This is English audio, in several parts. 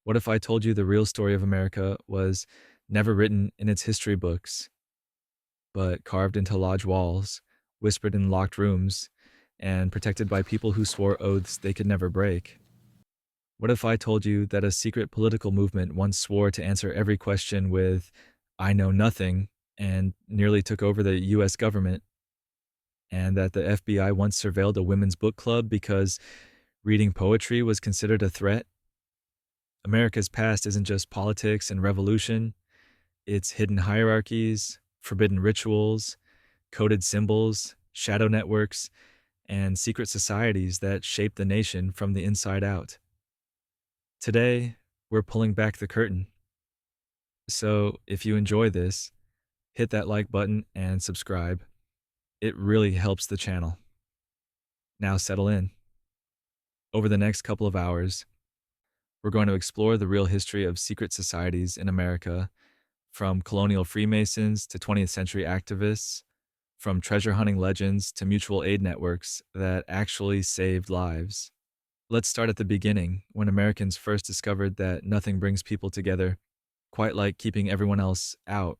What if I told you the real story of America was never written in its history books, but carved into lodge walls, whispered in locked rooms, and protected by people who swore oaths they could never break? What if I told you that a secret political movement once swore to answer every question with, "I know nothing," and nearly took over the US government, and that the FBI once surveilled a women's book club because reading poetry was considered a threat? America's past isn't just politics and revolution, it's hidden hierarchies, forbidden rituals, coded symbols, shadow networks, and secret societies that shape the nation from the inside out. Today, we're pulling back the curtain. So if you enjoy this, hit that like button and subscribe. It really helps the channel. Now settle in. Over the next couple of hours, we're going to explore the real history of secret societies in America, from colonial Freemasons to 20th century activists, from treasure hunting legends to mutual aid networks that actually saved lives. Let's start at the beginning, when Americans first discovered that nothing brings people together quite like keeping everyone else out.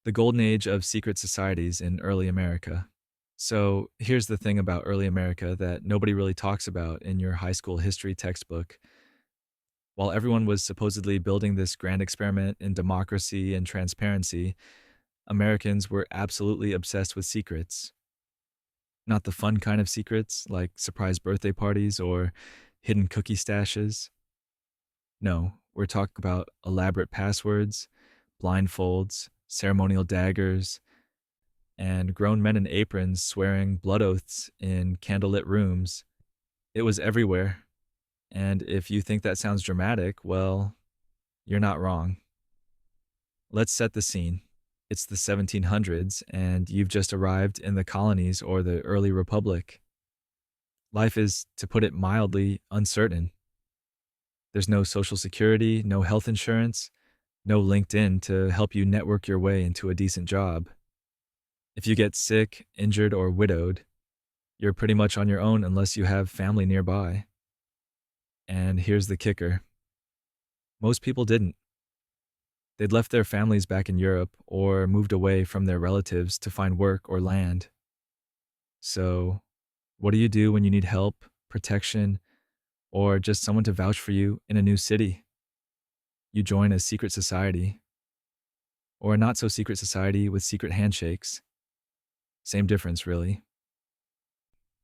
The golden age of secret societies in early America. So here's the thing about early America that nobody really talks about in your high school history textbook. While everyone was supposedly building this grand experiment in democracy and transparency, Americans were absolutely obsessed with secrets. Not the fun kind of secrets, like surprise birthday parties or hidden cookie stashes. No, we're talking about elaborate passwords, blindfolds, ceremonial daggers, and grown men in aprons swearing blood oaths in candlelit rooms. It was everywhere. And if you think that sounds dramatic, well, you're not wrong. Let's set the scene. It's the 1700s, and you've just arrived in the colonies or the early republic. Life is, to put it mildly, uncertain. There's no social security, no health insurance, no LinkedIn to help you network your way into a decent job. If you get sick, injured, or widowed, you're pretty much on your own unless you have family nearby. And here's the kicker. Most people didn't. They'd left their families back in Europe or moved away from their relatives to find work or land. So, what do you do when you need help, protection, or just someone to vouch for you in a new city? You join a secret society, or a not so secret society with secret handshakes. Same difference, really.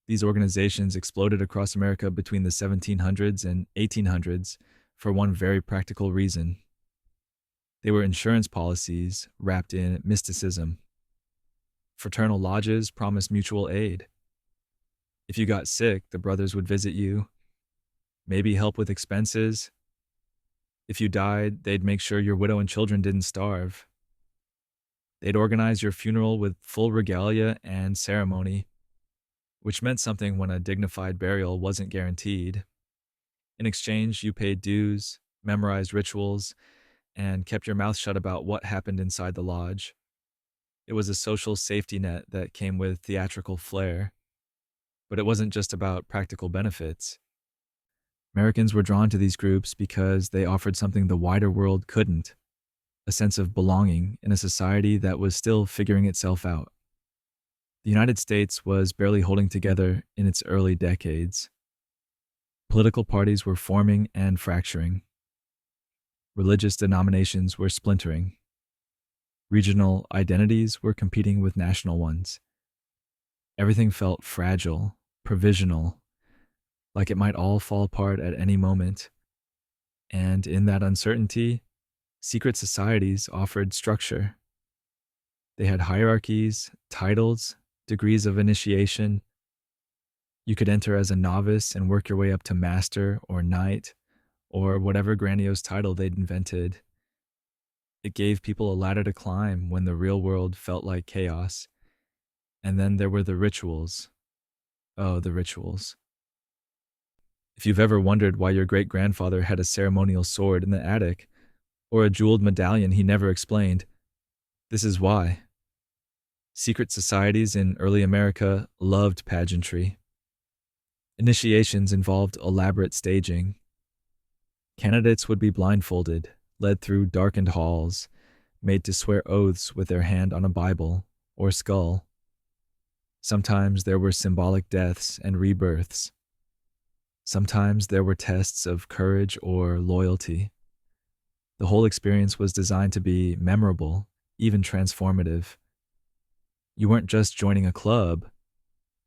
These organizations exploded across America between the 1700s and 1800s for one very practical reason. They were insurance policies wrapped in mysticism. Fraternal lodges promised mutual aid. If you got sick, the brothers would visit you, maybe help with expenses. If you died, they'd make sure your widow and children didn't starve. They'd organize your funeral with full regalia and ceremony, which meant something when a dignified burial wasn't guaranteed. In exchange, you paid dues, memorized rituals, and kept your mouth shut about what happened inside the lodge. It was a social safety net that came with theatrical flair. But it wasn't just about practical benefits. Americans were drawn to these groups because they offered something the wider world couldn't: a sense of belonging in a society that was still figuring itself out. The United States was barely holding together in its early decades. Political parties were forming and fracturing. Religious denominations were splintering. Regional identities were competing with national ones. Everything felt fragile, provisional, like it might all fall apart at any moment. And in that uncertainty, secret societies offered structure. They had hierarchies, titles, degrees of initiation. You could enter as a novice and work your way up to master or knight, or whatever grandiose title they'd invented. It gave people a ladder to climb when the real world felt like chaos. And then there were the rituals. Oh, the rituals. If you've ever wondered why your great-grandfather had a ceremonial sword in the attic, or a jeweled medallion he never explained, this is why. Secret societies in early America loved pageantry. Initiations involved elaborate staging. Candidates would be blindfolded, led through darkened halls, made to swear oaths with their hand on a Bible or skull. Sometimes there were symbolic deaths and rebirths. Sometimes there were tests of courage or loyalty. The whole experience was designed to be memorable, even transformative. You weren't just joining a club,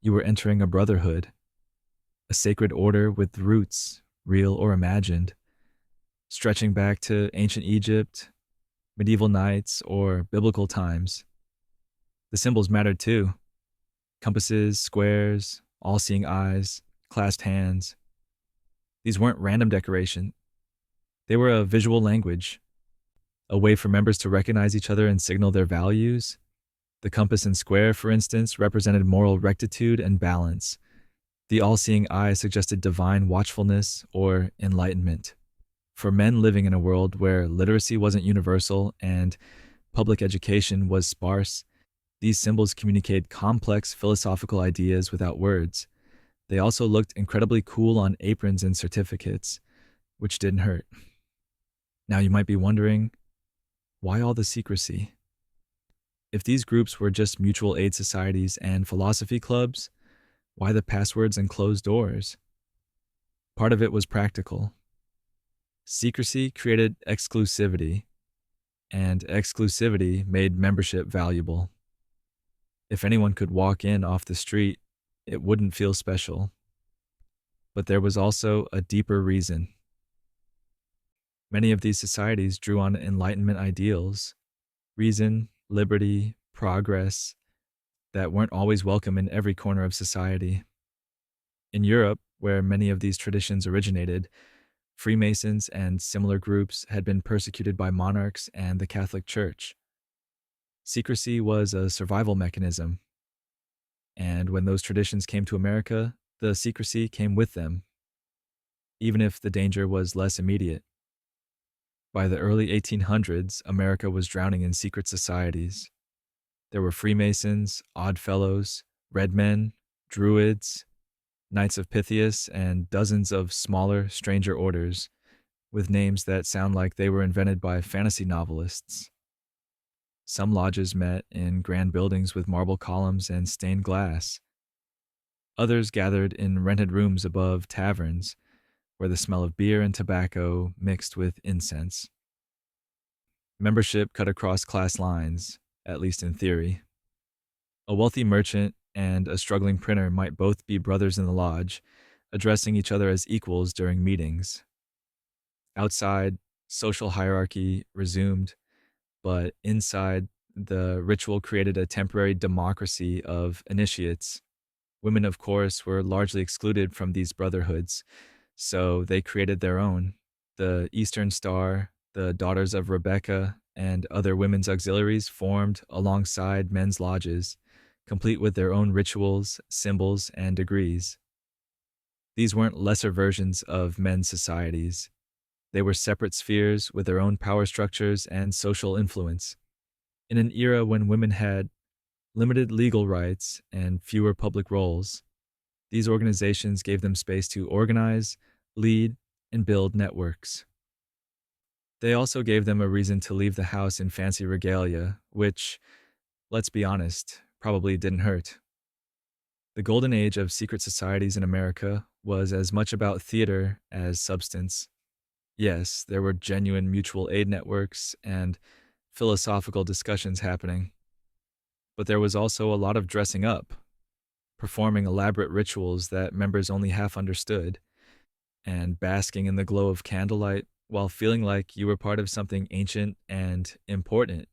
you were entering a brotherhood, a sacred order with roots, real or imagined, stretching back to ancient Egypt, medieval knights, or biblical times. The symbols mattered too: compasses, squares, all-seeing eyes, clasped hands. These weren't random decoration. They were a visual language, a way for members to recognize each other and signal their values. The compass and square, for instance, represented moral rectitude and balance. The all-seeing eye suggested divine watchfulness or enlightenment. For men living in a world where literacy wasn't universal and public education was sparse, these symbols communicate complex philosophical ideas without words. They also looked incredibly cool on aprons and certificates, which didn't hurt. Now you might be wondering, why all the secrecy? If these groups were just mutual aid societies and philosophy clubs, why the passwords and closed doors? Part of it was practical. Secrecy created exclusivity, and exclusivity made membership valuable. If anyone could walk in off the street, it wouldn't feel special. But there was also a deeper reason. Many of these societies drew on Enlightenment ideals: reason, liberty, progress, that weren't always welcome in every corner of society. In Europe, where many of these traditions originated, Freemasons and similar groups had been persecuted by monarchs and the Catholic Church. Secrecy was a survival mechanism, and when those traditions came to America, the secrecy came with them, even if the danger was less immediate. By the early 1800s, America was drowning in secret societies. There were Freemasons, Oddfellows, Red Men, Druids, Knights of Pythias, and dozens of smaller, stranger orders, with names that sound like they were invented by fantasy novelists. Some lodges met in grand buildings with marble columns and stained glass. Others gathered in rented rooms above taverns, where the smell of beer and tobacco mixed with incense. Membership cut across class lines, at least in theory. A wealthy merchant and a struggling printer might both be brothers in the lodge, addressing each other as equals during meetings. Outside, social hierarchy resumed, but inside, the ritual created a temporary democracy of initiates. Women, of course, were largely excluded from these brotherhoods, so they created their own: the Eastern Star, the Daughters of Rebecca, and other women's auxiliaries formed alongside men's lodges, complete with their own rituals, symbols, and degrees. These weren't lesser versions of men's societies. They were separate spheres with their own power structures and social influence. In an era when women had limited legal rights and fewer public roles, these organizations gave them space to organize, lead, and build networks. They also gave them a reason to leave the house in fancy regalia, which, let's be honest, probably didn't hurt. The golden age of secret societies in America was as much about theater as substance. Yes, there were genuine mutual aid networks and philosophical discussions happening. But there was also a lot of dressing up, performing elaborate rituals that members only half understood, and basking in the glow of candlelight while feeling like you were part of something ancient and important.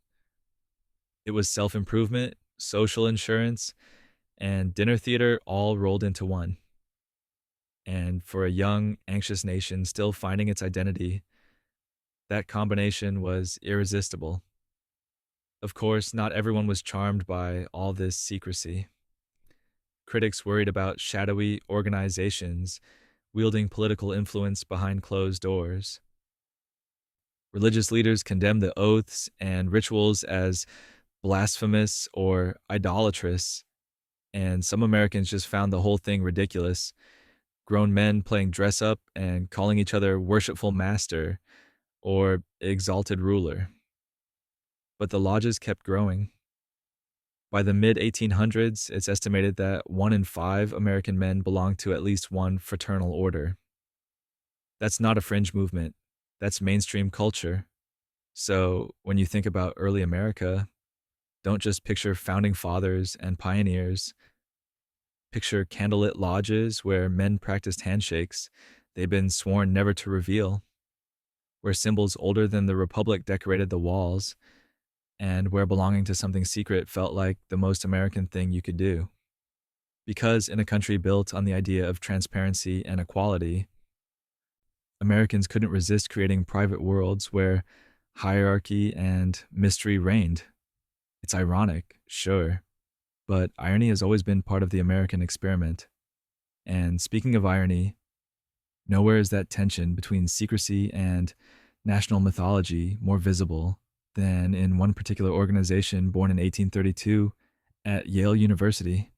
It was self-improvement, social insurance, and dinner theater all rolled into one. And for a young, anxious nation still finding its identity, that combination was irresistible. Of course, not everyone was charmed by all this secrecy. Critics worried about shadowy organizations wielding political influence behind closed doors. Religious leaders condemned the oaths and rituals as blasphemous or idolatrous, and some Americans just found the whole thing ridiculous. grown men playing dress up and calling each other worshipful master or exalted ruler. But the lodges kept growing. By the mid 1800s, it's estimated that 1 in 5 American men belonged to at least one fraternal order. That's not a fringe movement, that's mainstream culture. So when you think about early America, don't just picture founding fathers and pioneers. Picture candlelit lodges where men practiced handshakes they'd been sworn never to reveal, where symbols older than the Republic decorated the walls, and where belonging to something secret felt like the most American thing you could do. Because in a country built on the idea of transparency and equality, Americans couldn't resist creating private worlds where hierarchy and mystery reigned. It's ironic, sure, but irony has always been part of the American experiment. And speaking of irony, nowhere is that tension between secrecy and national mythology more visible than in one particular organization born in 1832 at Yale University,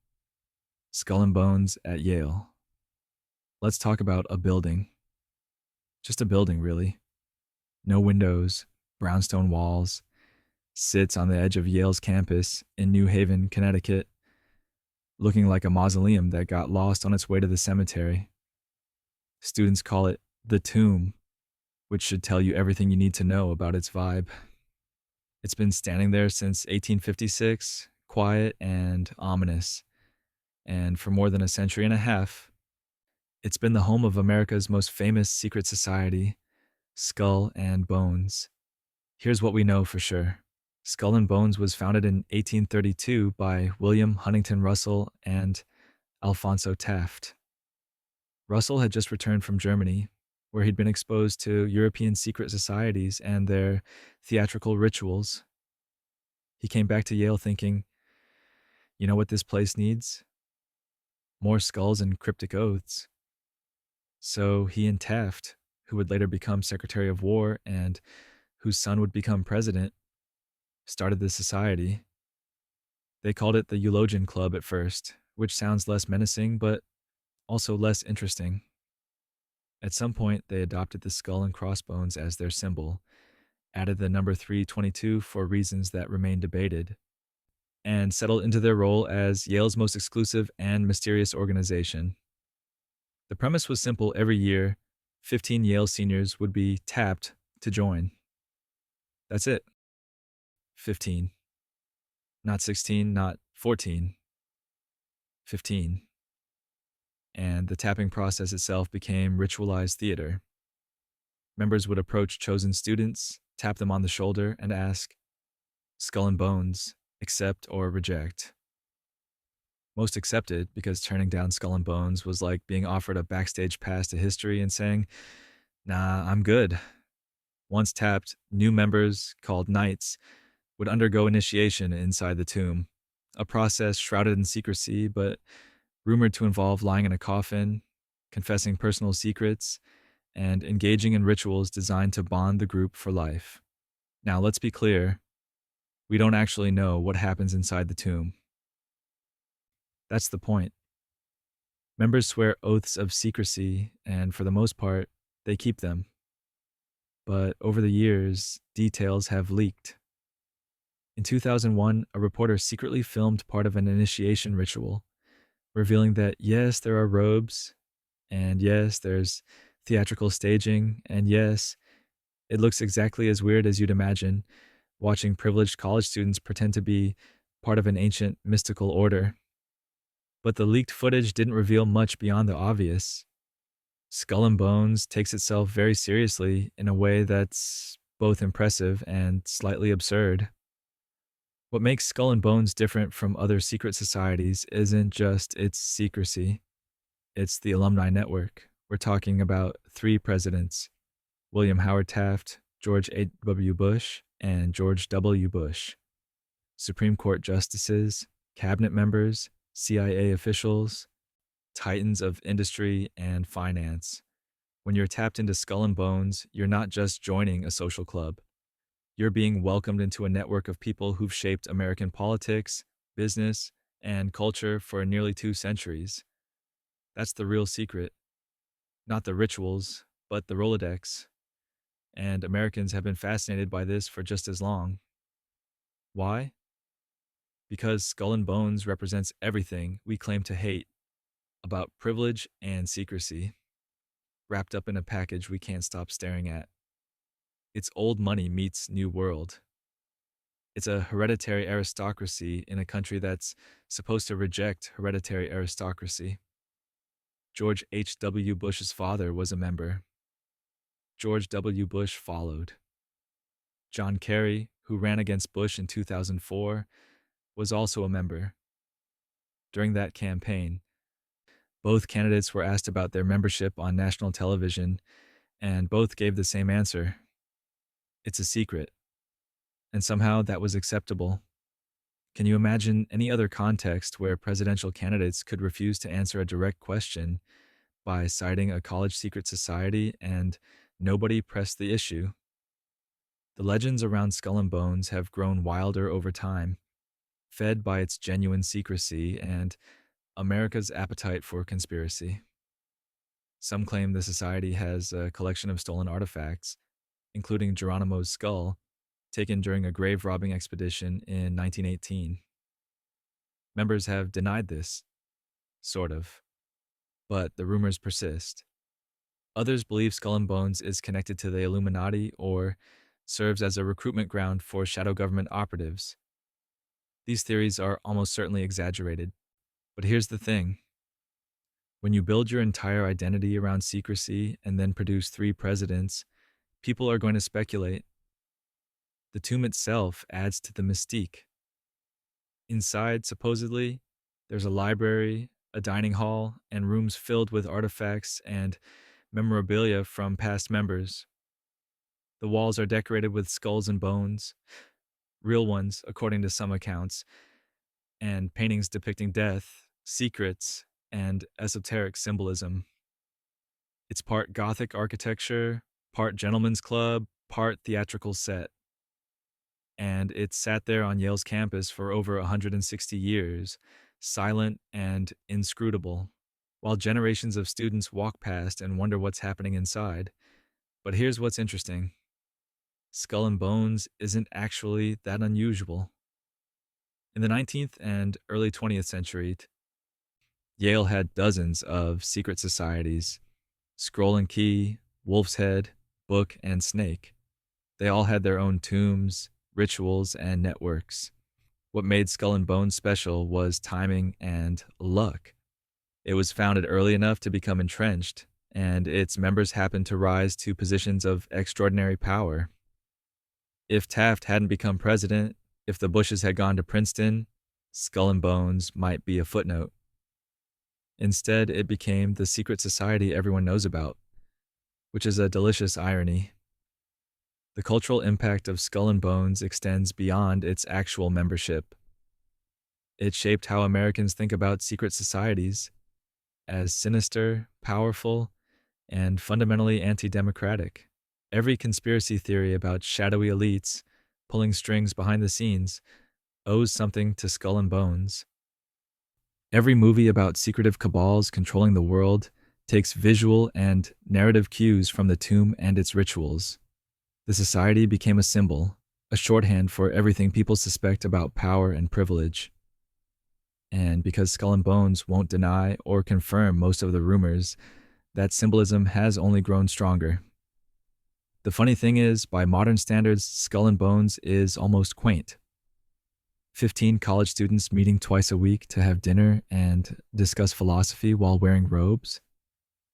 Skull and Bones at Yale. Let's talk about a building. Just a building, really. No windows, brownstone walls, sits on the edge of Yale's campus in New Haven, Connecticut, looking like a mausoleum that got lost on its way to the cemetery. Students call it the Tomb, which should tell you everything you need to know about its vibe. It's been standing there since 1856, quiet and ominous. And for more than a century and a half, it's been the home of America's most famous secret society, Skull and Bones. Here's what we know for sure. Skull and Bones was founded in 1832 by William Huntington Russell and Alphonso Taft. Russell had just returned from Germany, where he'd been exposed to European secret societies and their theatrical rituals. He came back to Yale thinking, you know what this place needs? More skulls and cryptic oaths. So he and Taft, who would later become Secretary of War and whose son would become president, started the society. They called it the Eulogian Club at first, which sounds less menacing, but also less interesting. At some point, they adopted the skull and crossbones as their symbol, added the number 322 for reasons that remain debated, and settled into their role as Yale's most exclusive and mysterious organization. The premise was simple. Every year, 15 Yale seniors would be tapped to join. That's it. 15. Not 16, not 14. 15. And the tapping process itself became ritualized theater. Members would approach chosen students, tap them on the shoulder, and ask, Skull and Bones, accept or reject. Most accepted, because turning down Skull and Bones was like being offered a backstage pass to history and saying, nah, I'm good. Once tapped, new members, called knights, would undergo initiation inside the tomb, a process shrouded in secrecy, but rumored to involve lying in a coffin, confessing personal secrets, and engaging in rituals designed to bond the group for life. Now, let's be clear, we don't actually know what happens inside the tomb. That's the point. Members swear oaths of secrecy, and for the most part, they keep them. But over the years, details have leaked. In 2001, a reporter secretly filmed part of an initiation ritual, revealing that yes, there are robes, and yes, there's theatrical staging, and yes, it looks exactly as weird as you'd imagine, watching privileged college students pretend to be part of an ancient mystical order. But the leaked footage didn't reveal much beyond the obvious. Skull and Bones takes itself very seriously in a way that's both impressive and slightly absurd. What makes Skull and Bones different from other secret societies isn't just its secrecy. It's the alumni network. We're talking about 3 presidents, William Howard Taft, George H.W. Bush, and George W. Bush. Supreme Court justices, cabinet members, CIA officials, titans of industry and finance. When you're tapped into Skull and Bones, you're not just joining a social club. You're being welcomed into a network of people who've shaped American politics, business, and culture for nearly 2 centuries. That's the real secret. not the rituals, but the Rolodex. And Americans have been fascinated by this for just as long. Why? Because Skull and Bones represents everything we claim to hate about privilege and secrecy, wrapped up in a package we can't stop staring at. It's old money meets new world. It's a hereditary aristocracy in a country that's supposed to reject hereditary aristocracy. George H.W. Bush's father was a member. George W. Bush followed. John Kerry, who ran against Bush in 2004, was also a member. During that campaign, both candidates were asked about their membership on national television, and both gave the same answer. It's a secret. And somehow that was acceptable. Can you imagine any other context where presidential candidates could refuse to answer a direct question by citing a college secret society and nobody pressed the issue? The legends around Skull and Bones have grown wilder over time, fed by its genuine secrecy and America's appetite for conspiracy. Some claim the society has a collection of stolen artifacts, including Geronimo's skull, taken during a grave robbing expedition in 1918. Members have denied this, sort of, but the rumors persist. Others believe Skull and Bones is connected to the Illuminati or serves as a recruitment ground for shadow government operatives. These theories are almost certainly exaggerated, but here's the thing. When you build your entire identity around secrecy and then produce 3 presidents, people are going to speculate. The tomb itself adds to the mystique. Inside, supposedly, there's a library, a dining hall, and rooms filled with artifacts and memorabilia from past members. The walls are decorated with skulls and bones, real ones according to some accounts, and paintings depicting death, secrets, and esoteric symbolism. It's part Gothic architecture, part gentleman's club, part theatrical set. And it sat there on Yale's campus for over 160 years, silent and inscrutable, while generations of students walk past and wonder what's happening inside. But here's what's interesting. Skull and Bones isn't actually that unusual. In the 19th and early 20th century, Yale had dozens of secret societies: Scroll and Key, Wolf's Head, Book, and Snake. They all had their own tombs, rituals, and networks. What made Skull and Bones special was timing and luck. It was founded early enough to become entrenched, and its members happened to rise to positions of extraordinary power. If Taft hadn't become president, if the Bushes had gone to Princeton, Skull and Bones might be a footnote. Instead, it became the secret society everyone knows about, which is a delicious irony. The cultural impact of Skull and Bones extends beyond its actual membership. It shaped how Americans think about secret societies as sinister, powerful, and fundamentally anti-democratic. Every conspiracy theory about shadowy elites pulling strings behind the scenes owes something to Skull and Bones. Every movie about secretive cabals controlling the world takes visual and narrative cues from the tomb and its rituals. The society became a symbol, a shorthand for everything people suspect about power and privilege. And because Skull and Bones won't deny or confirm most of the rumors, that symbolism has only grown stronger. The funny thing is, by modern standards, Skull and Bones is almost quaint. 15 college students meeting twice a week to have dinner and discuss philosophy while wearing robes.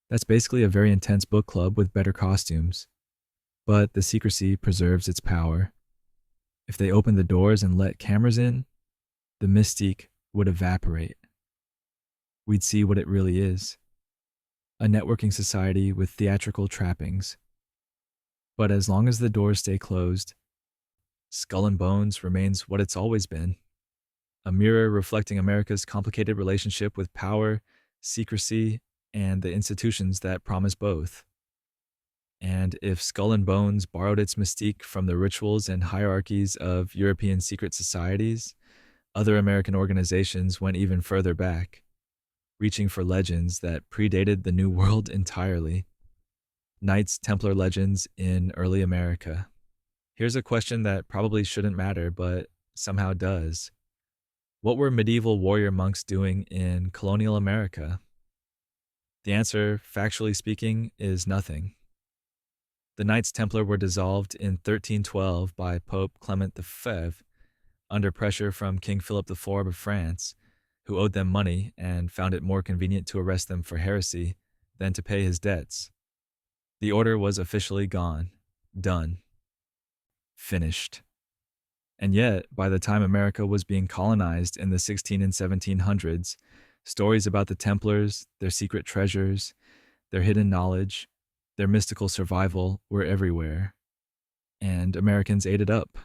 That's basically a very intense book club with better costumes. But the secrecy preserves its power. If they opened the doors and let cameras in, the mystique would evaporate. We'd see what it really is: a networking society with theatrical trappings. But as long as the doors stay closed, Skull and Bones remains what it's always been: a mirror reflecting America's complicated relationship with power, secrecy, and the institutions that promise both. And if Skull and Bones borrowed its mystique from the rituals and hierarchies of European secret societies, other American organizations went even further back. reaching for legends that predated the New World entirely. Knights Templar legends in early America. Here's a question that probably shouldn't matter, but somehow does. What were medieval warrior monks doing in colonial America? The answer, factually speaking, is nothing. The Knights Templar were dissolved in 1312 by Pope Clement V under pressure from King Philip IV of France, who owed them money and found it more convenient to arrest them for heresy than to pay his debts. The order was officially gone, done, finished. And yet, by the time America was being colonized in the 16 and 1700s, stories about the Templars, their secret treasures, their hidden knowledge, their mystical survival were everywhere, and Americans ate it up.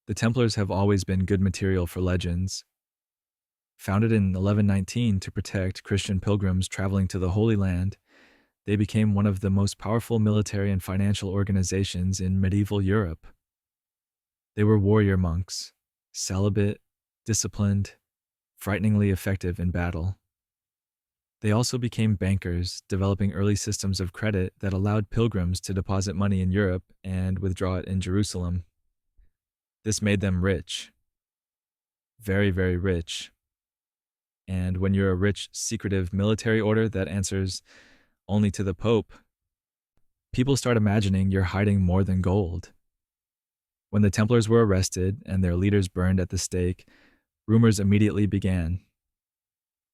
The Templars have always been good material for legends. Founded in 1119 to protect Christian pilgrims traveling to the Holy Land, they became one of the most powerful military and financial organizations in medieval Europe. They were warrior monks, celibate, disciplined, frighteningly effective in battle. They also became bankers, developing early systems of credit that allowed pilgrims to deposit money in Europe and withdraw it in Jerusalem. This made them rich. Very, very rich. And when you're a rich, secretive military order that answers only to the Pope, people start imagining you're hiding more than gold. When the Templars were arrested and their leaders burned at the stake, rumors immediately began.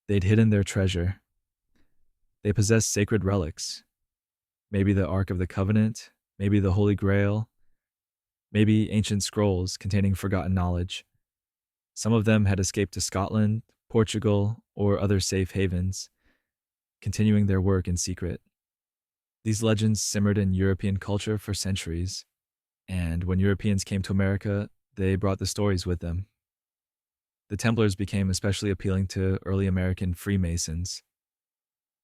They'd hidden their treasure. They possessed sacred relics. Maybe the Ark of the Covenant, maybe the Holy Grail, maybe ancient scrolls containing forgotten knowledge. Some of them had escaped to Scotland, Portugal, or other safe havens, continuing their work in secret. These legends simmered in European culture for centuries, and when Europeans came to America, they brought the stories with them. The Templars became especially appealing to early American Freemasons.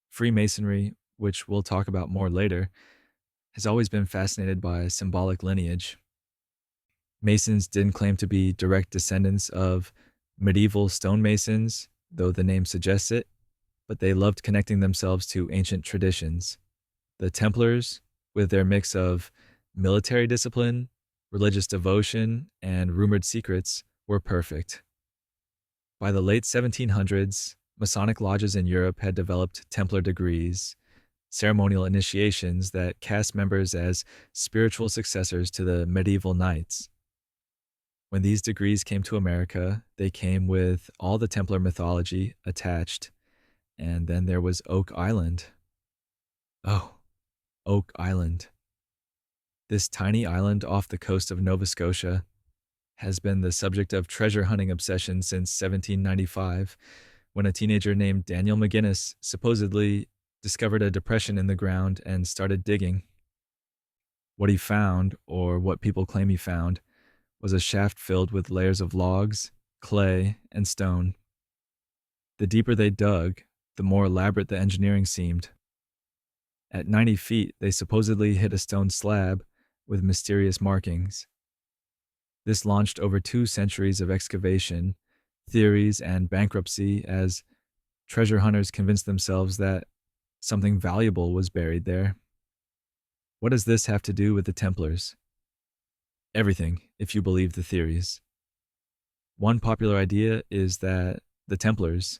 Freemasonry, which we'll talk about more later, has always been fascinated by symbolic lineage. Masons didn't claim to be direct descendants of medieval stonemasons, though the name suggests it, but they loved connecting themselves to ancient traditions. The Templars, with their mix of military discipline, religious devotion, and rumored secrets, were perfect. By the late 1700s, Masonic lodges in Europe had developed Templar degrees, ceremonial initiations that cast members as spiritual successors to the medieval knights. When these degrees came to America, they came with all the Templar mythology attached, and then there was Oak Island. Oh, Oak Island. This tiny island off the coast of Nova Scotia has been the subject of treasure hunting obsession since 1795, when a teenager named Daniel McGinnis supposedly discovered a depression in the ground and started digging. What he found, or what people claim he found, was a shaft filled with layers of logs, clay, and stone. The deeper they dug, the more elaborate the engineering seemed. At 90 feet, they supposedly hit a stone slab with mysterious markings. This launched over 2 centuries of excavation, theories, and bankruptcy as treasure hunters convinced themselves that something valuable was buried there. What does this have to do with the Templars? Everything, if you believe the theories. One popular idea is that the Templars,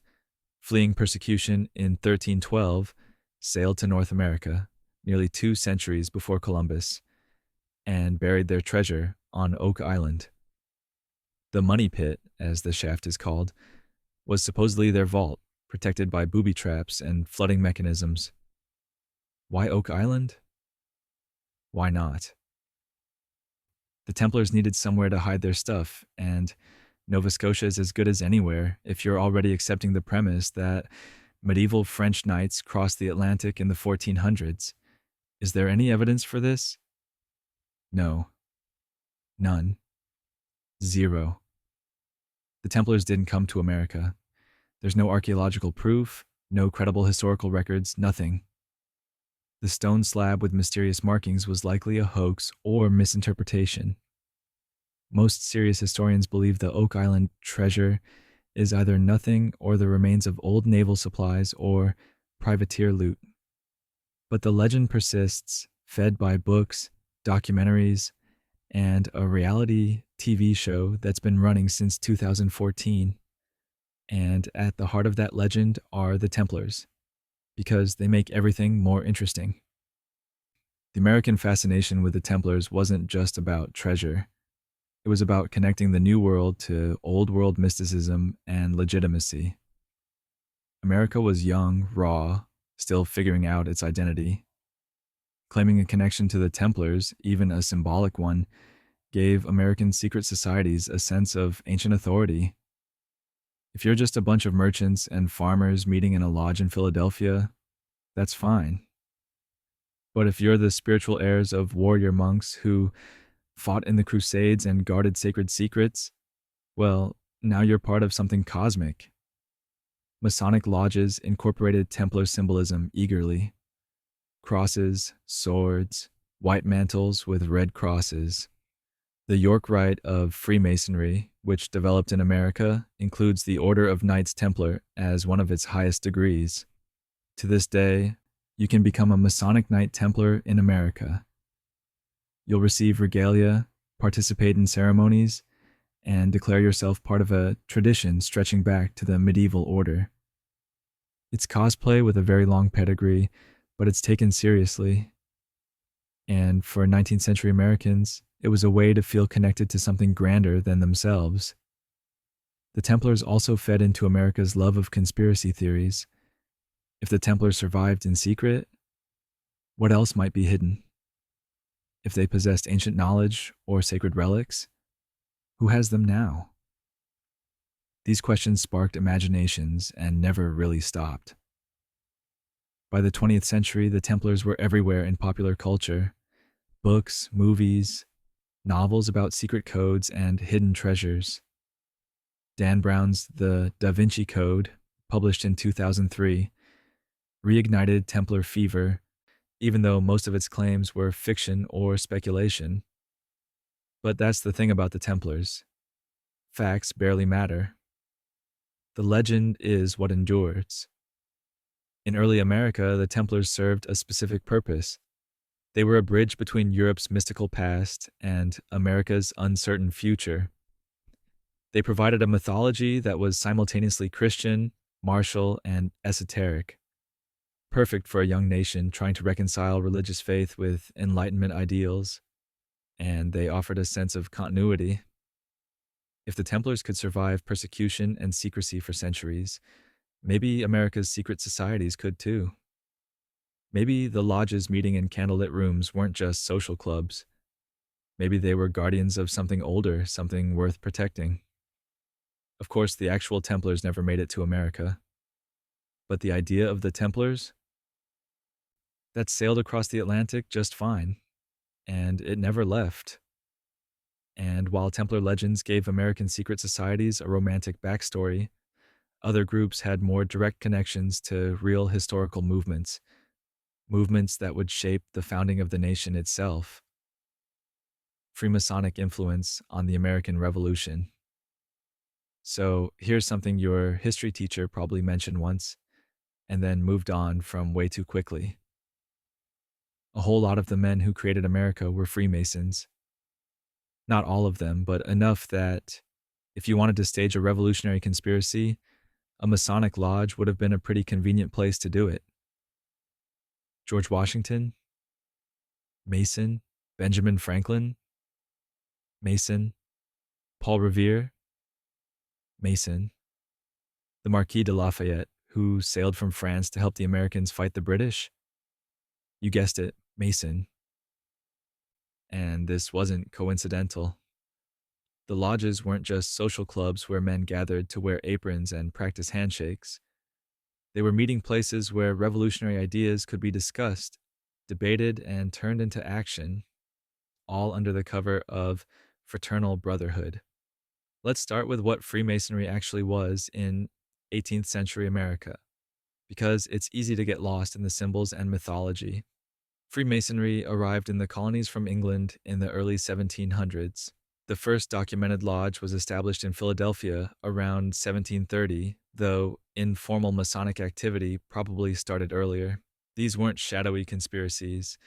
fleeing persecution in 1312, sailed to North America, nearly 2 centuries before Columbus, and buried their treasure on Oak Island. The money pit, as the shaft is called, was supposedly their vault, protected by booby traps and flooding mechanisms. Why Oak Island? Why not? The Templars needed somewhere to hide their stuff, and Nova Scotia is as good as anywhere if you're already accepting the premise that medieval French knights crossed the Atlantic in the 1400s. Is there any evidence for this? No. None. Zero. The Templars didn't come to America. There's no archaeological proof, no credible historical records, nothing. The stone slab with mysterious markings was likely a hoax or misinterpretation. Most serious historians believe the Oak Island treasure is either nothing or the remains of old naval supplies or privateer loot. But the legend persists, fed by books, documentaries, and a reality TV show that's been running since 2014. And at the heart of that legend are the Templars, because they make everything more interesting. The American fascination with the Templars wasn't just about treasure. It was about connecting the New World to Old World mysticism and legitimacy. America was young, raw, still figuring out its identity. Claiming a connection to the Templars, even a symbolic one, gave American secret societies a sense of ancient authority. If you're just a bunch of merchants and farmers meeting in a lodge in Philadelphia, that's fine. But if you're the spiritual heirs of warrior monks who fought in the Crusades and guarded sacred secrets, well, now you're part of something cosmic. Masonic lodges incorporated Templar symbolism eagerly. Crosses, swords, white mantles with red crosses. The York Rite of Freemasonry, which developed in America, includes the Order of Knights Templar as one of its highest degrees. To this day, you can become a Masonic Knight Templar in America. You'll receive regalia, participate in ceremonies, and declare yourself part of a tradition stretching back to the medieval order. It's cosplay with a very long pedigree, but it's taken seriously. And for 19th century Americans, it was a way to feel connected to something grander than themselves. The Templars also fed into America's love of conspiracy theories. If the Templars survived in secret, what else might be hidden? If they possessed ancient knowledge or sacred relics, who has them now? These questions sparked imaginations and never really stopped. By the 20th century, the Templars were everywhere in popular culture. Books, movies, novels about secret codes and hidden treasures. Dan Brown's The Da Vinci Code, published in 2003, reignited Templar fever, even though most of its claims were fiction or speculation. But that's the thing about the Templars. Facts barely matter. The legend is what endures. In early America, the Templars served a specific purpose. They were a bridge between Europe's mystical past and America's uncertain future. They provided a mythology that was simultaneously Christian, martial, and esoteric, perfect for a young nation trying to reconcile religious faith with Enlightenment ideals, and they offered a sense of continuity. If the Templars could survive persecution and secrecy for centuries, maybe America's secret societies could too. Maybe the lodges meeting in candlelit rooms weren't just social clubs. Maybe they were guardians of something older, something worth protecting. Of course, the actual Templars never made it to America. But the idea of the Templars? That sailed across the Atlantic just fine, and it never left. And while Templar legends gave American secret societies a romantic backstory, other groups had more direct connections to real historical movements that would shape the founding of the nation itself. Freemasonic influence on the American Revolution. So here's something your history teacher probably mentioned once, and then moved on from way too quickly. A whole lot of the men who created America were Freemasons. Not all of them, but enough that if you wanted to stage a revolutionary conspiracy, a Masonic lodge would have been a pretty convenient place to do it. George Washington, Mason, Benjamin Franklin, Mason, Paul Revere, Mason, the Marquis de Lafayette, who sailed from France to help the Americans fight the British. You guessed it, Mason. And this wasn't coincidental. The lodges weren't just social clubs where men gathered to wear aprons and practice handshakes. They were meeting places where revolutionary ideas could be discussed, debated, and turned into action, all under the cover of fraternal brotherhood. Let's start with what Freemasonry actually was in 18th century America, because it's easy to get lost in the symbols and mythology. Freemasonry arrived in the colonies from England in the early 1700s. The first documented lodge was established in Philadelphia around 1730, though informal Masonic activity probably started earlier. These weren't shadowy conspiracies.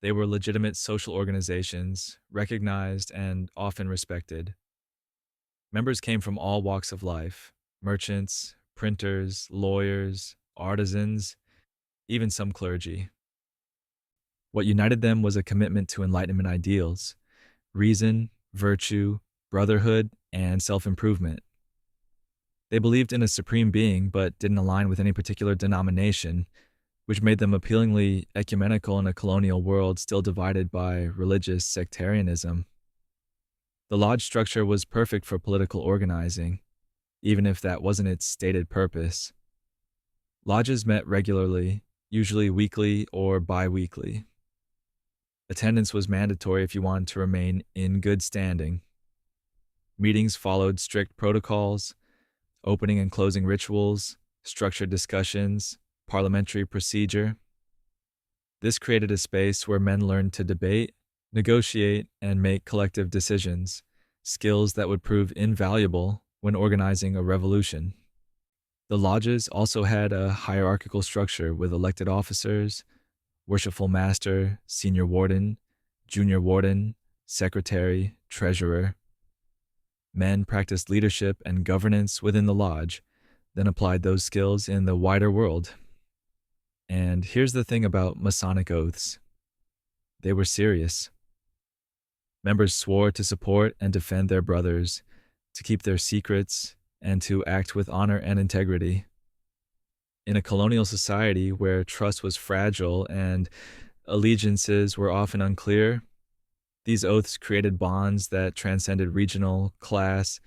They were legitimate social organizations, recognized and often respected. Members came from all walks of life: merchants, printers, lawyers, artisans, even some clergy. What united them was a commitment to Enlightenment ideals: reason, virtue, brotherhood, and self improvement. They believed in a supreme being but didn't align with any particular denomination, which made them appealingly ecumenical in a colonial world still divided by religious sectarianism. The lodge structure was perfect for political organizing, even if that wasn't its stated purpose. Lodges met regularly, usually weekly or bi weekly. Attendance was mandatory if you wanted to remain in good standing. Meetings followed strict protocols: opening and closing rituals, structured discussions, parliamentary procedure. This created a space where men learned to debate, negotiate, and make collective decisions, skills that would prove invaluable when organizing a revolution. The lodges also had a hierarchical structure with elected officers, worshipful master, senior warden, junior warden, secretary, treasurer. Men practiced leadership and governance within the lodge, then applied those skills in the wider world. And here's the thing about Masonic oaths: they were serious. Members swore to support and defend their brothers, to keep their secrets, and to act with honor and integrity. In a colonial society where trust was fragile and allegiances were often unclear, these oaths created bonds that transcended regional, class,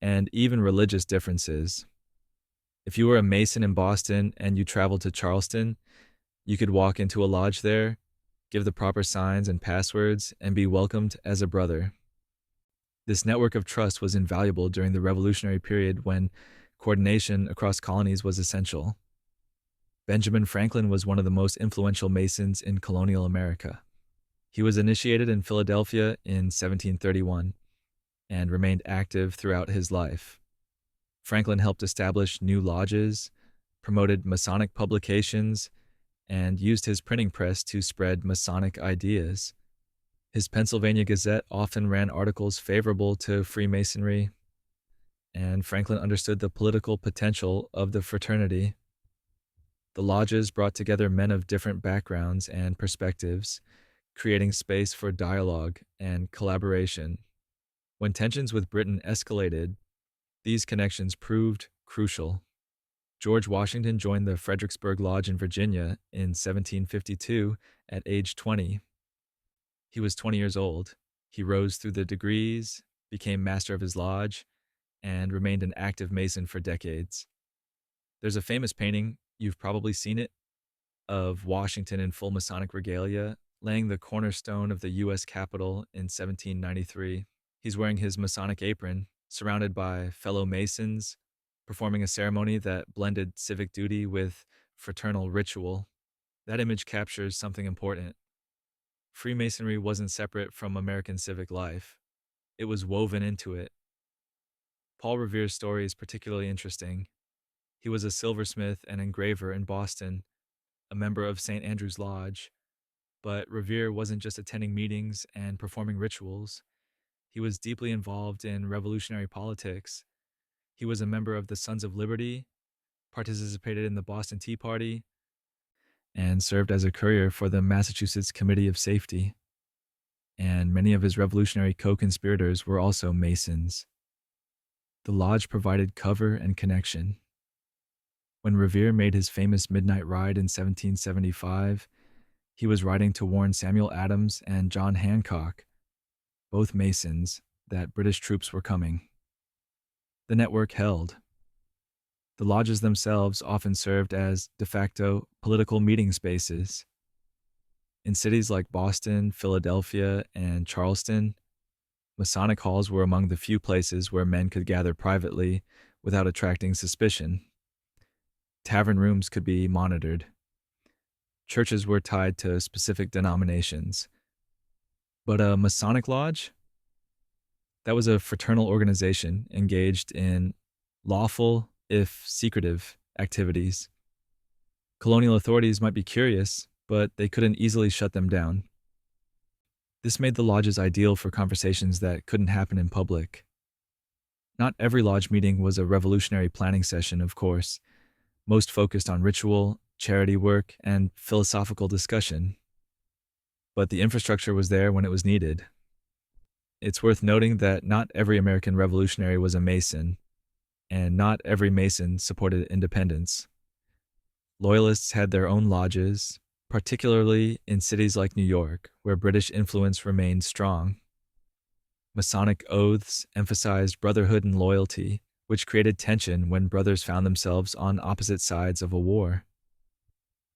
and even religious differences. If you were a Mason in Boston and you traveled to Charleston, you could walk into a lodge there, give the proper signs and passwords, and be welcomed as a brother. This network of trust was invaluable during the Revolutionary period when coordination across colonies was essential. Benjamin Franklin was one of the most influential Masons in colonial America. He was initiated in Philadelphia in 1731 and remained active throughout his life. Franklin helped establish new lodges, promoted Masonic publications, and used his printing press to spread Masonic ideas. His Pennsylvania Gazette often ran articles favorable to Freemasonry, and Franklin understood the political potential of the fraternity. The lodges brought together men of different backgrounds and perspectives, creating space for dialogue and collaboration. When tensions with Britain escalated, these connections proved crucial. George Washington joined the Fredericksburg Lodge in Virginia in 1752 at age 20. He was 20 years old. He rose through the degrees, became master of his lodge, and remained an active Mason for decades. There's a famous painting, you've probably seen it, of Washington in full Masonic regalia, laying the cornerstone of the U.S. Capitol in 1793. He's wearing his Masonic apron, surrounded by fellow Masons, performing a ceremony that blended civic duty with fraternal ritual. That image captures something important. Freemasonry wasn't separate from American civic life. It was woven into it. Paul Revere's story is particularly interesting. He was a silversmith and engraver in Boston, a member of St. Andrew's Lodge. But Revere wasn't just attending meetings and performing rituals. He was deeply involved in revolutionary politics. He was a member of the Sons of Liberty, participated in the Boston Tea Party, and served as a courier for the Massachusetts Committee of Safety. And many of his revolutionary co-conspirators were also Masons. The lodge provided cover and connection. When Revere made his famous midnight ride in 1775, he was riding to warn Samuel Adams and John Hancock, both Masons, that British troops were coming. The network held. The lodges themselves often served as de facto political meeting spaces. In cities like Boston, Philadelphia, and Charleston, Masonic halls were among the few places where men could gather privately without attracting suspicion. Tavern rooms could be monitored. Churches were tied to specific denominations. But a Masonic lodge? That was a fraternal organization engaged in lawful, if secretive, activities. Colonial authorities might be curious, but they couldn't easily shut them down. This made the lodges ideal for conversations that couldn't happen in public. Not every lodge meeting was a revolutionary planning session, of course, most focused on ritual, charity work, and philosophical discussion. But the infrastructure was there when it was needed. It's worth noting that not every American revolutionary was a Mason, and not every Mason supported independence. Loyalists had their own lodges, particularly in cities like New York, where British influence remained strong. Masonic oaths emphasized brotherhood and loyalty, which created tension when brothers found themselves on opposite sides of a war.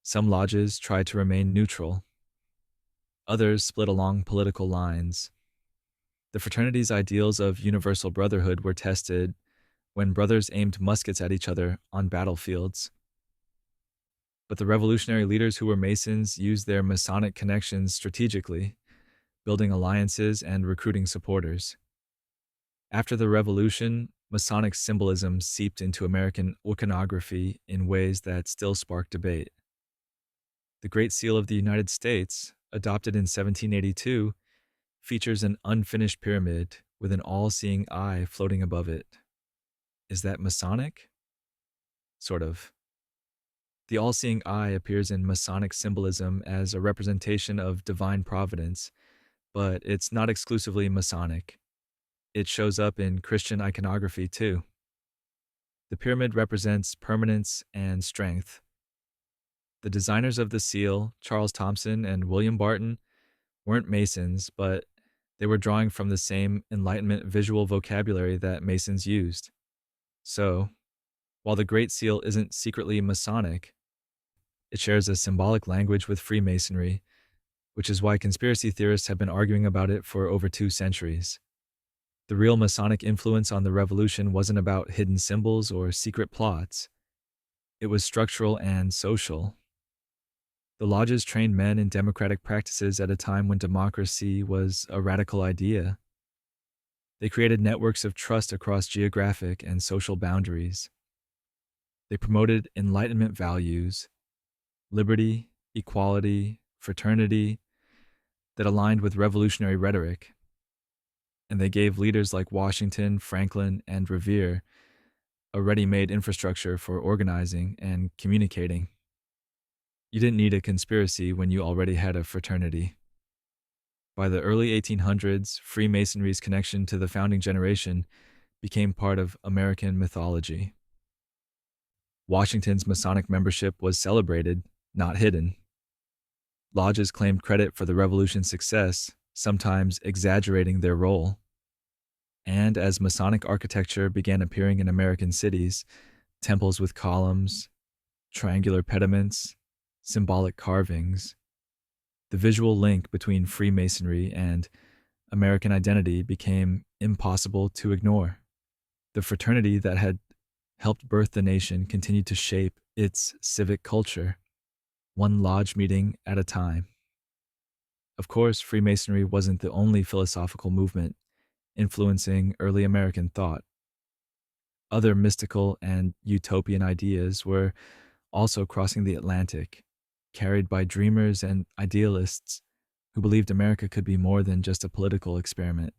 Some lodges tried to remain neutral. Others split along political lines. The fraternity's ideals of universal brotherhood were tested when brothers aimed muskets at each other on battlefields. But the revolutionary leaders who were Masons used their Masonic connections strategically, building alliances and recruiting supporters. After the Revolution, Masonic symbolism seeped into American iconography in ways that still spark debate. The Great Seal of the United States, adopted in 1782, features an unfinished pyramid with an all-seeing eye floating above it. Is that Masonic? Sort of. The all-seeing eye appears in Masonic symbolism as a representation of divine providence, but it's not exclusively Masonic. It shows up in Christian iconography too. The pyramid represents permanence and strength. The designers of the seal, Charles Thomson and William Barton, weren't Masons, but they were drawing from the same Enlightenment visual vocabulary that Masons used. So, while the Great Seal isn't secretly Masonic, it shares a symbolic language with Freemasonry, which is why conspiracy theorists have been arguing about it for over 2 centuries. The real Masonic influence on the revolution wasn't about hidden symbols or secret plots. It was structural and social. The lodges trained men in democratic practices at a time when democracy was a radical idea. They created networks of trust across geographic and social boundaries. They promoted Enlightenment values, liberty, equality, fraternity, that aligned with revolutionary rhetoric. And they gave leaders like Washington, Franklin, and Revere a ready-made infrastructure for organizing and communicating. You didn't need a conspiracy when you already had a fraternity. By the early 1800s, Freemasonry's connection to the founding generation became part of American mythology. Washington's Masonic membership was celebrated, not hidden. Lodges claimed credit for the revolution's success, sometimes exaggerating their role. And as Masonic architecture began appearing in American cities, temples with columns, triangular pediments, symbolic carvings, the visual link between Freemasonry and American identity became impossible to ignore. The fraternity that had helped birth the nation continued to shape its civic culture, one lodge meeting at a time. Of course, Freemasonry wasn't the only philosophical movement influencing early American thought. Other mystical and utopian ideas were also crossing the Atlantic, carried by dreamers and idealists who believed America could be more than just a political experiment.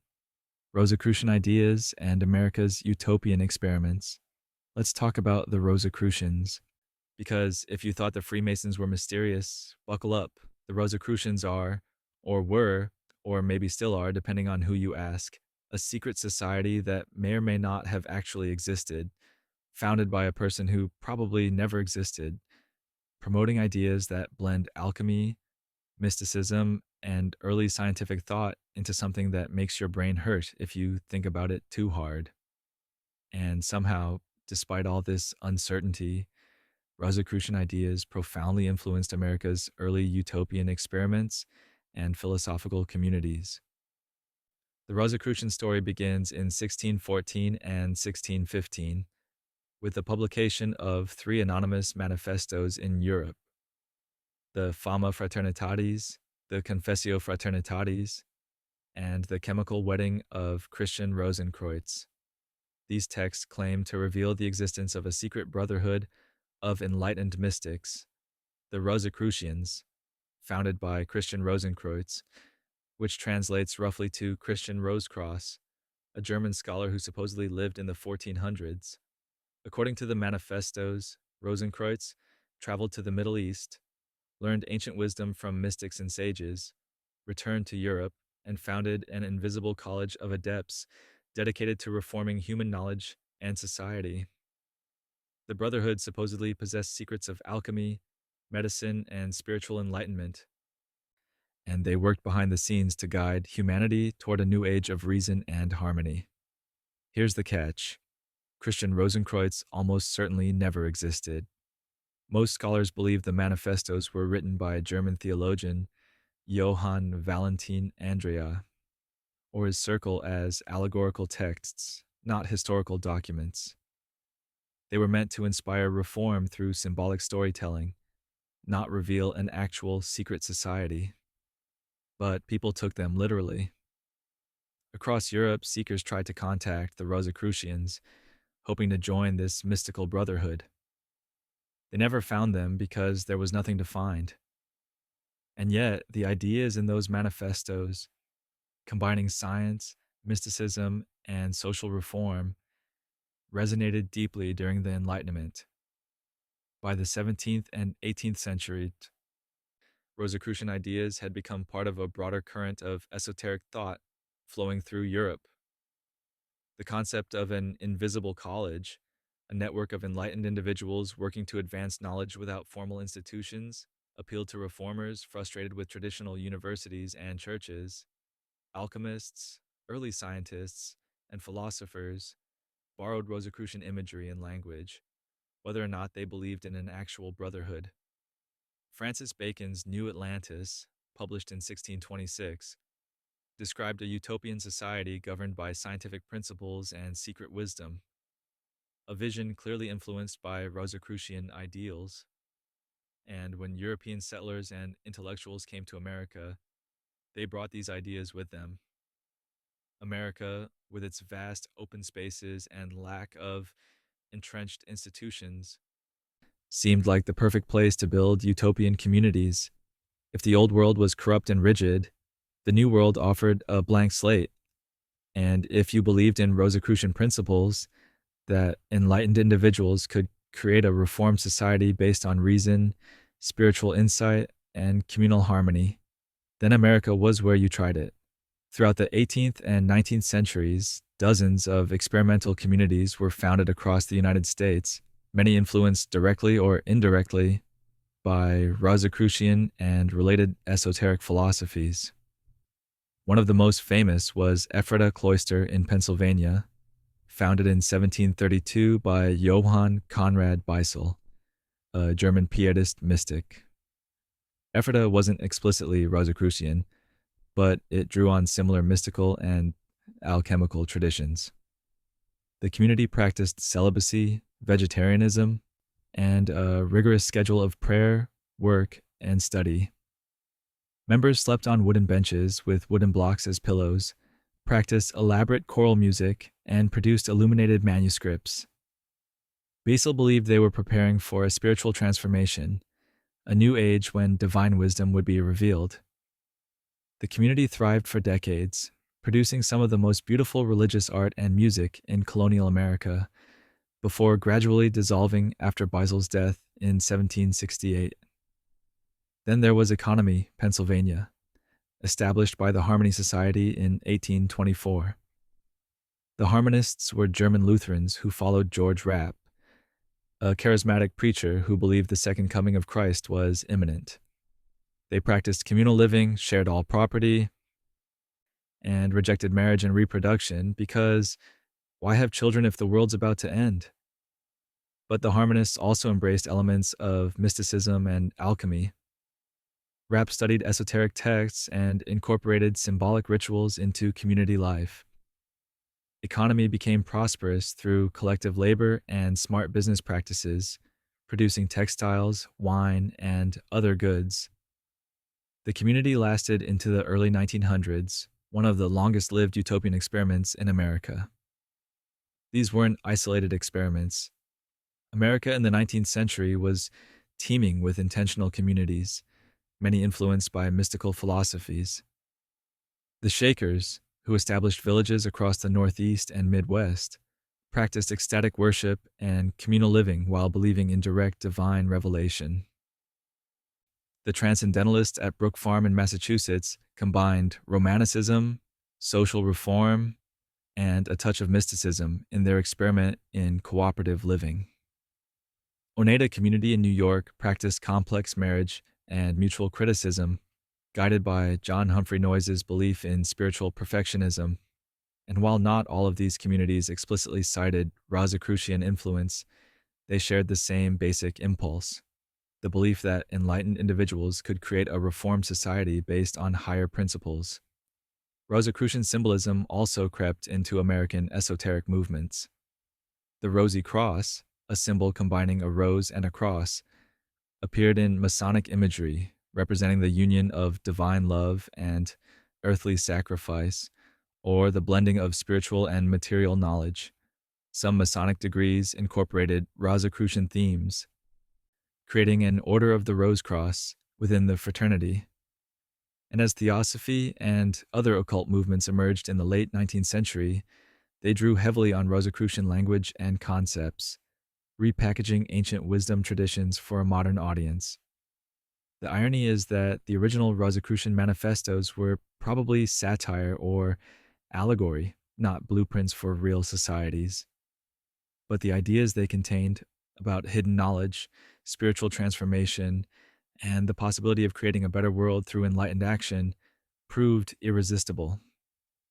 Rosicrucian ideas and America's utopian experiments. Let's talk about the Rosicrucians. Because if you thought the Freemasons were mysterious, buckle up. The Rosicrucians are, or were, or maybe still are, depending on who you ask, a secret society that may or may not have actually existed, founded by a person who probably never existed, promoting ideas that blend alchemy, mysticism, and early scientific thought into something that makes your brain hurt if you think about it too hard. And somehow, despite all this uncertainty, Rosicrucian ideas profoundly influenced America's early utopian experiments and philosophical communities. The Rosicrucian story begins in 1614 and 1615 with the publication of 3 anonymous manifestos in Europe: the Fama Fraternitatis, the Confessio Fraternitatis, and The Chemical Wedding of Christian Rosenkreutz. These texts claim to reveal the existence of a secret brotherhood of enlightened mystics, the Rosicrucians, founded by Christian Rosenkreutz, which translates roughly to Christian Rosecross, a German scholar who supposedly lived in the 1400s. According to the manifestos, Rosenkreutz traveled to the Middle East, learned ancient wisdom from mystics and sages, returned to Europe, and founded an invisible college of adepts dedicated to reforming human knowledge and society. The Brotherhood supposedly possessed secrets of alchemy, medicine, and spiritual enlightenment, and they worked behind the scenes to guide humanity toward a new age of reason and harmony. Here's the catch: Christian Rosenkreutz almost certainly never existed. Most scholars believe the manifestos were written by German theologian Johann Valentin Andrea, or his circle, as allegorical texts, not historical documents. They were meant to inspire reform through symbolic storytelling, not reveal an actual secret society. But people took them literally. Across Europe, seekers tried to contact the Rosicrucians, hoping to join this mystical brotherhood. They never found them because there was nothing to find. And yet, the ideas in those manifestos, combining science, mysticism, and social reform, resonated deeply during the Enlightenment. By the 17th and 18th century, Rosicrucian ideas had become part of a broader current of esoteric thought flowing through Europe. The concept of an invisible college, a network of enlightened individuals working to advance knowledge without formal institutions, appealed to reformers frustrated with traditional universities and churches. Alchemists, early scientists, and philosophers borrowed Rosicrucian imagery and language, whether or not they believed in an actual brotherhood. Francis Bacon's New Atlantis, published in 1626, described a utopian society governed by scientific principles and secret wisdom, a vision clearly influenced by Rosicrucian ideals. And when European settlers and intellectuals came to America, they brought these ideas with them. America, with its vast open spaces and lack of entrenched institutions, seemed like the perfect place to build utopian communities. If the old world was corrupt and rigid, the new world offered a blank slate. And if you believed in Rosicrucian principles, that enlightened individuals could create a reformed society based on reason, spiritual insight, and communal harmony, then America was where you tried it. Throughout the 18th and 19th centuries, dozens of experimental communities were founded across the United States, many influenced directly or indirectly by Rosicrucian and related esoteric philosophies. One of the most famous was Ephrata Cloister in Pennsylvania, founded in 1732 by Johann Conrad Beissel, a German pietist mystic. Ephrata wasn't explicitly Rosicrucian, but it drew on similar mystical and alchemical traditions. The community practiced celibacy, vegetarianism, and a rigorous schedule of prayer, work, and study. Members slept on wooden benches with wooden blocks as pillows, practiced elaborate choral music, and produced illuminated manuscripts. Beissel believed they were preparing for a spiritual transformation, a new age when divine wisdom would be revealed. The community thrived for decades, producing some of the most beautiful religious art and music in colonial America, before gradually dissolving after Beisel's death in 1768. Then there was Economy, Pennsylvania, established by the Harmony Society in 1824. The Harmonists were German Lutherans who followed George Rapp, a charismatic preacher who believed the second coming of Christ was imminent. They practiced communal living, shared all property, and rejected marriage and reproduction because why have children if the world's about to end? But the Harmonists also embraced elements of mysticism and alchemy. Rapp studied esoteric texts and incorporated symbolic rituals into community life. Economy became prosperous through collective labor and smart business practices, producing textiles, wine, and other goods. The community lasted into the early 1900s, one of the longest lived utopian experiments in America. These weren't isolated experiments. America in the 19th century was teeming with intentional communities, many influenced by mystical philosophies. The Shakers, who established villages across the Northeast and Midwest, practiced ecstatic worship and communal living while believing in direct divine revelation. The Transcendentalists at Brook Farm in Massachusetts combined Romanticism, social reform, and a touch of mysticism in their experiment in cooperative living. Oneida Community in New York practiced complex marriage and mutual criticism, guided by John Humphrey Noyes' belief in spiritual perfectionism. And while not all of these communities explicitly cited Rosicrucian influence, they shared the same basic impulse: the belief that enlightened individuals could create a reformed society based on higher principles. Rosicrucian symbolism also crept into American esoteric movements. The Rosy Cross, a symbol combining a rose and a cross, appeared in Masonic imagery, representing the union of divine love and earthly sacrifice, or the blending of spiritual and material knowledge. Some Masonic degrees incorporated Rosicrucian themes, creating an Order of the Rose Cross within the fraternity. And as Theosophy and other occult movements emerged in the late 19th century, they drew heavily on Rosicrucian language and concepts, repackaging ancient wisdom traditions for a modern audience. The irony is that the original Rosicrucian manifestos were probably satire or allegory, not blueprints for real societies. But the ideas they contained about hidden knowledge, spiritual transformation, and the possibility of creating a better world through enlightened action proved irresistible.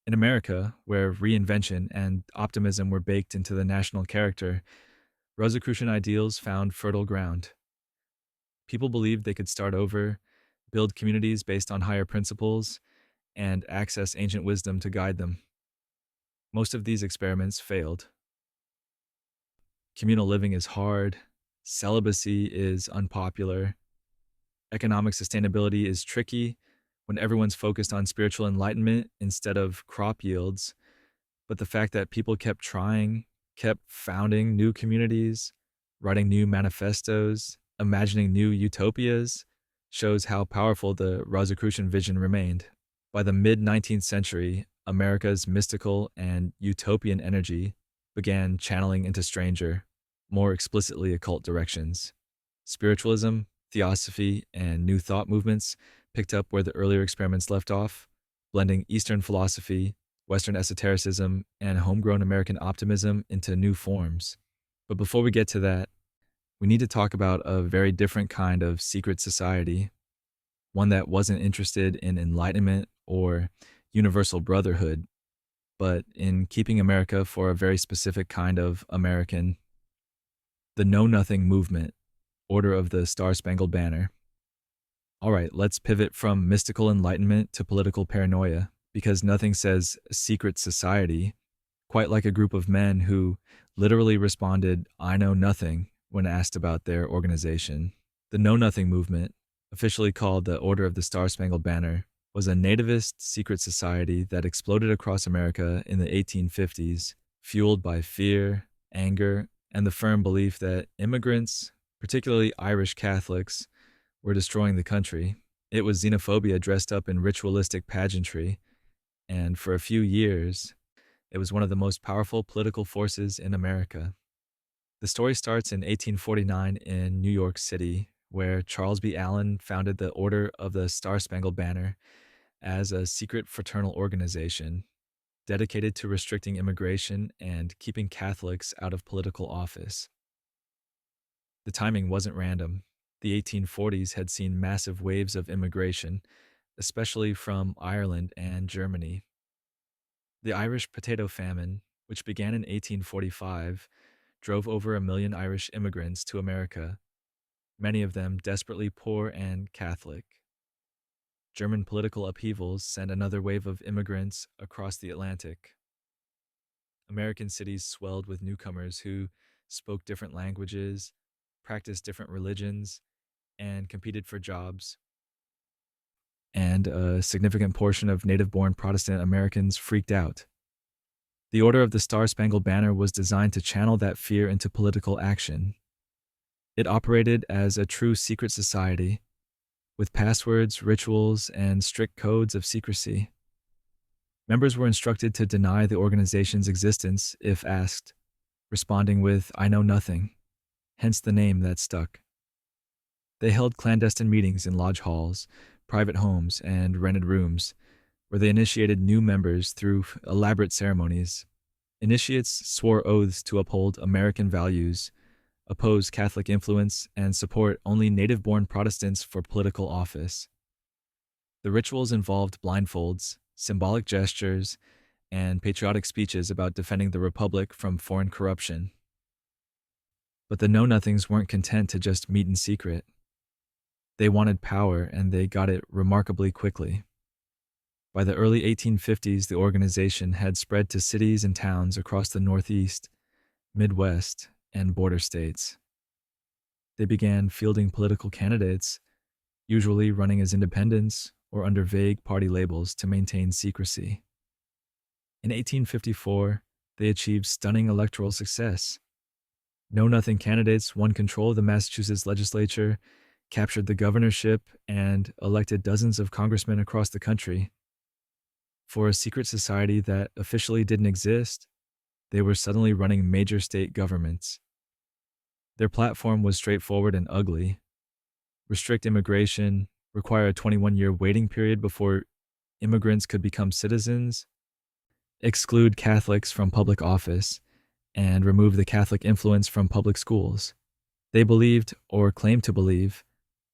In America, where reinvention and optimism were baked into the national character, Rosicrucian ideals found fertile ground. People believed they could start over, build communities based on higher principles, and access ancient wisdom to guide them. Most of these experiments failed. Communal living is hard, celibacy is unpopular, economic sustainability is tricky when everyone's focused on spiritual enlightenment instead of crop yields. But the fact that people kept trying, kept founding new communities, writing new manifestos, imagining new utopias, shows how powerful the Rosicrucian vision remained. By the mid-19th century, America's mystical and utopian energy began channeling into stranger, more explicitly occult directions. Spiritualism, Theosophy, and New Thought movements picked up where the earlier experiments left off, blending Eastern philosophy, Western esotericism, and homegrown American optimism into new forms. But before we get to that, we need to talk about a very different kind of secret society, one that wasn't interested in enlightenment or universal brotherhood, but in keeping America for a very specific kind of American: the Know Nothing movement, Order of the Star-Spangled Banner. All right, let's pivot from mystical enlightenment to political paranoia, because nothing says secret society quite like a group of men who literally responded, "I know nothing," when asked about their organization. The Know Nothing movement, officially called the Order of the Star-Spangled Banner, was a nativist secret society that exploded across America in the 1850s, fueled by fear, anger, and the firm belief that immigrants, particularly Irish Catholics, were destroying the country. It was xenophobia dressed up in ritualistic pageantry, and for a few years, it was one of the most powerful political forces in America. The story starts in 1849 in New York City, where Charles B. Allen founded the Order of the Star-Spangled Banner as a secret fraternal organization dedicated to restricting immigration and keeping Catholics out of political office. The timing wasn't random. The 1840s had seen massive waves of immigration, especially from Ireland and Germany. The Irish potato famine, which began in 1845, drove over 1 million Irish immigrants to America, many of them desperately poor and Catholic. German political upheavals sent another wave of immigrants across the Atlantic. American cities swelled with newcomers who spoke different languages, practiced different religions, and competed for jobs. and a significant portion of native-born Protestant Americans freaked out. The Order of the Star-Spangled Banner was designed to channel that fear into political action. It operated as a true secret society, with passwords, rituals, and strict codes of secrecy. Members were instructed to deny the organization's existence if asked, responding with, "I know nothing," hence the name that stuck. They held clandestine meetings in lodge halls, private homes, and rented rooms, where they initiated new members through elaborate ceremonies. Initiates swore oaths to uphold American values, oppose Catholic influence, and support only native-born Protestants for political office. The rituals involved blindfolds, symbolic gestures, and patriotic speeches about defending the Republic from foreign corruption. But the Know-Nothings weren't content to just meet in secret. They wanted power, and they got it remarkably quickly. By the early 1850s, the organization had spread to cities and towns across the Northeast, Midwest, and border states. They began fielding political candidates, usually running as independents or under vague party labels to maintain secrecy. In 1854, they achieved stunning electoral success. Know-Nothing candidates won control of the Massachusetts legislature, captured the governorship, and elected dozens of congressmen across the country. For a secret society that officially didn't exist, they were suddenly running major state governments. Their platform was straightforward and ugly. Restrict immigration, require a 21-year waiting period before immigrants could become citizens, exclude Catholics from public office, and remove the Catholic influence from public schools. They believed, or claimed to believe,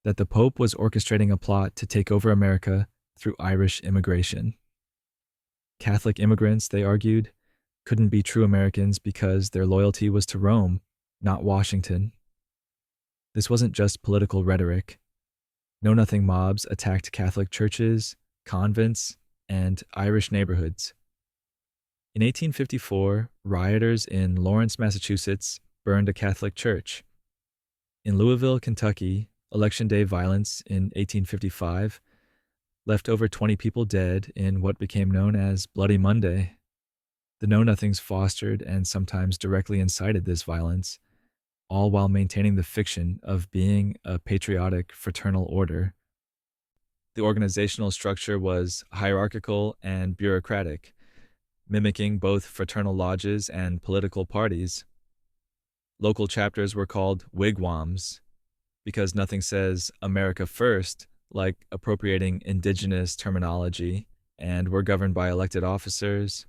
that the Pope was orchestrating a plot to take over America through Irish immigration. Catholic immigrants, they argued, couldn't be true Americans because their loyalty was to Rome, not Washington. This wasn't just political rhetoric. Know-Nothing mobs attacked Catholic churches, convents, and Irish neighborhoods. In 1854, rioters in Lawrence, Massachusetts, burned a Catholic church. In Louisville, Kentucky, Election Day violence in 1855 left over 20 people dead in what became known as Bloody Monday. The Know-Nothings fostered and sometimes directly incited this violence, all while maintaining the fiction of being a patriotic fraternal order. The organizational structure was hierarchical and bureaucratic, mimicking both fraternal lodges and political parties. Local chapters were called wigwams, because nothing says America first like appropriating indigenous terminology, and were governed by elected officers.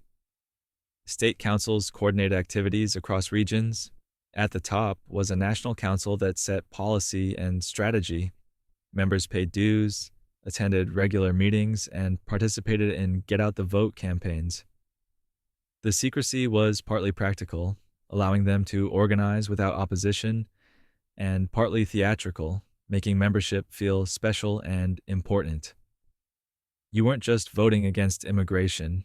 State councils coordinated activities across regions. At the top was a national council that set policy and strategy. Members paid dues, attended regular meetings, and participated in get-out-the-vote campaigns. The secrecy was partly practical, allowing them to organize without opposition, and partly theatrical, making membership feel special and important. You weren't just voting against immigration.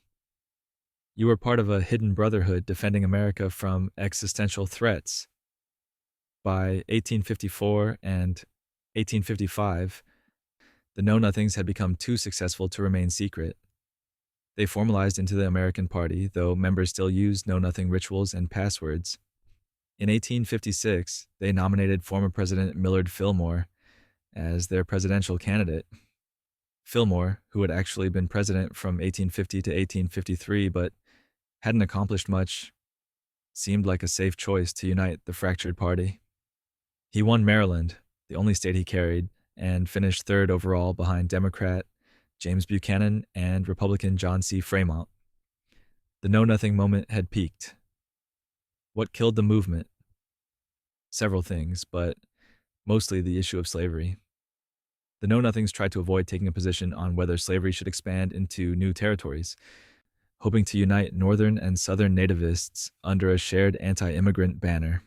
You were part of a hidden brotherhood defending America from existential threats. By 1854 and 1855, the Know-Nothings had become too successful to remain secret. They formalized into the American Party, though members still used Know-Nothing rituals and passwords. In 1856, they nominated former President Millard Fillmore as their presidential candidate. Fillmore, who had actually been president from 1850 to 1853 but hadn't accomplished much, seemed like a safe choice to unite the fractured party. He won Maryland, the only state he carried, and finished third overall behind Democrat James Buchanan and Republican John C. Fremont. The Know-Nothing moment had peaked. What killed the movement? Several things, but mostly the issue of slavery. The Know-Nothings tried to avoid taking a position on whether slavery should expand into new territories, hoping to unite Northern and Southern nativists under a shared anti-immigrant banner.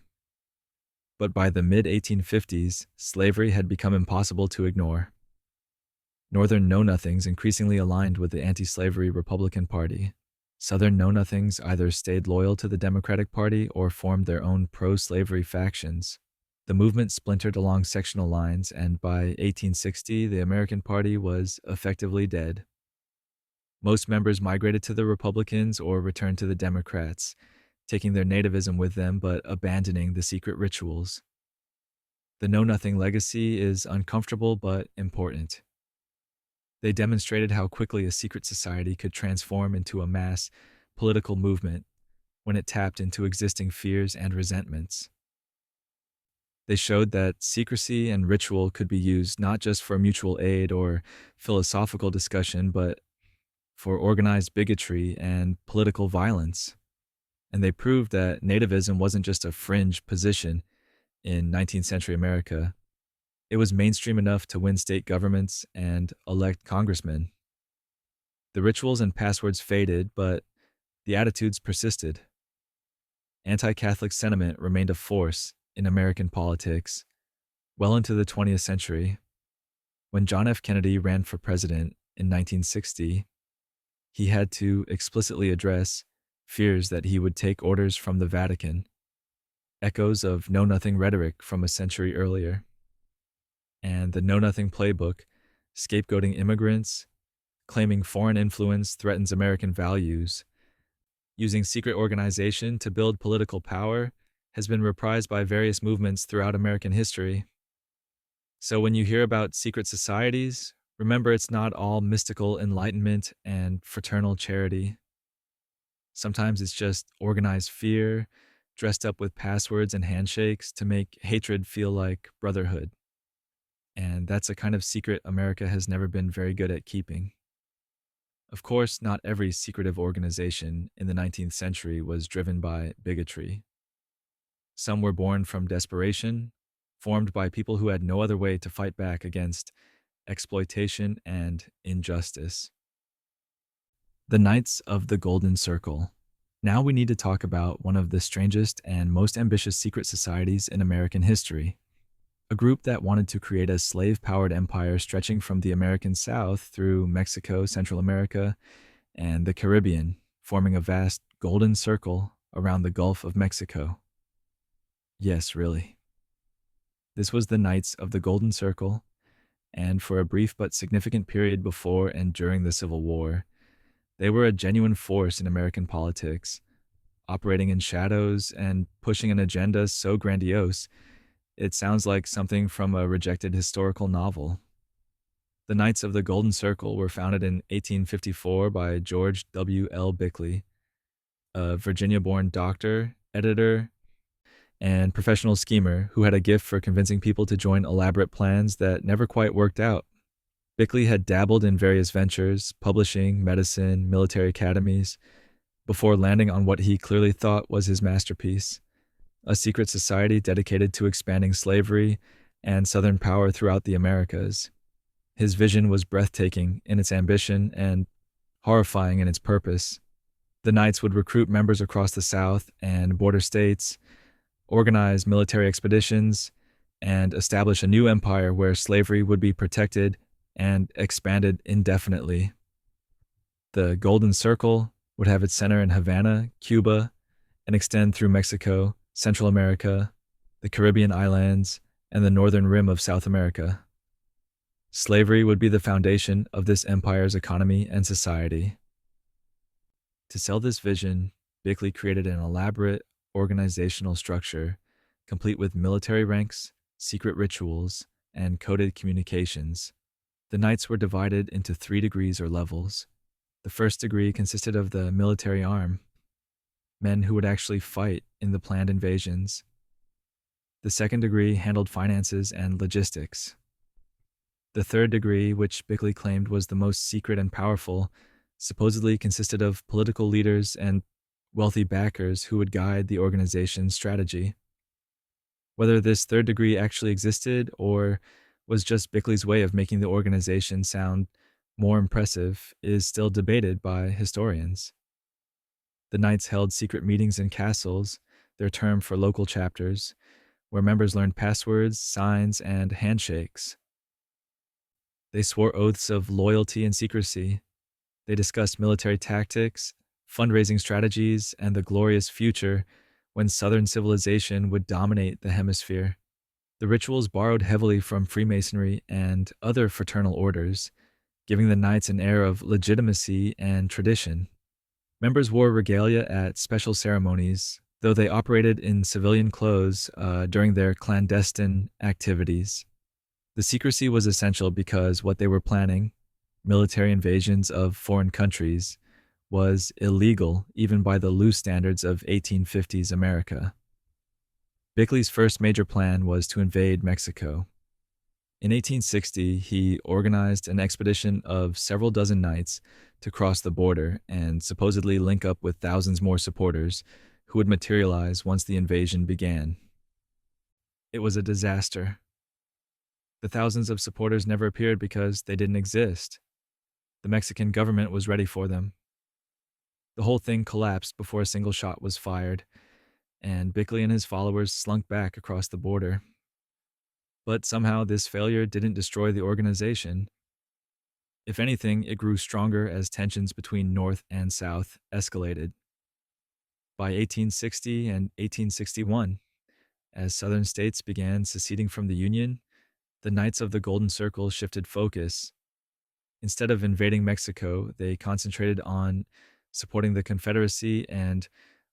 But by the mid-1850s, slavery had become impossible to ignore. Northern Know-Nothings increasingly aligned with the anti-slavery Republican Party. Southern Know-Nothings either stayed loyal to the Democratic Party or formed their own pro-slavery factions. The movement splintered along sectional lines, and by 1860, the American Party was effectively dead. Most members migrated to the Republicans or returned to the Democrats, taking their nativism with them but abandoning the secret rituals. The Know Nothing legacy is uncomfortable but important. They demonstrated how quickly a secret society could transform into a mass political movement when it tapped into existing fears and resentments. They showed that secrecy and ritual could be used not just for mutual aid or philosophical discussion, but for organized bigotry and political violence. And they proved that nativism wasn't just a fringe position in 19th century America. It was mainstream enough to win state governments and elect congressmen. The rituals and passwords faded, but the attitudes persisted. Anti-Catholic sentiment remained a force in American politics well into the 20th century. When John F. Kennedy ran for president in 1960, he had to explicitly address fears that he would take orders from the Vatican, echoes of Know Nothing rhetoric from a century earlier. And the Know Nothing playbook, scapegoating immigrants, claiming foreign influence threatens American values, using secret organization to build political power, has been reprised by various movements throughout American history. So when you hear about secret societies, remember it's not all mystical enlightenment and fraternal charity. Sometimes it's just organized fear, dressed up with passwords and handshakes to make hatred feel like brotherhood. And that's a kind of secret America has never been very good at keeping. Of course, not every secretive organization in the 19th century was driven by bigotry. Some were born from desperation, formed by people who had no other way to fight back against exploitation and injustice. The Knights of the Golden Circle. Now we need to talk about one of the strangest and most ambitious secret societies in American history. A group that wanted to create a slave-powered empire stretching from the American South through Mexico, Central America, and the Caribbean, forming a vast golden circle around the Gulf of Mexico. Yes, really. This was the Knights of the Golden Circle, and for a brief but significant period before and during the Civil War, they were a genuine force in American politics, operating in shadows and pushing an agenda so grandiose it sounds like something from a rejected historical novel. The Knights of the Golden Circle were founded in 1854 by George W. L. Bickley, a Virginia-born doctor, editor, and professional schemer who had a gift for convincing people to join elaborate plans that never quite worked out. Bickley had dabbled in various ventures, publishing, medicine, military academies, before landing on what he clearly thought was his masterpiece, a secret society dedicated to expanding slavery and Southern power throughout the Americas. His vision was breathtaking in its ambition and horrifying in its purpose. The Knights would recruit members across the South and border states, organize military expeditions, and establish a new empire where slavery would be protected and expanded indefinitely. The Golden Circle would have its center in Havana, Cuba, and extend through Mexico, Central America, the Caribbean islands, and the northern rim of South America. Slavery would be the foundation of this empire's economy and society. To sell this vision, Bickley created an elaborate organizational structure, complete with military ranks, secret rituals, and coded communications. The Knights were divided into 3 degrees or levels. The first degree consisted of the military arm, men who would actually fight in the planned invasions. The second degree handled finances and logistics. The third degree, which Bickley claimed was the most secret and powerful, supposedly consisted of political leaders and wealthy backers who would guide the organization's strategy. Whether this third degree actually existed or was just Bickley's way of making the organization sound more impressive is still debated by historians. The Knights held secret meetings in castles, their term for local chapters, where members learned passwords, signs, and handshakes. They swore oaths of loyalty and secrecy. They discussed military tactics, fundraising strategies, and the glorious future when Southern civilization would dominate the hemisphere. The rituals borrowed heavily from Freemasonry and other fraternal orders, giving the knights an air of legitimacy and tradition. Members wore regalia at special ceremonies, though they operated in civilian clothes during their clandestine activities. The secrecy was essential because what they were planning, military invasions of foreign countries, was illegal even by the loose standards of 1850s America. Bickley's first major plan was to invade Mexico. In 1860, he organized an expedition of several dozen knights to cross the border and supposedly link up with thousands more supporters who would materialize once the invasion began. It was a disaster. The thousands of supporters never appeared because they didn't exist. The Mexican government was ready for them. The whole thing collapsed before a single shot was fired, and Bickley and his followers slunk back across the border. But somehow this failure didn't destroy the organization. If anything, it grew stronger as tensions between North and South escalated. By 1860 and 1861, as Southern states began seceding from the Union, the Knights of the Golden Circle shifted focus. Instead of invading Mexico, they concentrated on supporting the Confederacy and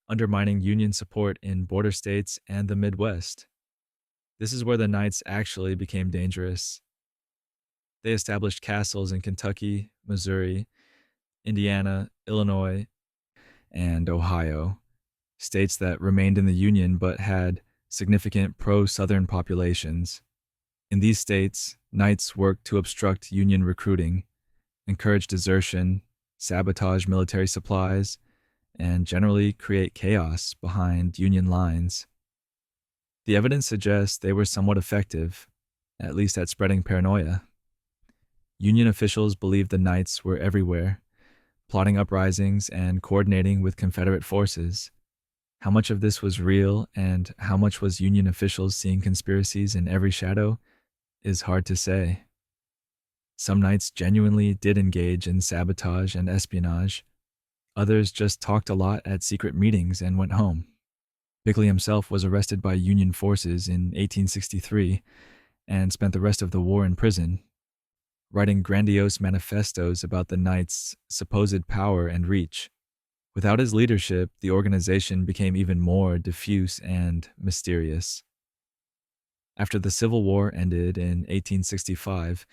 undermining Union support in border states and the Midwest. This is where the Knights actually became dangerous. They established castles in Kentucky, Missouri, Indiana, Illinois, and Ohio, states that remained in the Union but had significant pro-Southern populations. In these states, Knights worked to obstruct Union recruiting, encourage desertion, sabotage military supplies, and generally create chaos behind Union lines. The evidence suggests they were somewhat effective, at least at spreading paranoia. Union officials believed the Knights were everywhere, plotting uprisings and coordinating with Confederate forces. How much of this was real and how much was Union officials seeing conspiracies in every shadow is hard to say. Some Knights genuinely did engage in sabotage and espionage. Others just talked a lot at secret meetings and went home. Bickley himself was arrested by Union forces in 1863 and spent the rest of the war in prison, writing grandiose manifestos about the Knights' supposed power and reach. Without his leadership, the organization became even more diffuse and mysterious. After the Civil War ended in 1865,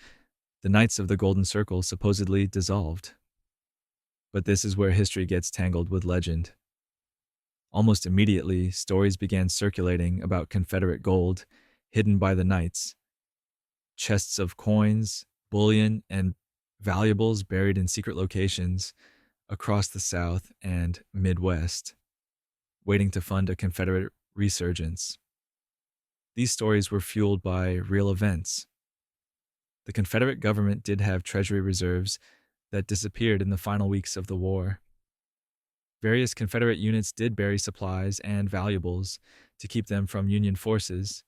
the Knights of the Golden Circle supposedly dissolved. But this is where history gets tangled with legend. Almost immediately, stories began circulating about Confederate gold hidden by the Knights. Chests of coins, bullion, and valuables buried in secret locations across the South and Midwest, waiting to fund a Confederate resurgence. These stories were fueled by real events. The Confederate government did have treasury reserves that disappeared in the final weeks of the war. Various Confederate units did bury supplies and valuables to keep them from Union forces.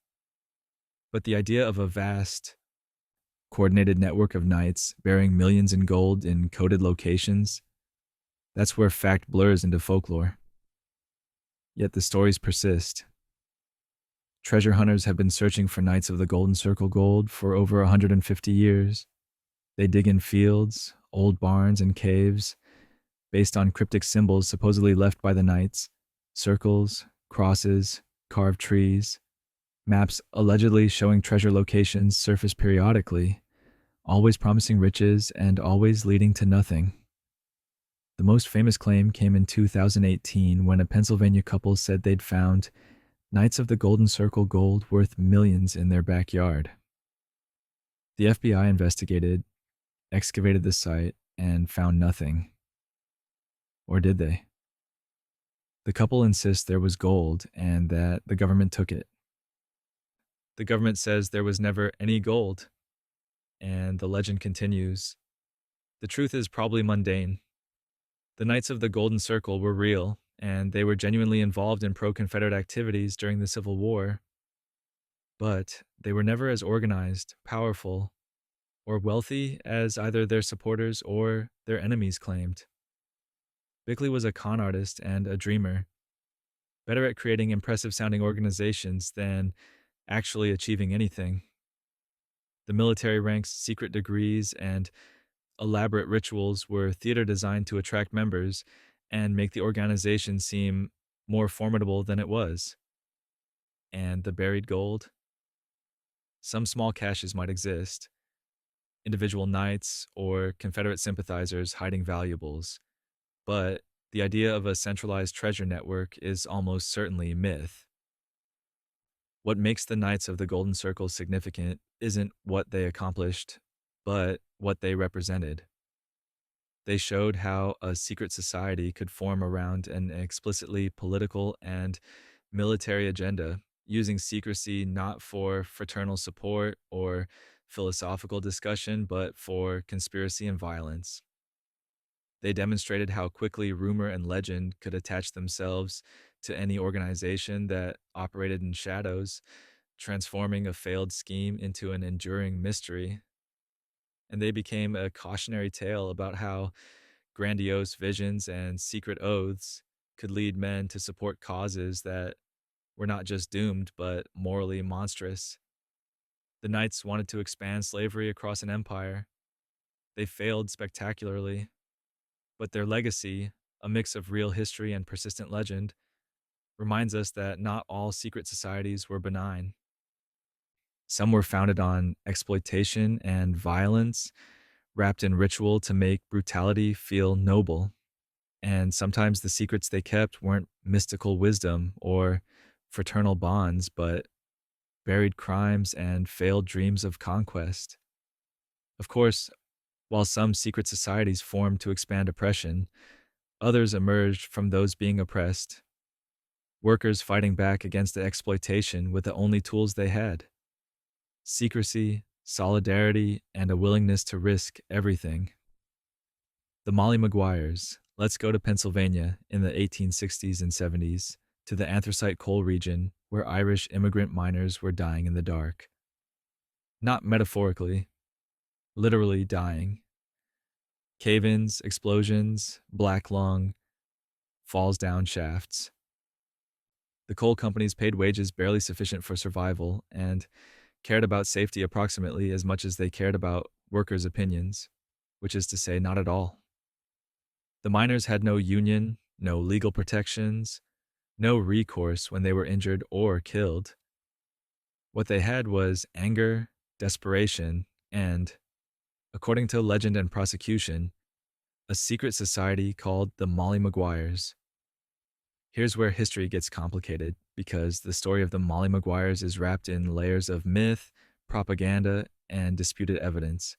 But the idea of a vast, coordinated network of Knights burying millions in gold in coded locations, that's where fact blurs into folklore. Yet the stories persist. Treasure hunters have been searching for Knights of the Golden Circle gold for over 150 years. They dig in fields, old barns, and caves based on cryptic symbols supposedly left by the Knights, circles, crosses, carved trees. Maps allegedly showing treasure locations surface periodically, always promising riches and always leading to nothing. The most famous claim came in 2018 when a Pennsylvania couple said they'd found Knights of the Golden Circle gold worth millions in their backyard. The FBI investigated, excavated the site, and found nothing. Or did they? The couple insists there was gold and that the government took it. The government says there was never any gold, and the legend continues. The truth is probably mundane. The Knights of the Golden Circle were real, and they were genuinely involved in pro-Confederate activities during the Civil War. But they were never as organized, powerful, or wealthy as either their supporters or their enemies claimed. Bickley was a con artist and a dreamer, better at creating impressive-sounding organizations than actually achieving anything. The military ranks, secret degrees, and elaborate rituals were theater designed to attract members and make the organization seem more formidable than it was. And the buried gold? Some small caches might exist, individual knights or Confederate sympathizers hiding valuables, but the idea of a centralized treasure network is almost certainly myth. What makes the Knights of the Golden Circle significant isn't what they accomplished, but what they represented. They showed how a secret society could form around an explicitly political and military agenda, using secrecy not for fraternal support or philosophical discussion, but for conspiracy and violence. They demonstrated how quickly rumor and legend could attach themselves to any organization that operated in shadows, transforming a failed scheme into an enduring mystery. And they became a cautionary tale about how grandiose visions and secret oaths could lead men to support causes that were not just doomed, but morally monstrous. The Knights wanted to expand slavery across an empire. They failed spectacularly, but their legacy, a mix of real history and persistent legend, reminds us that not all secret societies were benign. Some were founded on exploitation and violence, wrapped in ritual to make brutality feel noble. And sometimes the secrets they kept weren't mystical wisdom or fraternal bonds, but buried crimes and failed dreams of conquest. Of course, while some secret societies formed to expand oppression, others emerged from those being oppressed, workers fighting back against the exploitation with the only tools they had: secrecy, solidarity, and a willingness to risk everything. The Molly Maguires. Let's go to Pennsylvania in the 1860s and 70s, to the anthracite coal region where Irish immigrant miners were dying in the dark. Not metaphorically, literally dying. Cave-ins, explosions, black lung, falls down shafts. The coal companies paid wages barely sufficient for survival and cared about safety approximately as much as they cared about workers' opinions, which is to say, not at all. The miners had no union, no legal protections, no recourse when they were injured or killed. What they had was anger, desperation, and, according to legend and prosecution, a secret society called the Molly Maguires. Here's where history gets complicated, because the story of the Molly Maguires is wrapped in layers of myth, propaganda, and disputed evidence.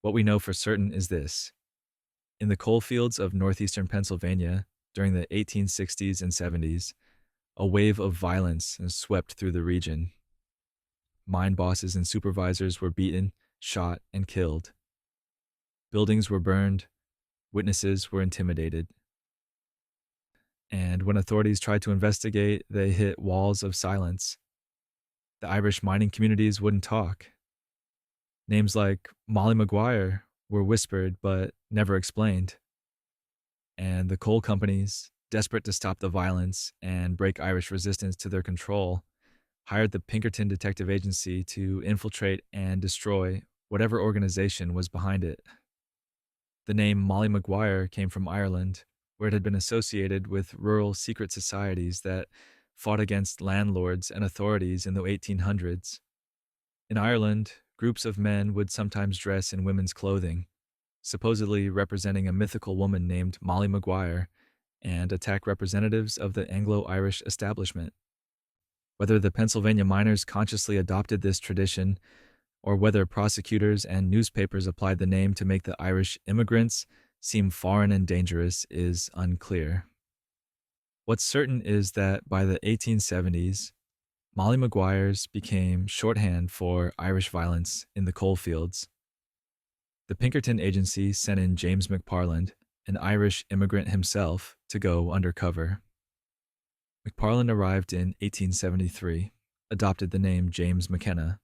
What we know for certain is this. In the coal fields of northeastern Pennsylvania during the 1860s and 70s, a wave of violence swept through the region. Mine bosses and supervisors were beaten, shot, and killed. Buildings were burned, witnesses were intimidated. And when authorities tried to investigate, they hit walls of silence. The Irish mining communities wouldn't talk. Names like Molly Maguire were whispered but never explained. And the coal companies, desperate to stop the violence and break Irish resistance to their control, hired the Pinkerton Detective Agency to infiltrate and destroy whatever organization was behind it. The name Molly Maguire came from Ireland, where it had been associated with rural secret societies that fought against landlords and authorities in the 1800s. In Ireland, groups of men would sometimes dress in women's clothing, supposedly representing a mythical woman named Molly Maguire, and attack representatives of the Anglo-Irish establishment. Whether the Pennsylvania miners consciously adopted this tradition, or whether prosecutors and newspapers applied the name to make the Irish immigrants seem foreign and dangerous, is unclear. What's certain is that by the 1870s, Molly Maguires became shorthand for Irish violence in the coal fields. The Pinkerton Agency sent in James McParland, an Irish immigrant himself, to go undercover. McParland arrived in 1873, adopted the name James McKenna,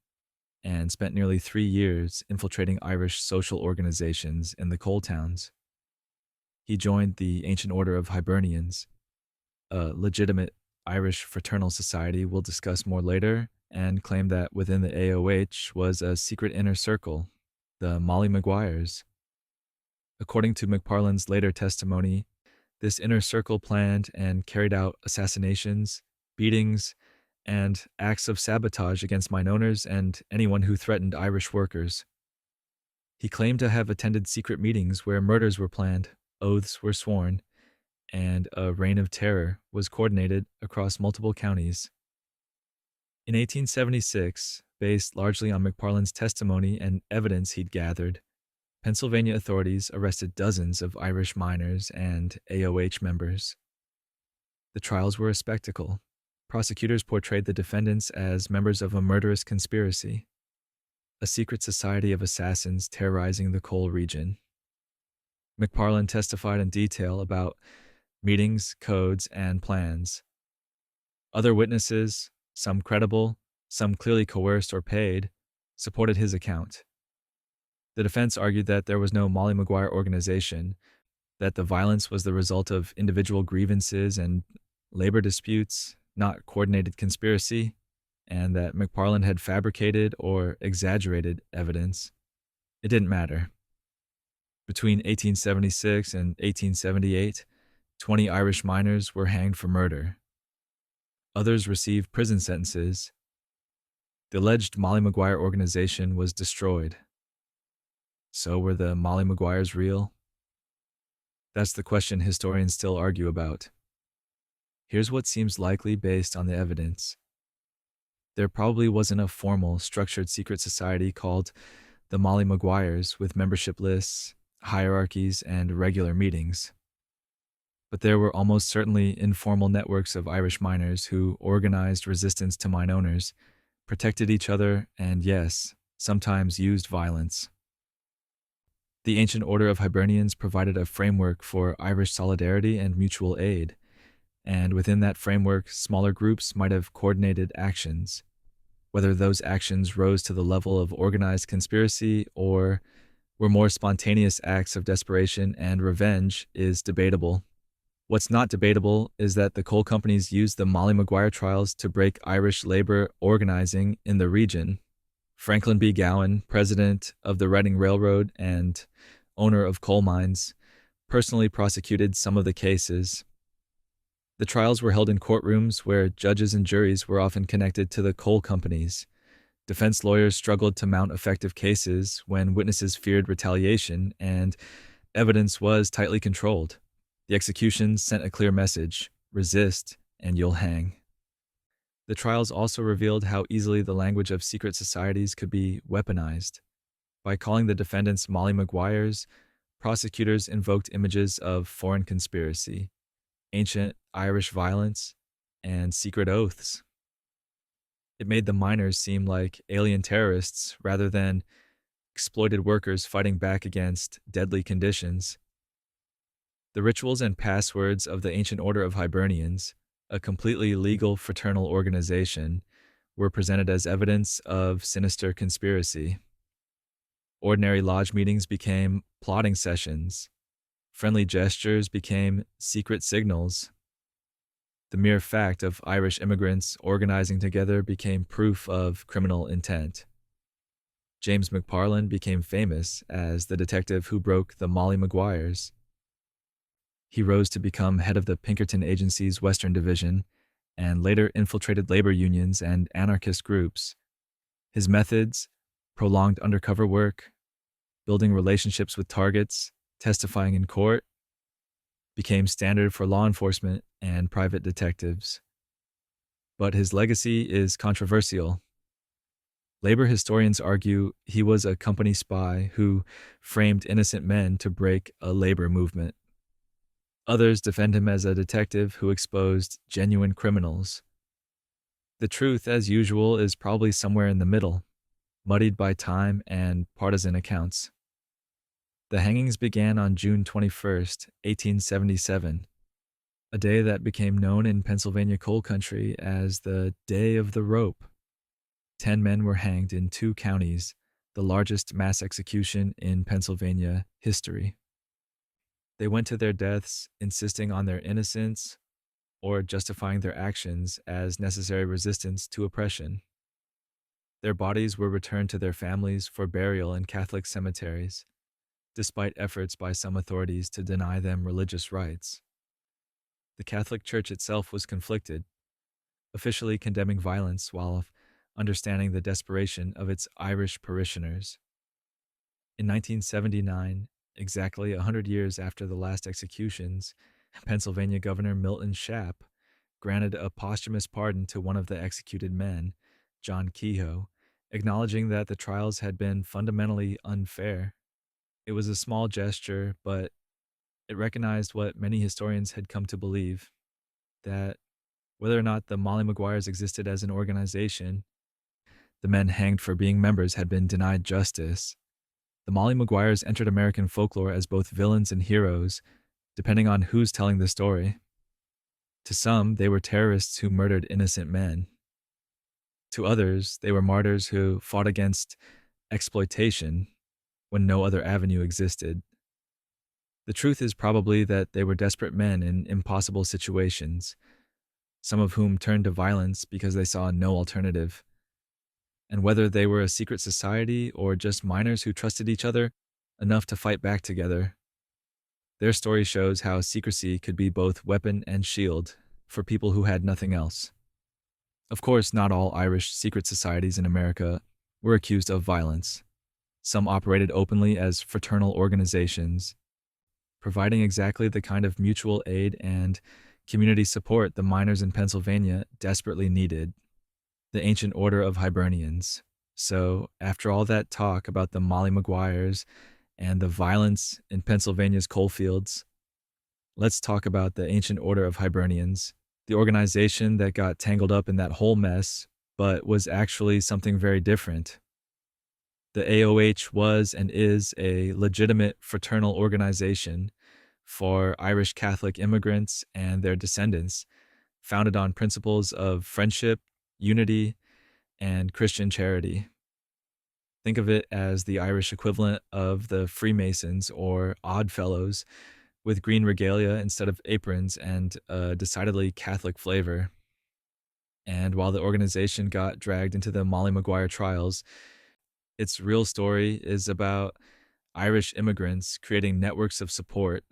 and spent nearly 3 years infiltrating Irish social organizations in the coal towns. He joined the Ancient Order of Hibernians, a legitimate Irish Fraternal Society we'll discuss more later, and claimed that within the AOH was a secret inner circle, the Molly Maguires. According to McParland's later testimony, this inner circle planned and carried out assassinations, beatings, and acts of sabotage against mine owners and anyone who threatened Irish workers. He claimed to have attended secret meetings where murders were planned, oaths were sworn, and a reign of terror was coordinated across multiple counties. In 1876, based largely on McParland's testimony and evidence he'd gathered, Pennsylvania authorities arrested dozens of Irish miners and AOH members. The trials were a spectacle. Prosecutors portrayed the defendants as members of a murderous conspiracy, a secret society of assassins terrorizing the coal region. McParland testified in detail about meetings, codes, and plans. Other witnesses, some credible, some clearly coerced or paid, supported his account. The defense argued that there was no Molly Maguire organization, that the violence was the result of individual grievances and labor disputes, not coordinated conspiracy, and that McParland had fabricated or exaggerated evidence. It didn't matter. Between 1876 and 1878, 20 Irish miners were hanged for murder. Others received prison sentences. The alleged Molly Maguire organization was destroyed. So were the Molly Maguires real? That's the question historians still argue about. Here's what seems likely based on the evidence. There probably wasn't a formal, structured secret society called the Molly Maguires with membership lists, hierarchies, and regular meetings. But there were almost certainly informal networks of Irish miners who organized resistance to mine owners, protected each other, and yes, sometimes used violence. The ancient order of Hibernians provided a framework for Irish solidarity and mutual aid, and within that framework, smaller groups might have coordinated actions. Whether those actions rose to the level of organized conspiracy or were more spontaneous acts of desperation and revenge is debatable. What's not debatable is that the coal companies used the Molly Maguire trials to break Irish labor organizing in the region. Franklin B. Gowan, president of the Reading Railroad and owner of coal mines, personally prosecuted some of the cases. The trials were held in courtrooms where judges and juries were often connected to the coal companies. Defense lawyers struggled to mount effective cases when witnesses feared retaliation and evidence was tightly controlled. The executions sent a clear message: resist and you'll hang. The trials also revealed how easily the language of secret societies could be weaponized. By calling the defendants Molly Maguires, prosecutors invoked images of foreign conspiracy, ancient Irish violence, and secret oaths. It made the miners seem like alien terrorists rather than exploited workers fighting back against deadly conditions. The rituals and passwords of the ancient order of Hibernians, a completely legal fraternal organization, were presented as evidence of sinister conspiracy. Ordinary lodge meetings became plotting sessions. Friendly gestures became secret signals. The mere fact of Irish immigrants organizing together became proof of criminal intent. James McParland became famous as the detective who broke the Molly Maguires. He rose to become head of the Pinkerton Agency's Western Division and later infiltrated labor unions and anarchist groups. His methods, prolonged undercover work, building relationships with targets, testifying in court, became standard for law enforcement and private detectives. But his legacy is controversial. Labor historians argue he was a company spy who framed innocent men to break a labor movement. Others defend him as a detective who exposed genuine criminals. The truth, as usual, is probably somewhere in the middle, muddied by time and partisan accounts. The hangings began on June 21st, 1877, a day that became known in Pennsylvania coal country as the Day of the Rope. 10 men were hanged in 2 counties, the largest mass execution in Pennsylvania history. They went to their deaths insisting on their innocence or justifying their actions as necessary resistance to oppression. Their bodies were returned to their families for burial in Catholic cemeteries, despite efforts by some authorities to deny them religious rights. The Catholic Church itself was conflicted, officially condemning violence while understanding the desperation of its Irish parishioners. In 1979, exactly 100 years after the last executions, Pennsylvania Governor Milton Shapp granted a posthumous pardon to one of the executed men, John Kehoe, acknowledging that the trials had been fundamentally unfair. It was a small gesture, but it recognized what many historians had come to believe, that whether or not the Molly Maguires existed as an organization, the men hanged for being members had been denied justice. The Molly Maguires entered American folklore as both villains and heroes, depending on who's telling the story. To some, they were terrorists who murdered innocent men. To others, they were martyrs who fought against exploitation when no other avenue existed. The truth is probably that they were desperate men in impossible situations, some of whom turned to violence because they saw no alternative. And whether they were a secret society or just miners who trusted each other enough to fight back together, their story shows how secrecy could be both weapon and shield for people who had nothing else. Of course, not all Irish secret societies in America were accused of violence. Some operated openly as fraternal organizations, providing exactly the kind of mutual aid and community support the miners in Pennsylvania desperately needed. The ancient order of Hibernians. So, after all that talk about the Molly Maguires and the violence in Pennsylvania's coalfields, let's talk about the ancient order of Hibernians, the organization that got tangled up in that whole mess, but was actually something very different. The AOH was and is a legitimate fraternal organization for Irish Catholic immigrants and their descendants, founded on principles of friendship, unity, and Christian charity. Think of it as the Irish equivalent of the Freemasons or Odd Fellows, with green regalia instead of aprons and a decidedly Catholic flavor. And while the organization got dragged into the Molly Maguire trials, its real story is about Irish immigrants creating networks of support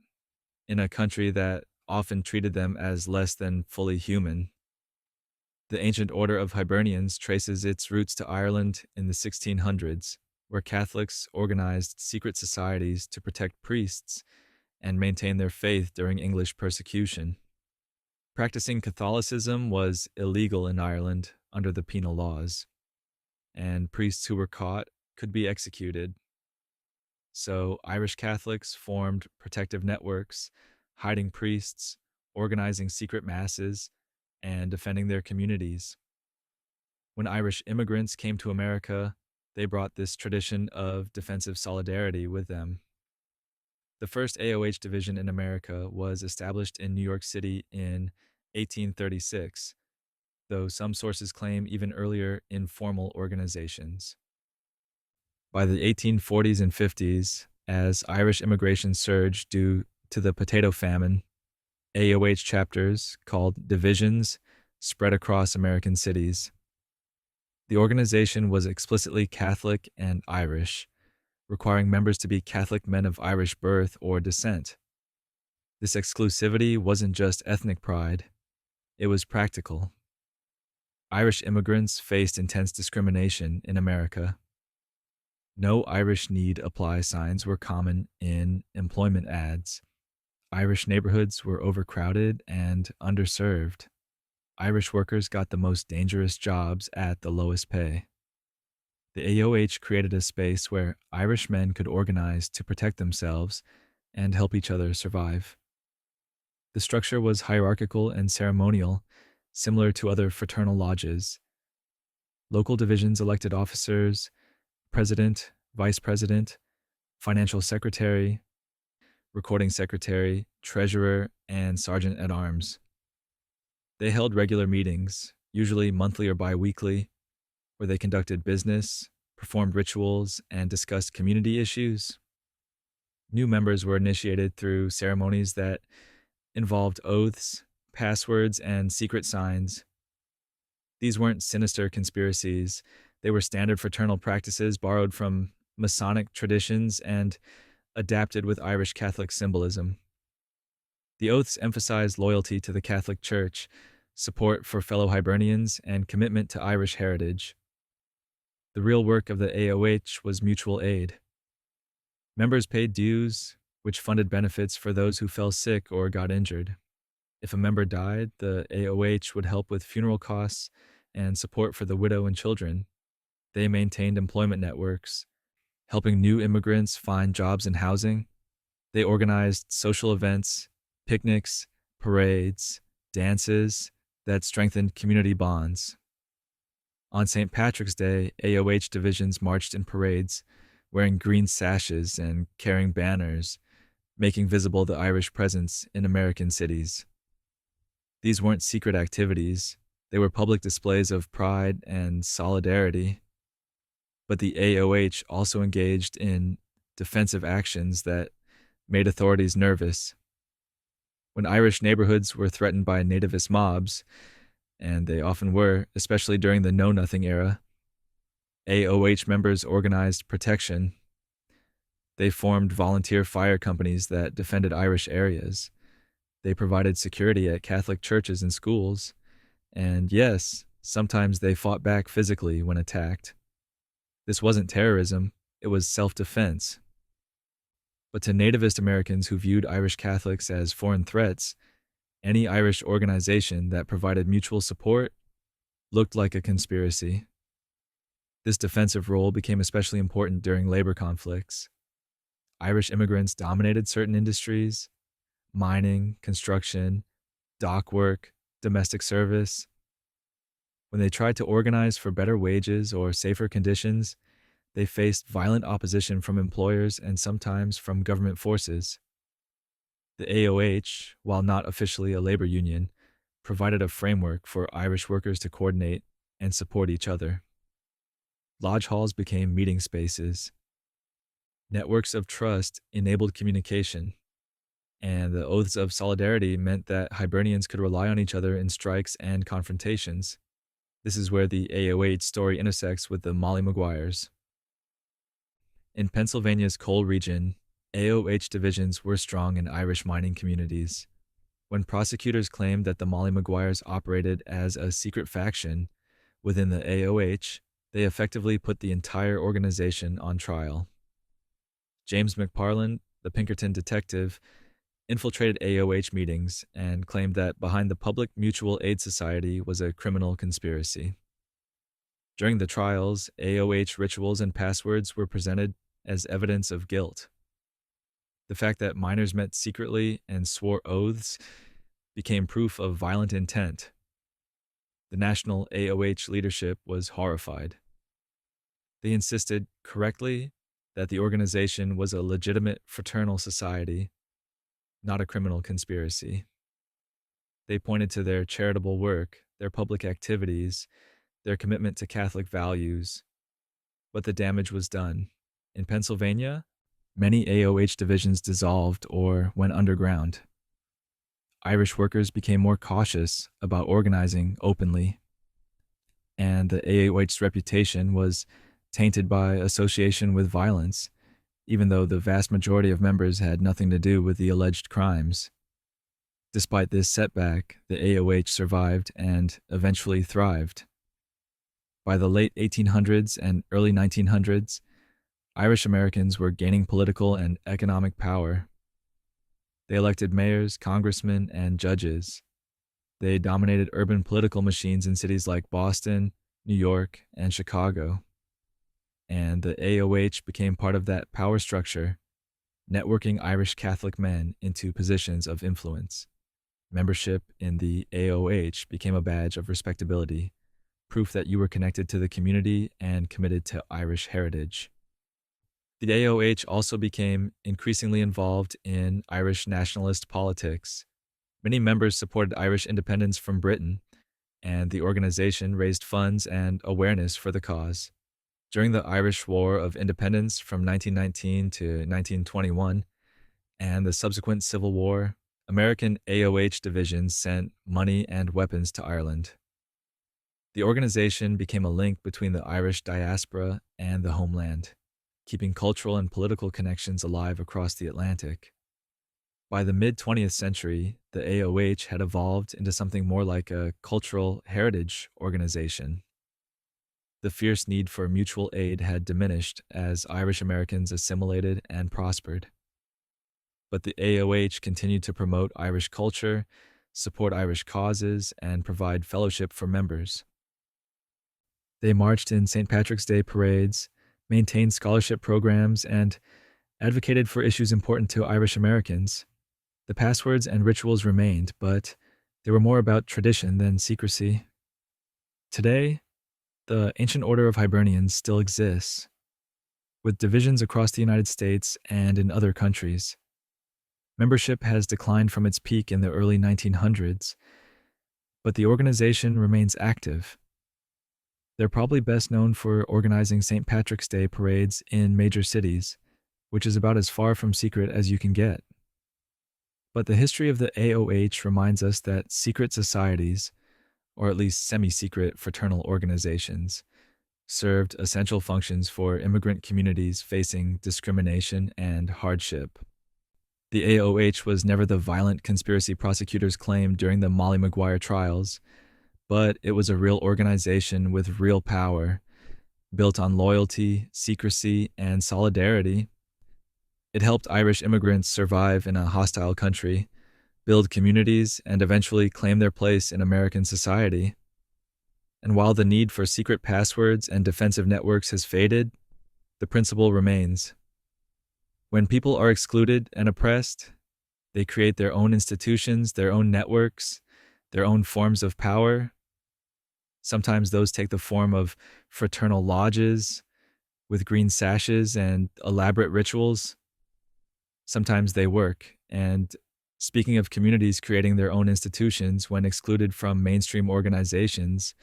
in a country that often treated them as less than fully human. The ancient order of Hibernians traces its roots to Ireland in the 1600s, where Catholics organized secret societies to protect priests and maintain their faith during English persecution. Practicing Catholicism was illegal in Ireland under the penal laws, and priests who were caught could be executed. So Irish Catholics formed protective networks, hiding priests, organizing secret masses, and defending their communities. When Irish immigrants came to America, they brought this tradition of defensive solidarity with them. The first AOH division in America was established in New York City in 1836, though some sources claim even earlier informal organizations. By the 1840s and 50s, as Irish immigration surged due to the potato famine, AOH chapters, called divisions, spread across American cities. The organization was explicitly Catholic and Irish, requiring members to be Catholic men of Irish birth or descent. This exclusivity wasn't just ethnic pride, it was practical. Irish immigrants faced intense discrimination in America. No Irish need apply signs were common in employment ads. Irish neighborhoods were overcrowded and underserved. Irish workers got the most dangerous jobs at the lowest pay. The AOH created a space where Irish men could organize to protect themselves and help each other survive. The structure was hierarchical and ceremonial, similar to other fraternal lodges. Local divisions elected officers, president, vice president, financial secretary, recording secretary, treasurer, and sergeant at arms. They held regular meetings, usually monthly or bi-weekly, where they conducted business, performed rituals, and discussed community issues. New members were initiated through ceremonies that involved oaths, passwords, and secret signs. These weren't sinister conspiracies. They were standard fraternal practices borrowed from Masonic traditions and adapted with Irish Catholic symbolism. The oaths emphasized loyalty to the Catholic Church, support for fellow Hibernians, and commitment to Irish heritage. The real work of the AOH was mutual aid. Members paid dues, which funded benefits for those who fell sick or got injured. If a member died, the AOH would help with funeral costs and support for the widow and children. They maintained employment networks, helping new immigrants find jobs and housing. They organized social events, picnics, parades, dances that strengthened community bonds. On St. Patrick's Day, AOH divisions marched in parades, wearing green sashes and carrying banners, making visible the Irish presence in American cities. These weren't secret activities, they were public displays of pride and solidarity. But the AOH also engaged in defensive actions that made authorities nervous. When Irish neighborhoods were threatened by nativist mobs, and they often were, especially during the Know Nothing era, AOH members organized protection. They formed volunteer fire companies that defended Irish areas. They provided security at Catholic churches and schools. And yes, sometimes they fought back physically when attacked. This wasn't terrorism, it was self-defense. But to nativist Americans who viewed Irish Catholics as foreign threats, any Irish organization that provided mutual support looked like a conspiracy. This defensive role became especially important during labor conflicts. Irish immigrants dominated certain industries: mining, construction, dock work, domestic service. When they tried to organize for better wages or safer conditions, they faced violent opposition from employers and sometimes from government forces. The AOH, while not officially a labor union, provided a framework for Irish workers to coordinate and support each other. Lodge halls became meeting spaces. Networks of trust enabled communication, and the oaths of solidarity meant that Hibernians could rely on each other in strikes and confrontations. This is where the AOH story intersects with the Molly Maguires. In Pennsylvania's coal region, AOH divisions were strong in Irish mining communities. When prosecutors claimed that the Molly Maguires operated as a secret faction within the AOH, they effectively put the entire organization on trial. James McParland, the Pinkerton detective, infiltrated AOH meetings and claimed that behind the Public Mutual Aid Society was a criminal conspiracy. During the trials, AOH rituals and passwords were presented as evidence of guilt. The fact that miners met secretly and swore oaths became proof of violent intent. The national AOH leadership was horrified. They insisted correctly that the organization was a legitimate fraternal society, not a criminal conspiracy. They pointed to their charitable work, their public activities, their commitment to Catholic values. But the damage was done. In Pennsylvania, many AOH divisions dissolved or went underground. Irish workers became more cautious about organizing openly, and the AOH's reputation was tainted by association with violence, even though the vast majority of members had nothing to do with the alleged crimes. Despite this setback, the AOH survived and eventually thrived. By the late 1800s and early 1900s, Irish Americans were gaining political and economic power. They elected mayors, congressmen, and judges. They dominated urban political machines in cities like Boston, New York, and Chicago. And the AOH became part of that power structure, networking Irish Catholic men into positions of influence. Membership in the AOH became a badge of respectability, proof that you were connected to the community and committed to Irish heritage. The AOH also became increasingly involved in Irish nationalist politics. Many members supported Irish independence from Britain, and the organization raised funds and awareness for the cause. During the Irish War of Independence from 1919 to 1921, and the subsequent Civil War, American AOH divisions sent money and weapons to Ireland. The organization became a link between the Irish diaspora and the homeland, keeping cultural and political connections alive across the Atlantic. By the mid-20th century, the AOH had evolved into something more like a cultural heritage organization. The fierce need for mutual aid had diminished as Irish Americans assimilated and prospered. But the AOH continued to promote Irish culture, support Irish causes, and provide fellowship for members. They marched in St. Patrick's Day parades, maintained scholarship programs, and advocated for issues important to Irish Americans. The passwords and rituals remained, but they were more about tradition than secrecy. Today, the ancient order of Hibernians still exists, with divisions across the United States and in other countries. Membership has declined from its peak in the early 1900s, but the organization remains active. They're probably best known for organizing St. Patrick's Day parades in major cities, which is about as far from secret as you can get. But the history of the AOH reminds us that secret societies, or at least semi-secret fraternal organizations, served essential functions for immigrant communities facing discrimination and hardship. The AOH was never the violent conspiracy prosecutors claimed during the Molly Maguires trials, but it was a real organization with real power, built on loyalty, secrecy, and solidarity. It helped Irish immigrants survive in a hostile country, build communities, and eventually claim their place in American society. And while the need for secret passwords and defensive networks has faded, the principle remains. When people are excluded and oppressed, they create their own institutions, their own networks, their own forms of power. Sometimes those take the form of fraternal lodges with green sashes and elaborate rituals. Sometimes they work. And speaking of communities creating their own institutions when excluded from mainstream organizations,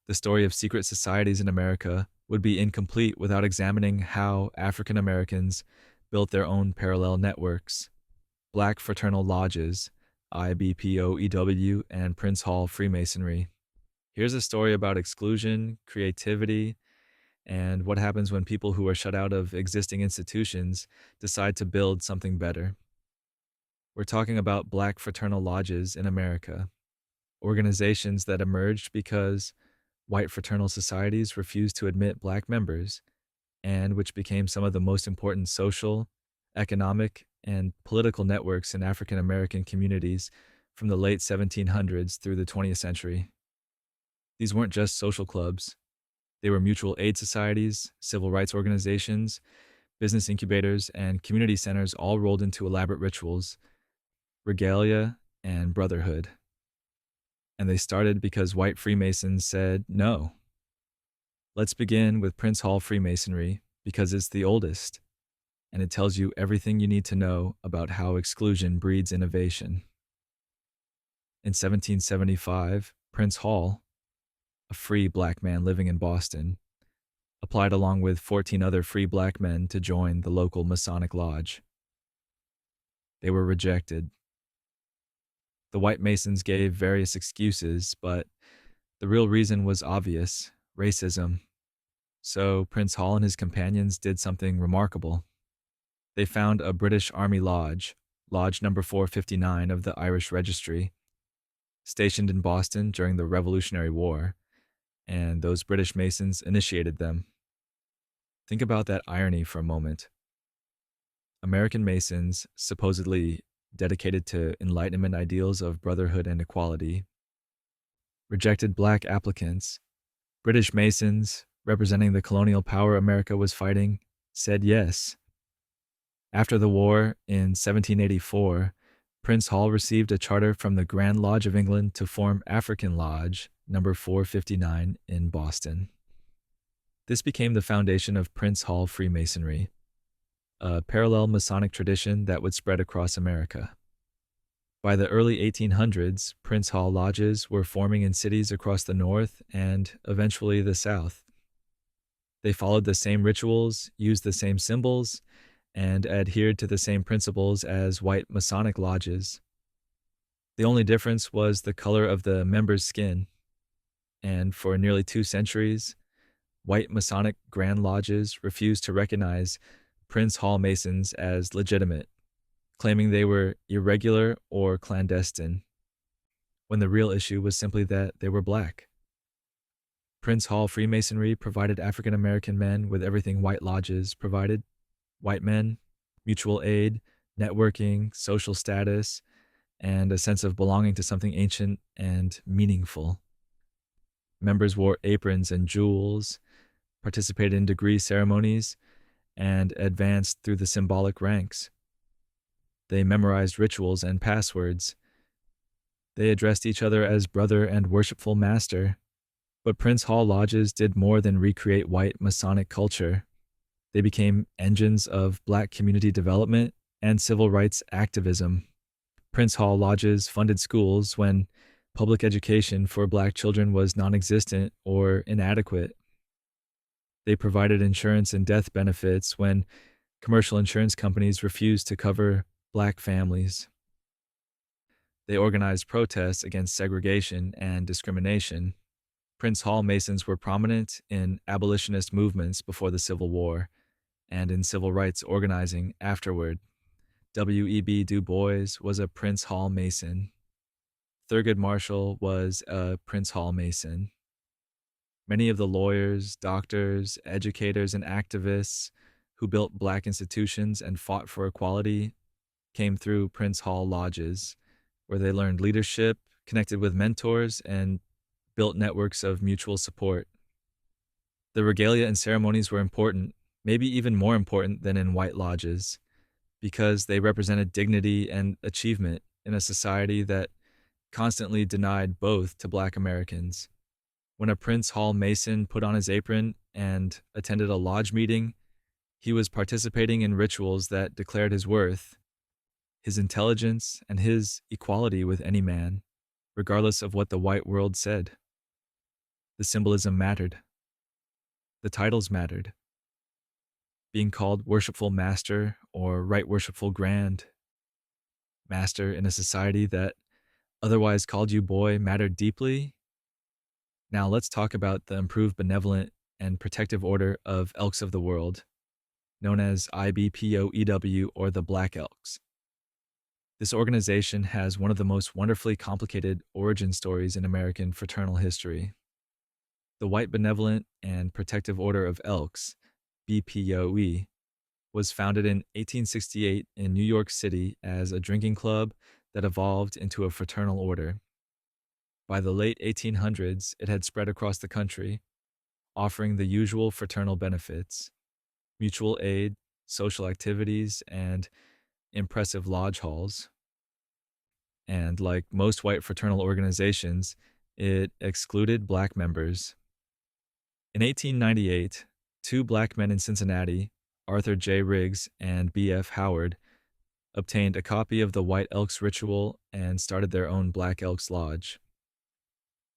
the story of secret societies in America would be incomplete without examining how African Americans built their own parallel networks. Black fraternal lodges, IBPOEW, and Prince Hall Freemasonry. Here's a story about exclusion, creativity, and what happens when people who are shut out of existing institutions decide to build something better. We're talking about Black fraternal lodges in America, organizations that emerged because white fraternal societies refused to admit Black members, and which became some of the most important social, economic, and political networks in African American communities from the late 1700s through the 20th century. These weren't just social clubs. They were mutual aid societies, civil rights organizations, business incubators, and community centers all rolled into elaborate rituals, regalia, and brotherhood. And they started because white Freemasons said no. Let's begin with Prince Hall Freemasonry because it's the oldest, and it tells you everything you need to know about how exclusion breeds innovation. In 1775, Prince Hall, a free Black man living in Boston, applied along with 14 other free Black men to join the local Masonic lodge. They were rejected. The white Masons gave various excuses, but the real reason was obvious: racism. So Prince Hall and his companions did something remarkable. They found a British Army lodge, Lodge number 459 of the Irish Registry, stationed in Boston during the Revolutionary War, and those British Masons initiated them. Think about that irony for a moment. American Masons, supposedly dedicated to Enlightenment ideals of brotherhood and equality, rejected Black applicants. British Masons, representing the colonial power America was fighting, said yes. After the war, in 1784, Prince Hall received a charter from the Grand Lodge of England to form African Lodge number 459 in Boston. This became the foundation of Prince Hall Freemasonry, a parallel Masonic tradition that would spread across America. By the early 1800s, Prince Hall lodges were forming in cities across the North and eventually the South. They followed the same rituals, used the same symbols, and adhered to the same principles as white Masonic lodges. The only difference was the color of the members' skin, and for nearly 2 centuries, white Masonic Grand Lodges refused to recognize Prince Hall Masons as legitimate, claiming they were irregular or clandestine, when the real issue was simply that they were black. Prince Hall Freemasonry provided African American men with everything white lodges provided: white men, mutual aid, networking, social status, and a sense of belonging to something ancient and meaningful. Members wore aprons and jewels, participated in degree ceremonies, and advanced through the symbolic ranks. They memorized rituals and passwords. They addressed each other as brother and worshipful master. But Prince Hall lodges did more than recreate white Masonic culture. They became engines of black community development and civil rights activism. Prince Hall lodges funded schools when public education for black children was non-existent or inadequate. They provided insurance and death benefits when commercial insurance companies refused to cover black families. They organized protests against segregation and discrimination. Prince Hall Masons were prominent in abolitionist movements before the Civil War and in civil rights organizing afterward. W.E.B. Du Bois was a Prince Hall Mason. Thurgood Marshall was a Prince Hall Mason. Many of the lawyers, doctors, educators, and activists who built black institutions and fought for equality came through Prince Hall lodges, where they learned leadership, connected with mentors, and built networks of mutual support. The regalia and ceremonies were important, maybe even more important than in white lodges, because they represented dignity and achievement in a society that constantly denied both to black Americans. When a Prince Hall Mason put on his apron and attended a lodge meeting, he was participating in rituals that declared his worth, his intelligence, and his equality with any man, regardless of what the white world said. The symbolism mattered. The titles mattered. Being called worshipful master or right worshipful grand master in a society that otherwise called you boy mattered deeply. Now let's talk about the improved benevolent and protective order of Elks of the World, known as IBPOEW or the Black Elks. This organization has one of the most wonderfully complicated origin stories in American fraternal history. The White Benevolent and Protective Order of Elks, BPOE, was founded in 1868 in New York City as a drinking club that evolved into a fraternal order. By the late 1800s, it had spread across the country, offering the usual fraternal benefits: mutual aid, social activities, and impressive lodge halls. And like most white fraternal organizations, it excluded black members. In 1898, two black men in Cincinnati, Arthur J. Riggs and B.F. Howard, obtained a copy of the White Elks Ritual and started their own Black Elks Lodge.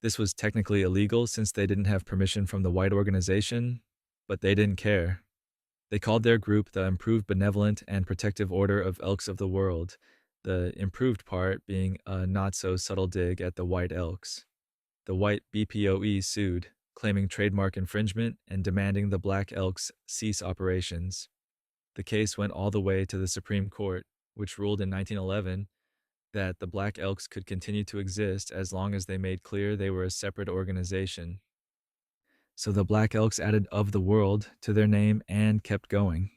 This was technically illegal since they didn't have permission from the white organization, but they didn't care. They called their group the Improved Benevolent and Protective Order of Elks of the World, the improved part being a not-so-subtle dig at the White Elks. The white BPOE sued, claiming trademark infringement and demanding the Black Elks cease operations. The case went all the way to the Supreme Court, which ruled in 1911 that the Black Elks could continue to exist as long as they made clear they were a separate organization. So the Black Elks added "of the world" to their name and kept going.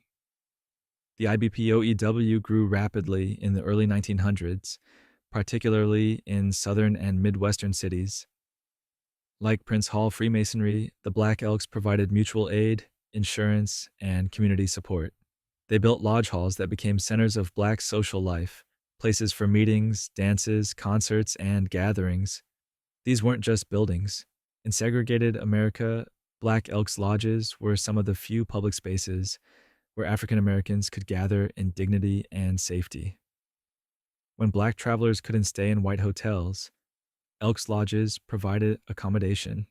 The IBPOEW grew rapidly in the early 1900s, particularly in southern and midwestern cities. Like Prince Hall Freemasonry, the Black Elks provided mutual aid, insurance, and community support. They built lodge halls that became centers of black social life, places for meetings, dances, concerts, and gatherings. These weren't just buildings. In segregated America, Black Elks lodges were some of the few public spaces where African Americans could gather in dignity and safety. When black travelers couldn't stay in white hotels, Elks lodges provided accommodation.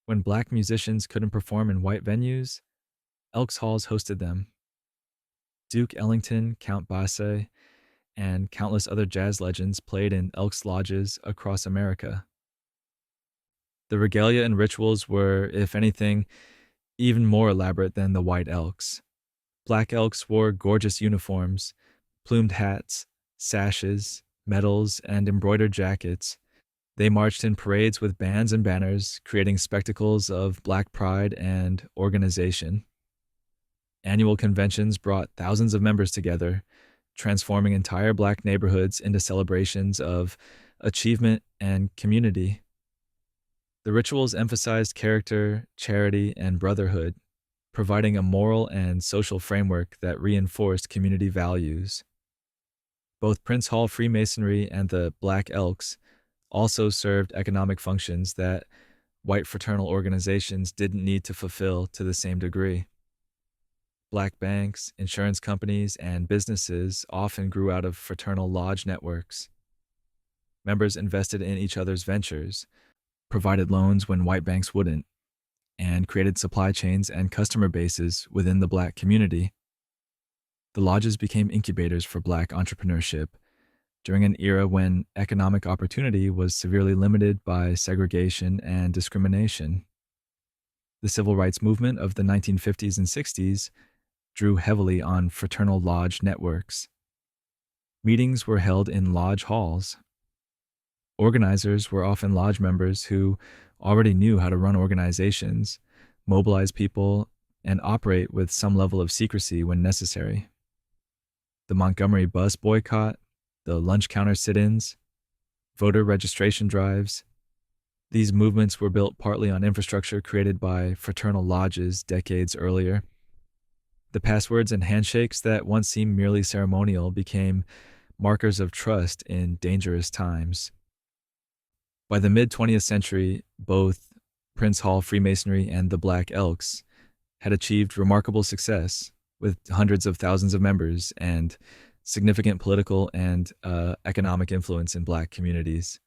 When black musicians couldn't perform in white venues, Elks halls hosted them. Duke Ellington, Count Basse, and countless other jazz legends played in Elks lodges across America. The regalia and rituals were, if anything, even more elaborate than the white Elks. Black Elks wore gorgeous uniforms, plumed hats, sashes, medals, and embroidered jackets. They marched in parades with bands and banners, creating spectacles of black pride and organization. Annual conventions brought thousands of members together, transforming entire black neighborhoods into celebrations of achievement and community. The rituals emphasized character, charity, and brotherhood, providing a moral and social framework that reinforced community values. Both Prince Hall Freemasonry and the Black Elks also served economic functions that white fraternal organizations didn't need to fulfill to the same degree. Black banks, insurance companies, and businesses often grew out of fraternal lodge networks. Members invested in each other's ventures, provided loans when white banks wouldn't, and created supply chains and customer bases within the black community. The lodges became incubators for black entrepreneurship during an era when economic opportunity was severely limited by segregation and discrimination. The civil rights movement of the 1950s and 60s drew heavily on fraternal lodge networks. Meetings were held in lodge halls. Organizers were often lodge members who already knew how to run organizations, mobilize people, and operate with some level of secrecy when necessary. The Montgomery bus boycott, the lunch counter sit-ins, voter registration drives, these movements were built partly on infrastructure created by fraternal lodges decades earlier. The passwords and handshakes that once seemed merely ceremonial became markers of trust in dangerous times. By the mid-20th century, both Prince Hall Freemasonry and the Black Elks had achieved remarkable success with hundreds of thousands of members and significant political and economic influence in black communities.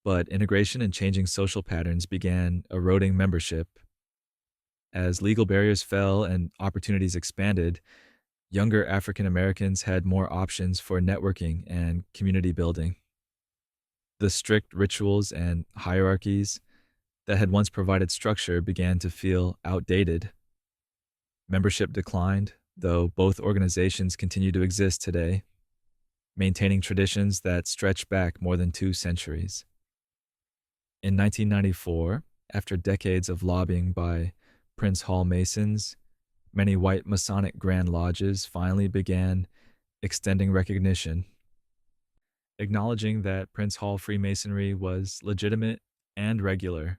But integration and changing social patterns began eroding membership. As legal barriers fell and opportunities expanded, younger African Americans had more options for networking and community building. The strict rituals and hierarchies that had once provided structure began to feel outdated. Membership declined, though both organizations continue to exist today, maintaining traditions that stretch back more than 2 centuries. In 1994, after decades of lobbying by Prince Hall Masons, many white Masonic Grand Lodges finally began extending recognition, acknowledging that Prince Hall Freemasonry was legitimate and regular.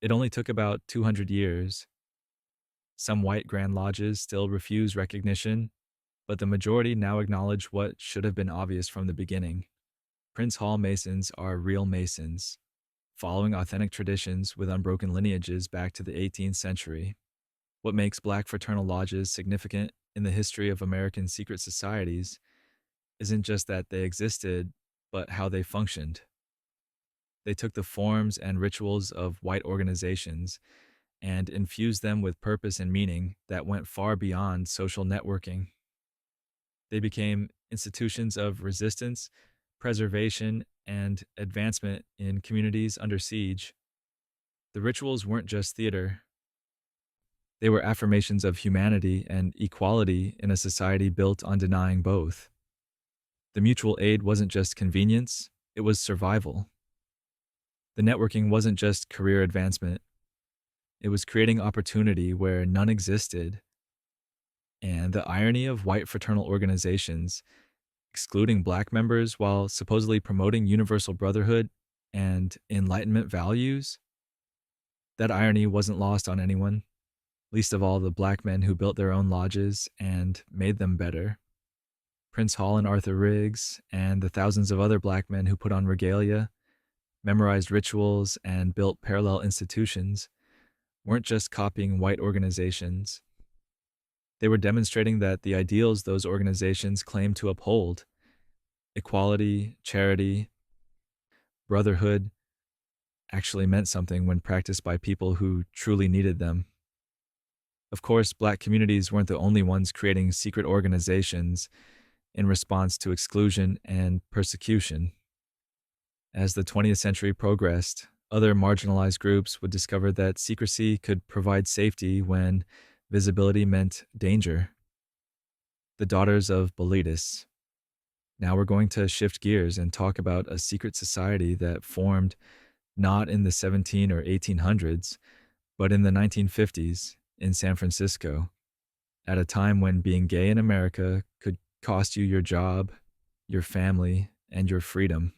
It only took about 200 years. Some white Grand Lodges still refuse recognition, but the majority now acknowledge what should have been obvious from the beginning. Prince Hall Masons are real Masons, following authentic traditions with unbroken lineages back to the 18th century. What makes black fraternal lodges significant in the history of American secret societies isn't just that they existed, but how they functioned. They took the forms and rituals of white organizations and infused them with purpose and meaning that went far beyond social networking. They became institutions of resistance, preservation, and advancement in communities under siege. The rituals weren't just theater. They were affirmations of humanity and equality in a society built on denying both. The mutual aid wasn't just convenience, it was survival. The networking wasn't just career advancement, it was creating opportunity where none existed. And the irony of white fraternal organizations excluding black members while supposedly promoting universal brotherhood and Enlightenment values, that irony wasn't lost on anyone, least of all the black men who built their own lodges and made them better. Prince Hall and Arthur Riggs, and the thousands of other black men who put on regalia, memorized rituals, and built parallel institutions, weren't just copying white organizations. They were demonstrating that the ideals those organizations claimed to uphold, equality, charity, brotherhood, actually meant something when practiced by people who truly needed them. Of course, black communities weren't the only ones creating secret organizations in response to exclusion and persecution. As the 20th century progressed, other marginalized groups would discover that secrecy could provide safety when visibility meant danger. The Daughters of Bilitis. Now we're going to shift gears and talk about a secret society that formed not in the 17 or 1800s, but in the 1950s in San Francisco, at a time when being gay in America could cost you your job, your family, and your freedom.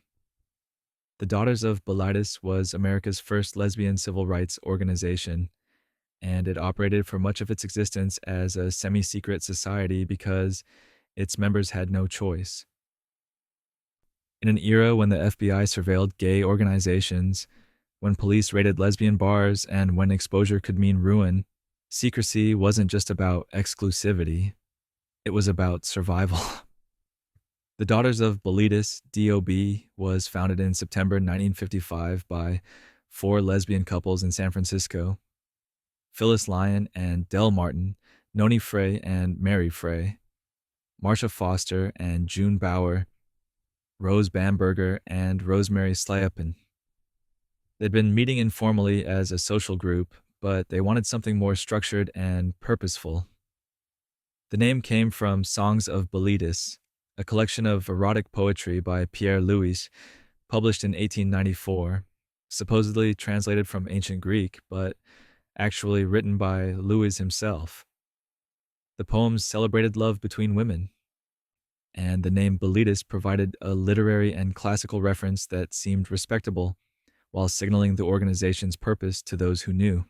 The Daughters of Bilitis was America's first lesbian civil rights organization, and it operated for much of its existence as a semi-secret society because its members had no choice. In an era when the FBI surveilled gay organizations, when police raided lesbian bars, and when exposure could mean ruin, secrecy wasn't just about exclusivity, it was about survival. The Daughters of Bilitis, DOB, was founded in September 1955 by 4 lesbian couples in San Francisco: Phyllis Lyon and Del Martin, Noni Frey and Mary Frey, Marsha Foster and June Bauer, Rose Bamberger and Rosemary Slayapin. They'd been meeting informally as a social group, but they wanted something more structured and purposeful. The name came from Songs of Bilitis, a collection of erotic poetry by Pierre Louis, published in 1894, supposedly translated from ancient Greek, but actually written by Louis himself. The poems celebrated love between women, and the name Bilitis provided a literary and classical reference that seemed respectable, while signaling the organization's purpose to those who knew.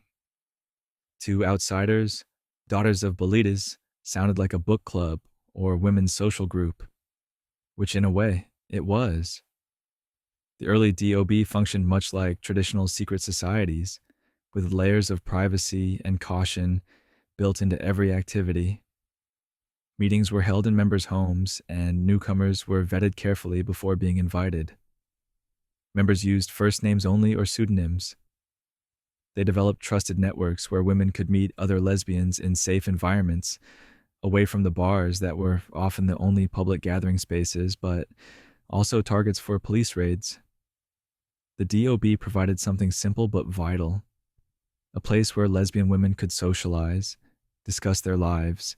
To outsiders, Daughters of Bilitis sounded like a book club or women's social group, which in a way, it was. The early DOB functioned much like traditional secret societies, with layers of privacy and caution built into every activity. Meetings were held in members' homes, and newcomers were vetted carefully before being invited. Members used first names only or pseudonyms. They developed trusted networks where women could meet other lesbians in safe environments, away from the bars that were often the only public gathering spaces, but also targets for police raids. The DOB provided something simple but vital: a place where lesbian women could socialize, discuss their lives,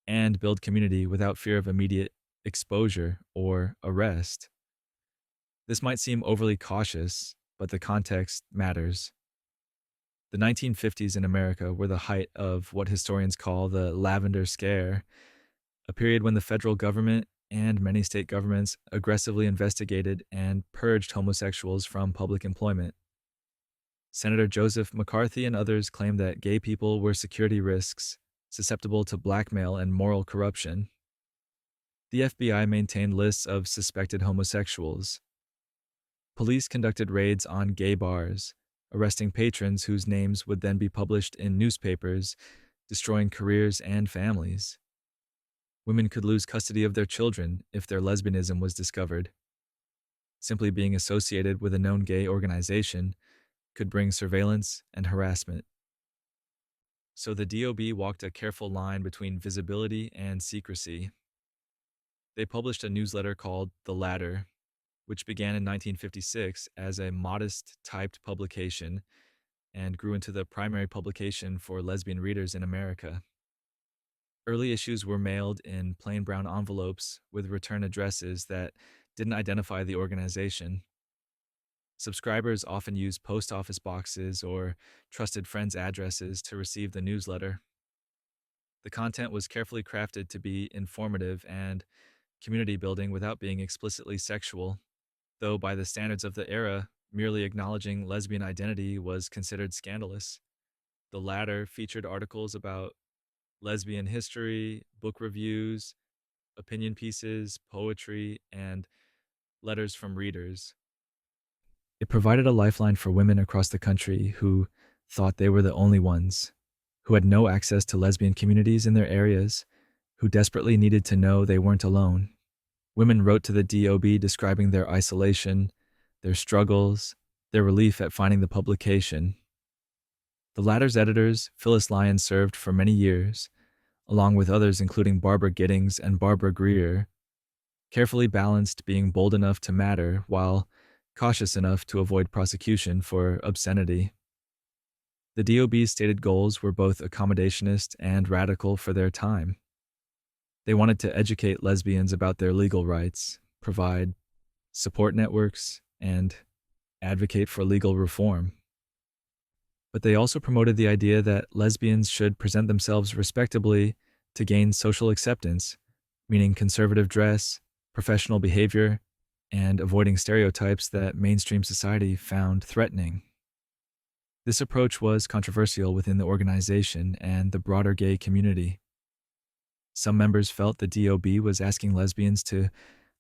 and build community without fear of immediate exposure or arrest. This might seem overly cautious, but the context matters. The 1950s in America were the height of what historians call the Lavender Scare, a period when the federal government and many state governments aggressively investigated and purged homosexuals from public employment. Senator Joseph McCarthy and others claimed that gay people were security risks, susceptible to blackmail and moral corruption. The FBI maintained lists of suspected homosexuals. Police conducted raids on gay bars, arresting patrons whose names would then be published in newspapers, destroying careers and families. Women could lose custody of their children if their lesbianism was discovered. Simply being associated with a known gay organization could bring surveillance and harassment. So the DOB walked a careful line between visibility and secrecy. They published a newsletter called The Ladder, which began in 1956 as a modest typed publication and grew into the primary publication for lesbian readers in America. Early issues were mailed in plain brown envelopes with return addresses that didn't identify the organization. Subscribers often used post office boxes or trusted friends' addresses to receive the newsletter. The content was carefully crafted to be informative and community building without being explicitly sexual, though by the standards of the era, merely acknowledging lesbian identity was considered scandalous. The latter featured articles about lesbian history, book reviews, opinion pieces, poetry, and letters from readers. It provided a lifeline for women across the country who thought they were the only ones, who had no access to lesbian communities in their areas, who desperately needed to know they weren't alone. Women wrote to the DOB describing their isolation, their struggles, their relief at finding the publication. The latter's editors, Phyllis Lyon, served for many years, along with others including Barbara Giddings and Barbara Greer, carefully balanced being bold enough to matter while cautious enough to avoid prosecution for obscenity. The DOB's stated goals were both accommodationist and radical for their time. They wanted to educate lesbians about their legal rights, provide support networks, and advocate for legal reform. But they also promoted the idea that lesbians should present themselves respectably to gain social acceptance, meaning conservative dress, professional behavior, and avoiding stereotypes that mainstream society found threatening. This approach was controversial within the organization and the broader gay community. Some members felt the DOB was asking lesbians to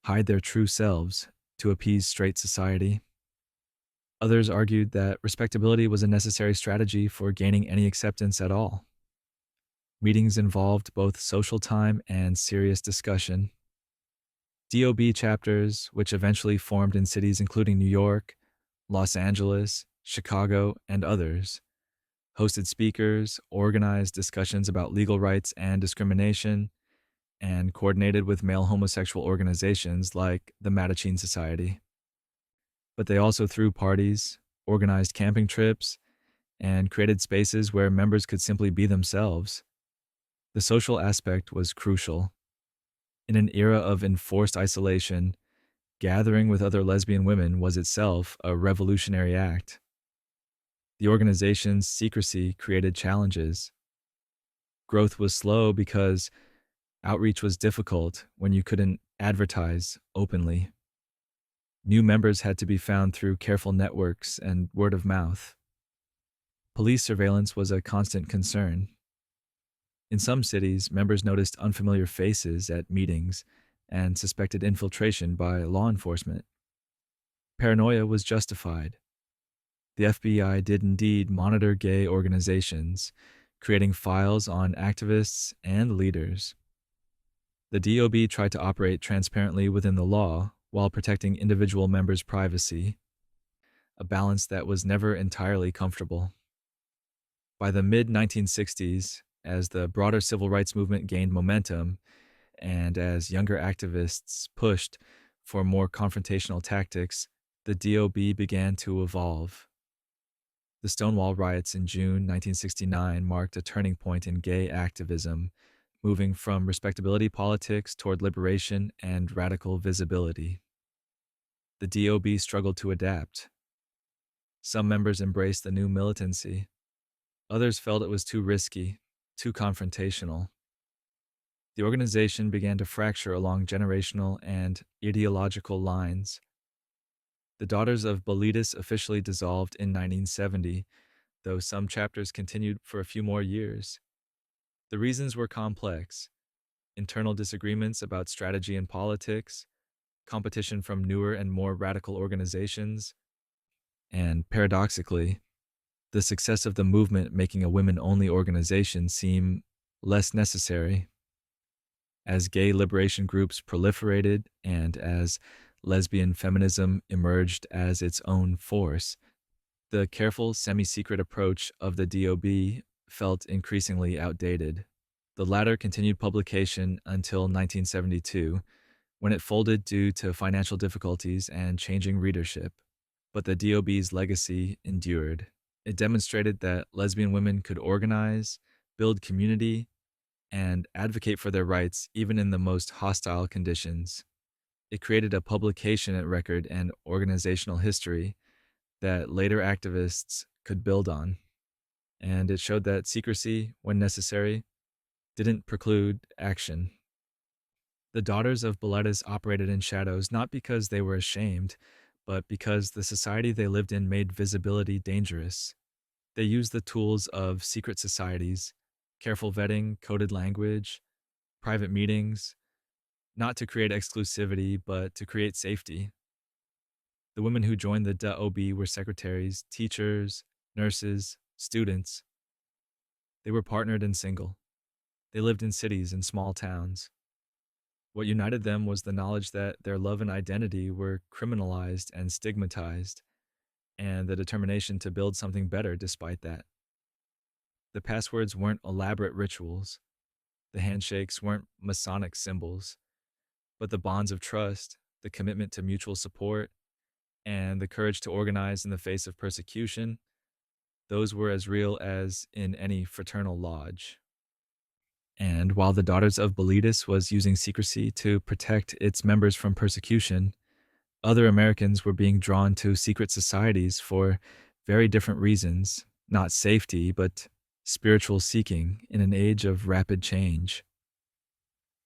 hide their true selves to appease straight society. Others argued that respectability was a necessary strategy for gaining any acceptance at all. Meetings involved both social time and serious discussion. DOB chapters, which eventually formed in cities including New York, Los Angeles, Chicago, and others, hosted speakers, organized discussions about legal rights and discrimination, and coordinated with male homosexual organizations like the Mattachine Society. But they also threw parties, organized camping trips, and created spaces where members could simply be themselves. The social aspect was crucial. In an era of enforced isolation, gathering with other lesbian women was itself a revolutionary act. The organization's secrecy created challenges. Growth was slow because outreach was difficult when you couldn't advertise openly. New members had to be found through careful networks and word of mouth. Police surveillance was a constant concern. In some cities, members noticed unfamiliar faces at meetings and suspected infiltration by law enforcement. Paranoia was justified. The FBI did indeed monitor gay organizations, creating files on activists and leaders. The DOB tried to operate transparently within the law while protecting individual members' privacy, a balance that was never entirely comfortable. By the mid-1960s, as the broader civil rights movement gained momentum, and as younger activists pushed for more confrontational tactics, the DOB began to evolve. The Stonewall riots in June 1969 marked a turning point in gay activism, moving from respectability politics toward liberation and radical visibility. The DOB struggled to adapt. Some members embraced the new militancy. Others felt it was too risky, too confrontational. The organization began to fracture along generational and ideological lines. The Daughters of Bilitis officially dissolved in 1970, though some chapters continued for a few more years. The reasons were complex: internal disagreements about strategy and politics, competition from newer and more radical organizations, and paradoxically, the success of the movement making a women-only organization seem less necessary. As gay liberation groups proliferated and as lesbian feminism emerged as its own force, the careful, semi-secret approach of the DOB felt increasingly outdated. The latter continued publication until 1972, when it folded due to financial difficulties and changing readership. But the DOB's legacy endured. It demonstrated that lesbian women could organize, build community, and advocate for their rights even in the most hostile conditions. It created a publication record and organizational history that later activists could build on. And it showed that secrecy, when necessary, didn't preclude action. The Daughters of Bilitis operated in shadows not because they were ashamed, but because the society they lived in made visibility dangerous. They used the tools of secret societies, careful vetting, coded language, private meetings, not to create exclusivity, but to create safety. The women who joined the DOB were secretaries, teachers, nurses, students. They were partnered and single. They lived in cities and small towns. What united them was the knowledge that their love and identity were criminalized and stigmatized, and the determination to build something better despite that. The passwords weren't elaborate rituals. The handshakes weren't Masonic symbols. But the bonds of trust, the commitment to mutual support, and the courage to organize in the face of persecution, those were as real as in any fraternal lodge. And while the Daughters of Bilitis was using secrecy to protect its members from persecution, other Americans were being drawn to secret societies for very different reasons, not safety, but spiritual seeking in an age of rapid change.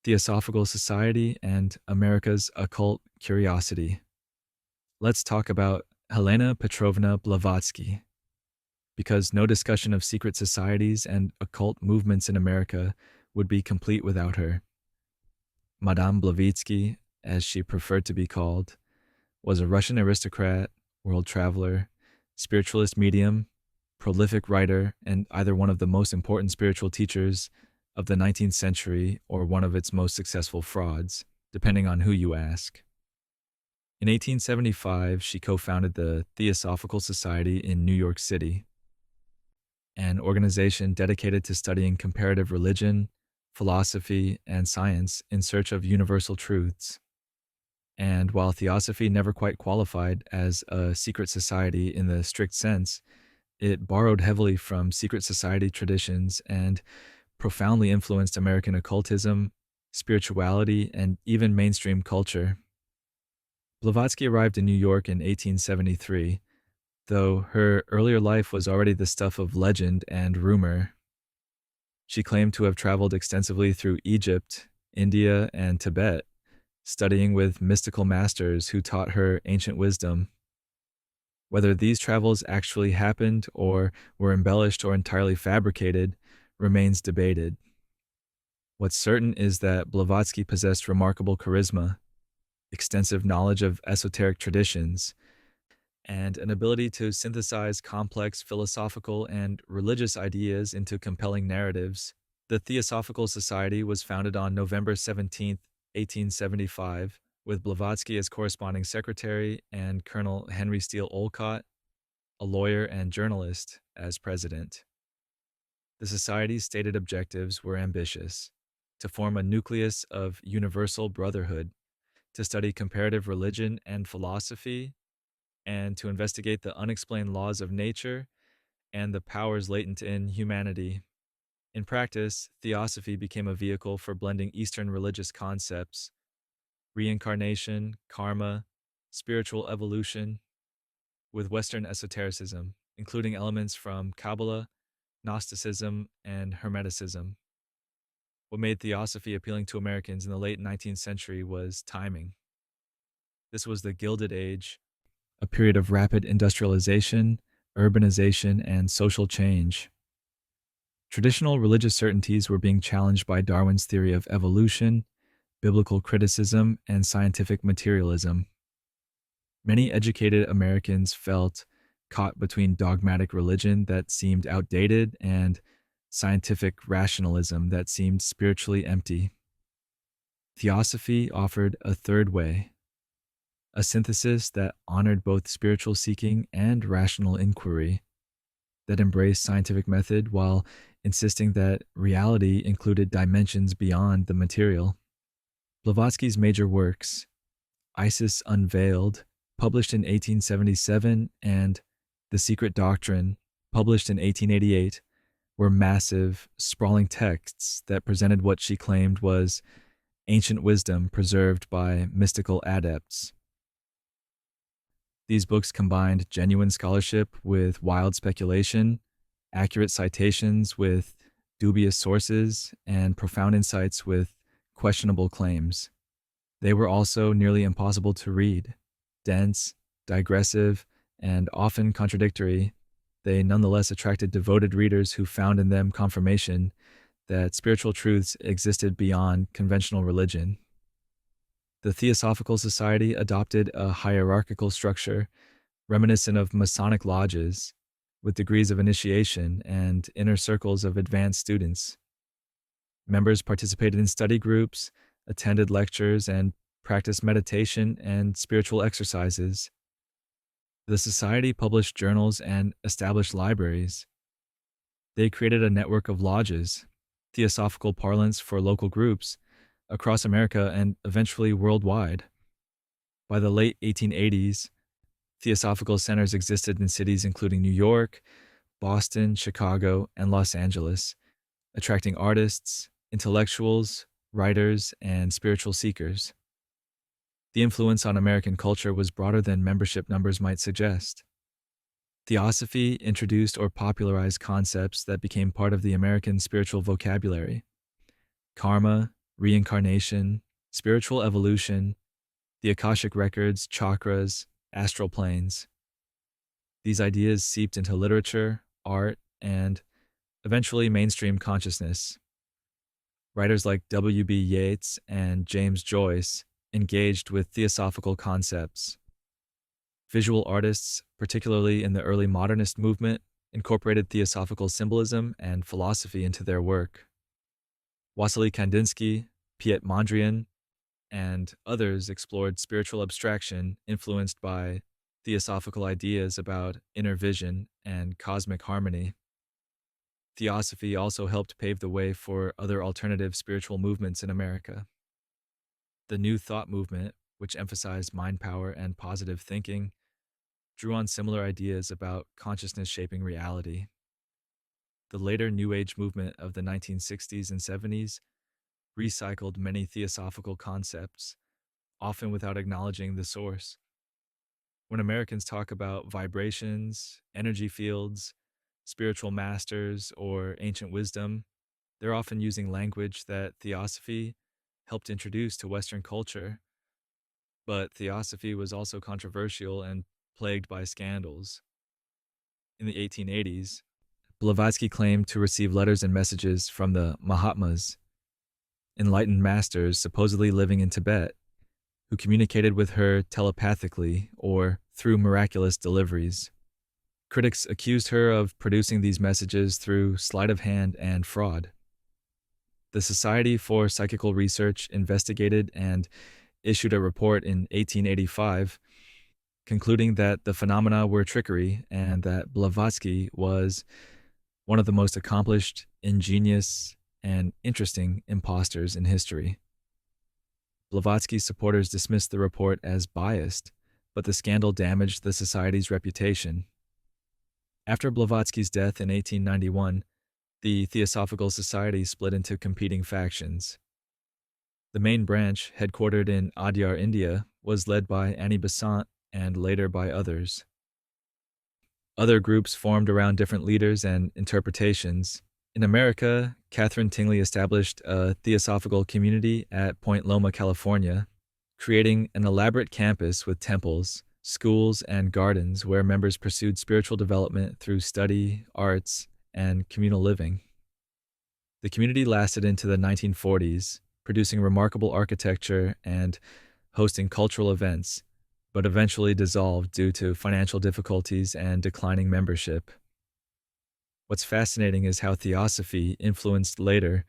Theosophical Society and America's occult curiosity. Let's talk about Helena Petrovna Blavatsky, because no discussion of secret societies and occult movements in America would be complete without her. Madame Blavatsky, as she preferred to be called, was a Russian aristocrat, world traveler, spiritualist medium, prolific writer, and either one of the most important spiritual teachers of the 19th century or one of its most successful frauds, depending on who you ask. In 1875, she co-founded the Theosophical Society in New York City, an organization dedicated to studying comparative religion, philosophy, and science in search of universal truths. And while Theosophy never quite qualified as a secret society in the strict sense, it borrowed heavily from secret society traditions and profoundly influenced American occultism, spirituality, and even mainstream culture. Blavatsky arrived in New York in 1873, though her earlier life was already the stuff of legend and rumor. She claimed to have traveled extensively through Egypt, India, and Tibet, studying with mystical masters who taught her ancient wisdom. Whether these travels actually happened or were embellished or entirely fabricated remains debated. What's certain is that Blavatsky possessed remarkable charisma, extensive knowledge of esoteric traditions, and an ability to synthesize complex philosophical and religious ideas into compelling narratives. The Theosophical Society was founded on November 17, 1875, with Blavatsky as corresponding secretary and Colonel Henry Steele Olcott, a lawyer and journalist, as president. The society's stated objectives were ambitious: to form a nucleus of universal brotherhood, to study comparative religion and philosophy, and to investigate the unexplained laws of nature and the powers latent in humanity. In practice, Theosophy became a vehicle for blending Eastern religious concepts, reincarnation, karma, spiritual evolution, with Western esotericism, including elements from Kabbalah, Gnosticism, and Hermeticism. What made Theosophy appealing to Americans in the late 19th century was timing. This was the Gilded Age, a period of rapid industrialization, urbanization, and social change. Traditional religious certainties were being challenged by Darwin's theory of evolution, biblical criticism, and scientific materialism. Many educated Americans felt caught between dogmatic religion that seemed outdated and scientific rationalism that seemed spiritually empty. Theosophy offered a third way, a synthesis that honored both spiritual seeking and rational inquiry, that embraced scientific method while insisting that reality included dimensions beyond the material. Blavatsky's major works, Isis Unveiled, published in 1877, and The Secret Doctrine, published in 1888, were massive, sprawling texts that presented what she claimed was ancient wisdom preserved by mystical adepts. These books combined genuine scholarship with wild speculation, accurate citations with dubious sources, and profound insights with questionable claims. They were also nearly impossible to read. Dense, digressive, and often contradictory, they nonetheless attracted devoted readers who found in them confirmation that spiritual truths existed beyond conventional religion. The Theosophical Society adopted a hierarchical structure reminiscent of Masonic lodges, with degrees of initiation and inner circles of advanced students. Members participated in study groups, attended lectures, and practiced meditation and spiritual exercises. The society published journals and established libraries. They created a network of lodges, theosophical parlance for local groups, across America and eventually worldwide. By the late 1880s, theosophical centers existed in cities including New York, Boston, Chicago, and Los Angeles, attracting artists, intellectuals, writers, and spiritual seekers. The influence on American culture was broader than membership numbers might suggest. Theosophy introduced or popularized concepts that became part of the American spiritual vocabulary: karma, reincarnation, spiritual evolution, the Akashic records, chakras, astral planes. These ideas seeped into literature, art, and eventually mainstream consciousness. Writers like W.B. Yeats and James Joyce engaged with theosophical concepts. Visual artists, particularly in the early modernist movement, incorporated theosophical symbolism and philosophy into their work. Wassily Kandinsky, Piet Mondrian, and others explored spiritual abstraction influenced by theosophical ideas about inner vision and cosmic harmony. Theosophy also helped pave the way for other alternative spiritual movements in America. The New Thought movement, which emphasized mind power and positive thinking, drew on similar ideas about consciousness shaping reality. The later New Age movement of the 1960s and 70s recycled many theosophical concepts, often without acknowledging the source. When Americans talk about vibrations, energy fields, spiritual masters, or ancient wisdom, they're often using language that theosophy helped introduce to Western culture. But theosophy was also controversial and plagued by scandals. In the 1880s, Blavatsky claimed to receive letters and messages from the Mahatmas, enlightened masters supposedly living in Tibet, who communicated with her telepathically or through miraculous deliveries. Critics accused her of producing these messages through sleight of hand and fraud. The Society for Psychical Research investigated and issued a report in 1885 concluding that the phenomena were trickery and that Blavatsky was one of the most accomplished, ingenious, and interesting imposters in history. Blavatsky's supporters dismissed the report as biased, but the scandal damaged the society's reputation. After Blavatsky's death in 1891, the Theosophical Society split into competing factions. The main branch, headquartered in Adyar, India, was led by Annie Besant and later by others. Other groups formed around different leaders and interpretations. In America, Catherine Tingley established a theosophical community at Point Loma, California, creating an elaborate campus with temples, schools, and gardens where members pursued spiritual development through study, arts, and communal living. The community lasted into the 1940s, producing remarkable architecture and hosting cultural events, but eventually dissolved due to financial difficulties and declining membership. What's fascinating is how Theosophy influenced later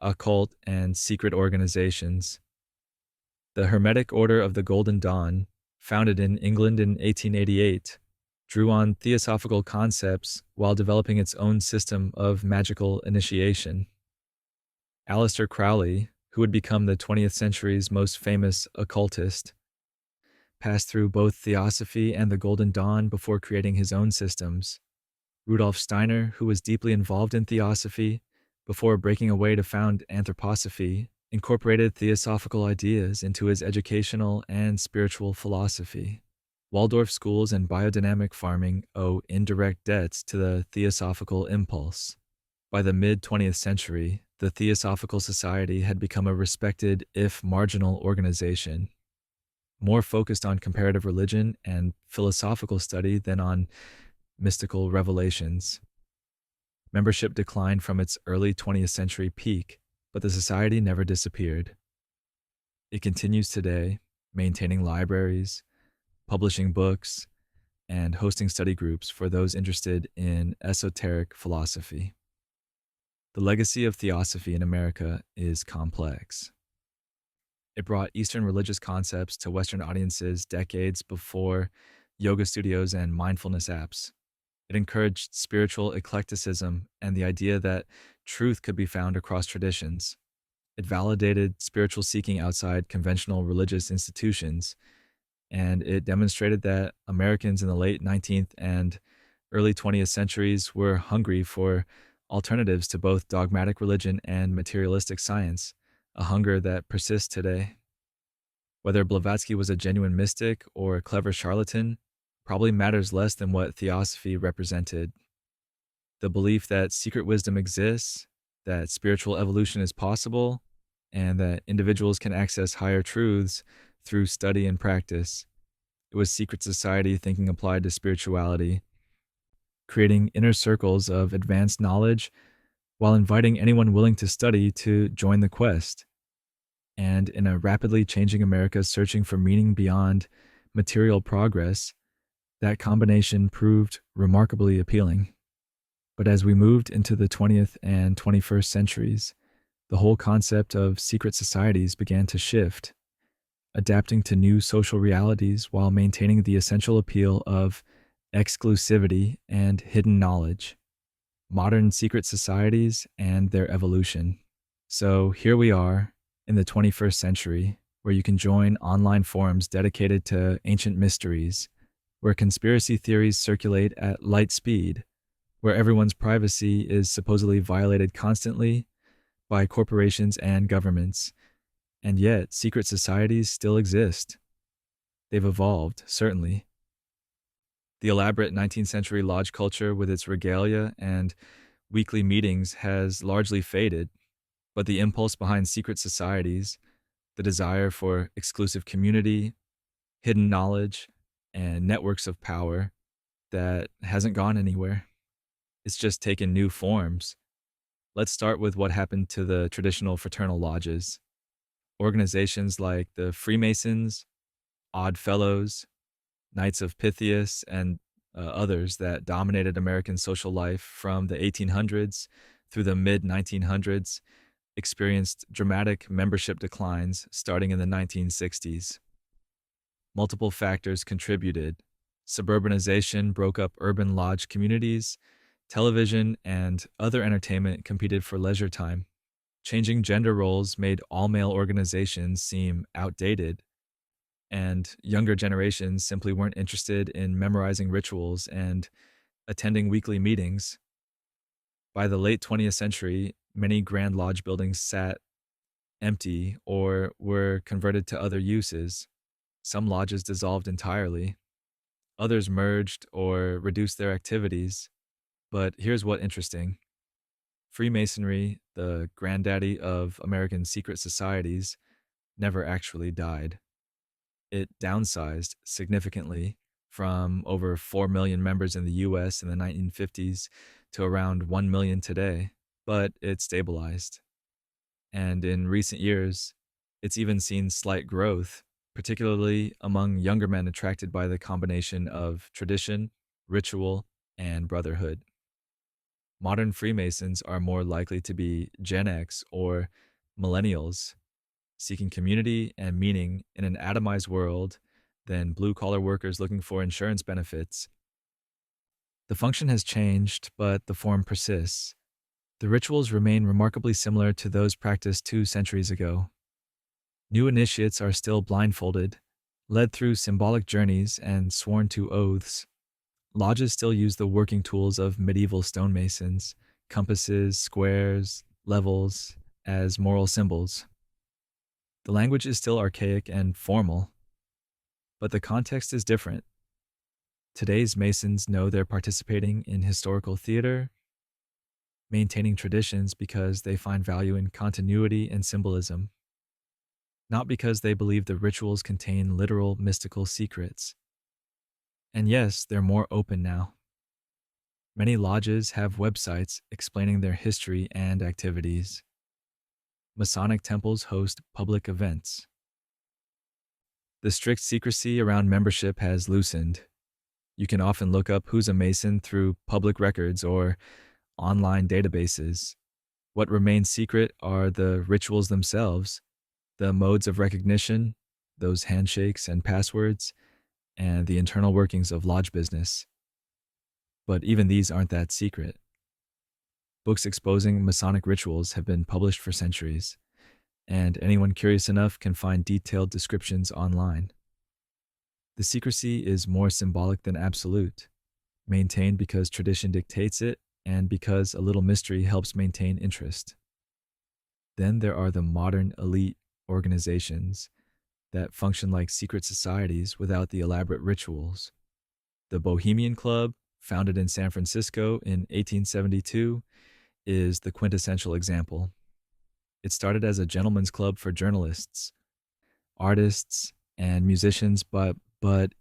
occult and secret organizations. The Hermetic Order of the Golden Dawn, founded in England in 1888, drew on theosophical concepts while developing its own system of magical initiation. Aleister Crowley, who would become the 20th century's most famous occultist, passed through both Theosophy and the Golden Dawn before creating his own systems. Rudolf Steiner, who was deeply involved in Theosophy, before breaking away to found Anthroposophy, incorporated theosophical ideas into his educational and spiritual philosophy. Waldorf schools and biodynamic farming owe indirect debts to the theosophical impulse. By the mid-20th century, the Theosophical Society had become a respected, if marginal, organization, more focused on comparative religion and philosophical study than on mystical revelations. Membership declined from its early 20th century peak, but the society never disappeared. It continues today, maintaining libraries, publishing books, and hosting study groups for those interested in esoteric philosophy. The legacy of Theosophy in America is complex. It brought Eastern religious concepts to Western audiences decades before yoga studios and mindfulness apps. It encouraged spiritual eclecticism and the idea that truth could be found across traditions. It validated spiritual seeking outside conventional religious institutions, and it demonstrated that Americans in the late 19th and early 20th centuries were hungry for alternatives to both dogmatic religion and materialistic science, a hunger that persists today. Whether Blavatsky was a genuine mystic or a clever charlatan probably matters less than what Theosophy represented. The belief that secret wisdom exists, that spiritual evolution is possible, and that individuals can access higher truths through study and practice. It was secret society thinking applied to spirituality, creating inner circles of advanced knowledge while inviting anyone willing to study to join the quest. And in a rapidly changing America searching for meaning beyond material progress, that combination proved remarkably appealing. But as we moved into the 20th and 21st centuries, the whole concept of secret societies began to shift, adapting to new social realities while maintaining the essential appeal of exclusivity and hidden knowledge. Modern secret societies and their evolution. So here we are in the 21st century, where you can join online forums dedicated to ancient mysteries, where conspiracy theories circulate at light speed, where everyone's privacy is supposedly violated constantly by corporations and governments. And yet, secret societies still exist. They've evolved, certainly. The elaborate 19th century lodge culture with its regalia and weekly meetings has largely faded, but the impulse behind secret societies, the desire for exclusive community, hidden knowledge, and networks of power, that hasn't gone anywhere. It's just taken new forms. Let's start with what happened to the traditional fraternal lodges. Organizations like the Freemasons, Odd Fellows, Knights of Pythias, and others that dominated American social life from the 1800s through the mid 1900s experienced dramatic membership declines starting in the 1960s. Multiple factors contributed. Suburbanization broke up urban lodge communities, television and other entertainment competed for leisure time. Changing gender roles made all-male organizations seem outdated, and younger generations simply weren't interested in memorizing rituals and attending weekly meetings. By the late 20th century, many Grand Lodge buildings sat empty or were converted to other uses. Some lodges dissolved entirely. Others merged or reduced their activities. But here's what's interesting. Freemasonry, the granddaddy of American secret societies, never actually died. It downsized significantly from over 4 million members in the US in the 1950s to around 1 million today, but it stabilized. And in recent years, it's even seen slight growth, particularly among younger men attracted by the combination of tradition, ritual, and brotherhood. Modern Freemasons are more likely to be Gen X or millennials, seeking community and meaning in an atomized world than blue-collar workers looking for insurance benefits. The function has changed, but the form persists. The rituals remain remarkably similar to those practiced 2 centuries ago. New initiates are still blindfolded, led through symbolic journeys and sworn to oaths. Lodges still use the working tools of medieval stonemasons, compasses, squares, levels, as moral symbols. The language is still archaic and formal, but the context is different. Today's Masons know they're participating in historical theater, maintaining traditions because they find value in continuity and symbolism, not because they believe the rituals contain literal mystical secrets. And yes, they're more open now. Many lodges have websites explaining their history and activities. Masonic temples host public events. The strict secrecy around membership has loosened. You can often look up who's a Mason through public records or online databases. What remains secret are the rituals themselves, the modes of recognition, those handshakes and passwords, and the internal workings of lodge business. But even these aren't that secret. Books exposing Masonic rituals have been published for centuries. and anyone curious enough can find detailed descriptions online. The secrecy is more symbolic than absolute, maintained because tradition dictates it and because a little mystery helps maintain interest. Then there are the modern elite organizations that function like secret societies without the elaborate rituals. The Bohemian Club, founded in San Francisco in 1872, is the quintessential example. It started as a gentleman's club for journalists, artists, and musicians, but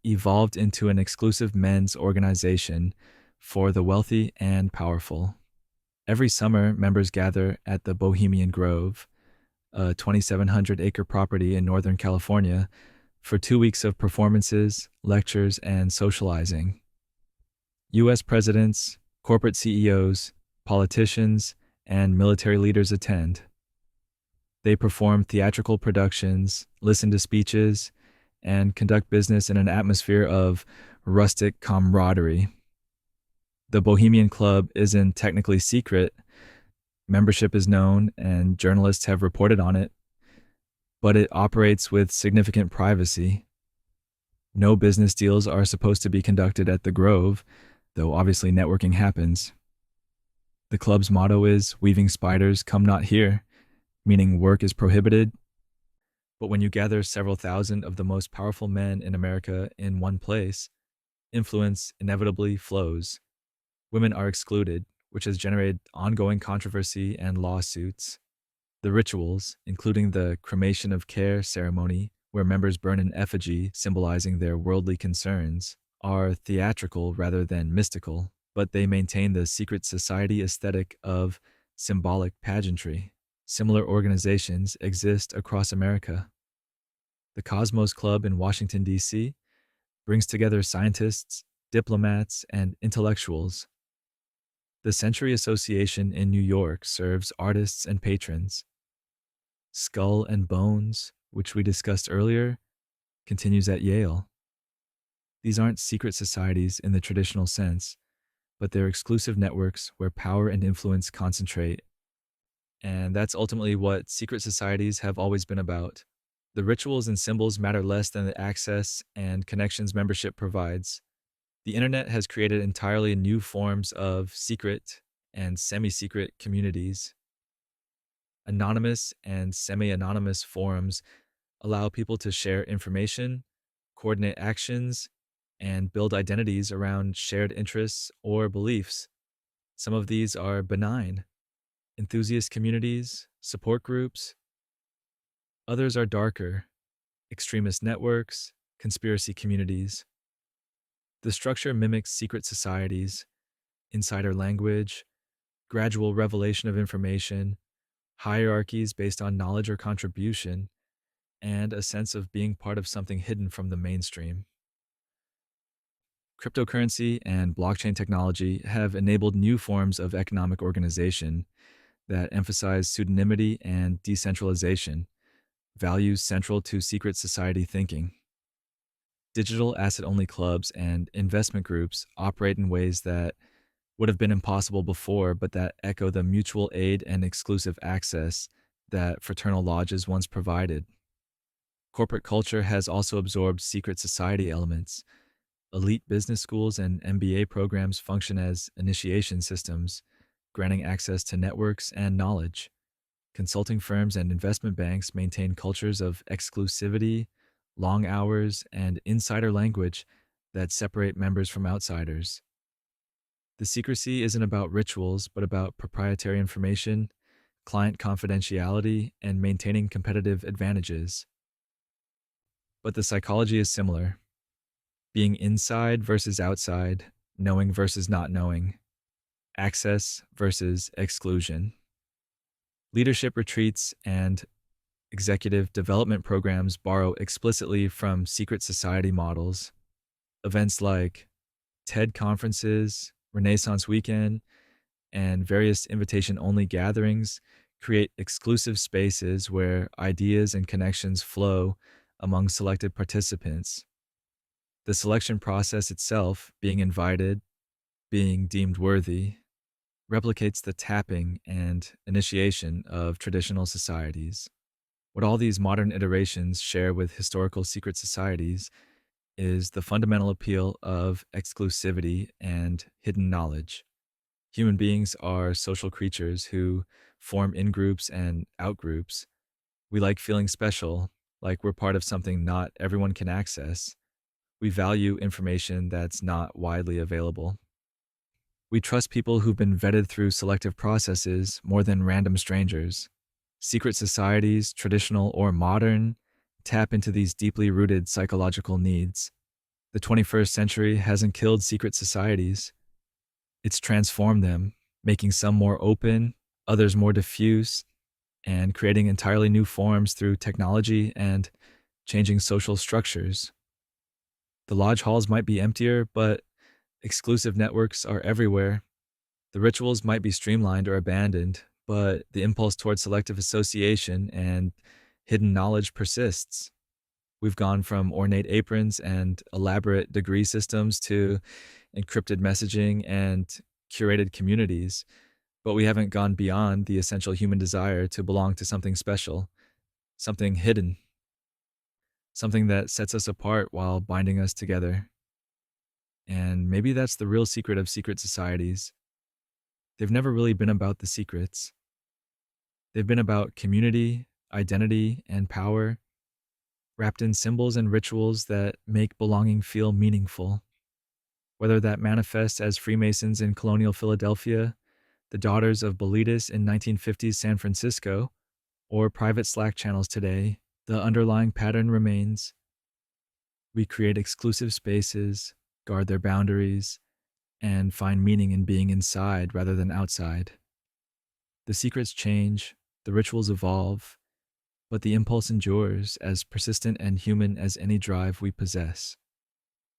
evolved into an exclusive men's organization for the wealthy and powerful. Every summer, members gather at the Bohemian Grove, a 2,700-acre property in Northern California, for 2 weeks of performances, lectures, and socializing. U.S. presidents, corporate CEOs, politicians, and military leaders attend. They perform theatrical productions, listen to speeches, and conduct business in an atmosphere of rustic camaraderie. The Bohemian Club isn't technically secret. Membership is known, and journalists have reported on it, but it operates with significant privacy. No business deals are supposed to be conducted at the Grove, though obviously networking happens. The club's motto is, "Weaving spiders, come not here," meaning work is prohibited. But when you gather several thousand of the most powerful men in America in one place, influence inevitably flows. Women are excluded, which has generated ongoing controversy and lawsuits. The rituals, including the cremation of care ceremony, where members burn an effigy symbolizing their worldly concerns, are theatrical rather than mystical, but they maintain the secret society aesthetic of symbolic pageantry. Similar organizations exist across America. The Cosmos Club in Washington, D.C., brings together scientists, diplomats, and intellectuals. The Century Association in New York serves artists and patrons. Skull and Bones, which we discussed earlier, continues at Yale. These aren't secret societies in the traditional sense, but they're exclusive networks where power and influence concentrate. And that's ultimately what secret societies have always been about. The rituals and symbols matter less than the access and connections membership provides. The internet has created entirely new forms of secret and semi-secret communities. Anonymous and semi-anonymous forums allow people to share information, coordinate actions, and build identities around shared interests or beliefs. Some of these are benign: enthusiast communities, support groups. Others are darker: extremist networks, conspiracy communities. The structure mimics secret societies: insider language, gradual revelation of information, hierarchies based on knowledge or contribution, and a sense of being part of something hidden from the mainstream. Cryptocurrency and blockchain technology have enabled new forms of economic organization that emphasize pseudonymity and decentralization, values central to secret society thinking. Digital asset-only clubs and investment groups operate in ways that would have been impossible before, but that echo the mutual aid and exclusive access that fraternal lodges once provided. Corporate culture has also absorbed secret society elements. Elite business schools and MBA programs function as initiation systems, granting access to networks and knowledge. Consulting firms and investment banks maintain cultures of exclusivity, long hours, and insider language that separate members from outsiders. The secrecy isn't about rituals, but about proprietary information, client confidentiality, and maintaining competitive advantages. But the psychology is similar: being inside versus outside, knowing versus not knowing, access versus exclusion. Leadership retreats and executive development programs borrow explicitly from secret society models. Events like TED conferences, Renaissance Weekend, and various invitation-only gatherings create exclusive spaces where ideas and connections flow among selected participants. The selection process itself, being invited, being deemed worthy, replicates the tapping and initiation of traditional societies. What all these modern iterations share with historical secret societies is the fundamental appeal of exclusivity and hidden knowledge. Human beings are social creatures who form in groups and out groups. We like feeling special, like we're part of something not everyone can access. We value information that's not widely available. We trust people who've been vetted through selective processes more than random strangers. Secret societies, traditional or modern, tap into these deeply rooted psychological needs. The 21st century hasn't killed secret societies, it's transformed them, making some more open, others more diffuse, and creating entirely new forms through technology and changing social structures. The lodge halls might be emptier, but exclusive networks are everywhere. The rituals might be streamlined or abandoned, but the impulse towards selective association and hidden knowledge persists. We've gone from ornate aprons and elaborate degree systems to encrypted messaging and curated communities, but we haven't gone beyond the essential human desire to belong to something special, something hidden, something that sets us apart while binding us together. And maybe that's the real secret of secret societies. They've never really been about the secrets. They've been about community, identity, and power, wrapped in symbols and rituals that make belonging feel meaningful. Whether that manifests as Freemasons in colonial Philadelphia, the Daughters of Bilitis in 1950s San Francisco, or private Slack channels today, the underlying pattern remains. We create exclusive spaces, guard their boundaries, and find meaning in being inside rather than outside. The secrets change, the rituals evolve, but the impulse endures, as persistent and human as any drive we possess.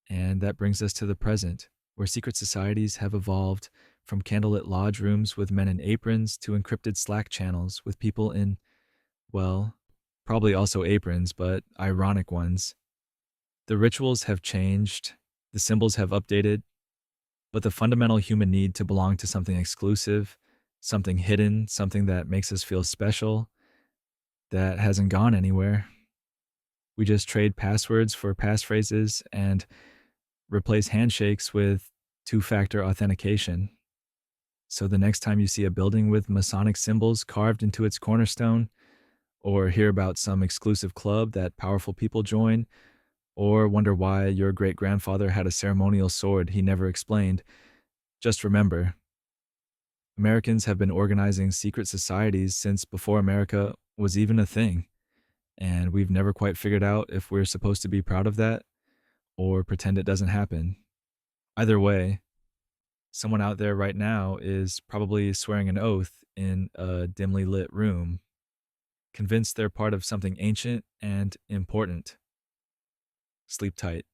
And that brings us to the present, where secret societies have evolved from candlelit lodge rooms with men in aprons to encrypted Slack channels with people in, well, probably also aprons, but ironic ones. The rituals have changed, the symbols have updated, but the fundamental human need to belong to something exclusive, something hidden, something that makes us feel special, that hasn't gone anywhere. We just trade passwords for passphrases and replace handshakes with two-factor authentication. So the next time you see a building with Masonic symbols carved into its cornerstone, or hear about some exclusive club that powerful people join, or wonder why your great-grandfather had a ceremonial sword he never explained, just remember, Americans have been organizing secret societies since before America was even a thing, and we've never quite figured out if we're supposed to be proud of that or pretend it doesn't happen. Either way, someone out there right now is probably swearing an oath in a dimly lit room, convinced they're part of something ancient and important. Sleep tight.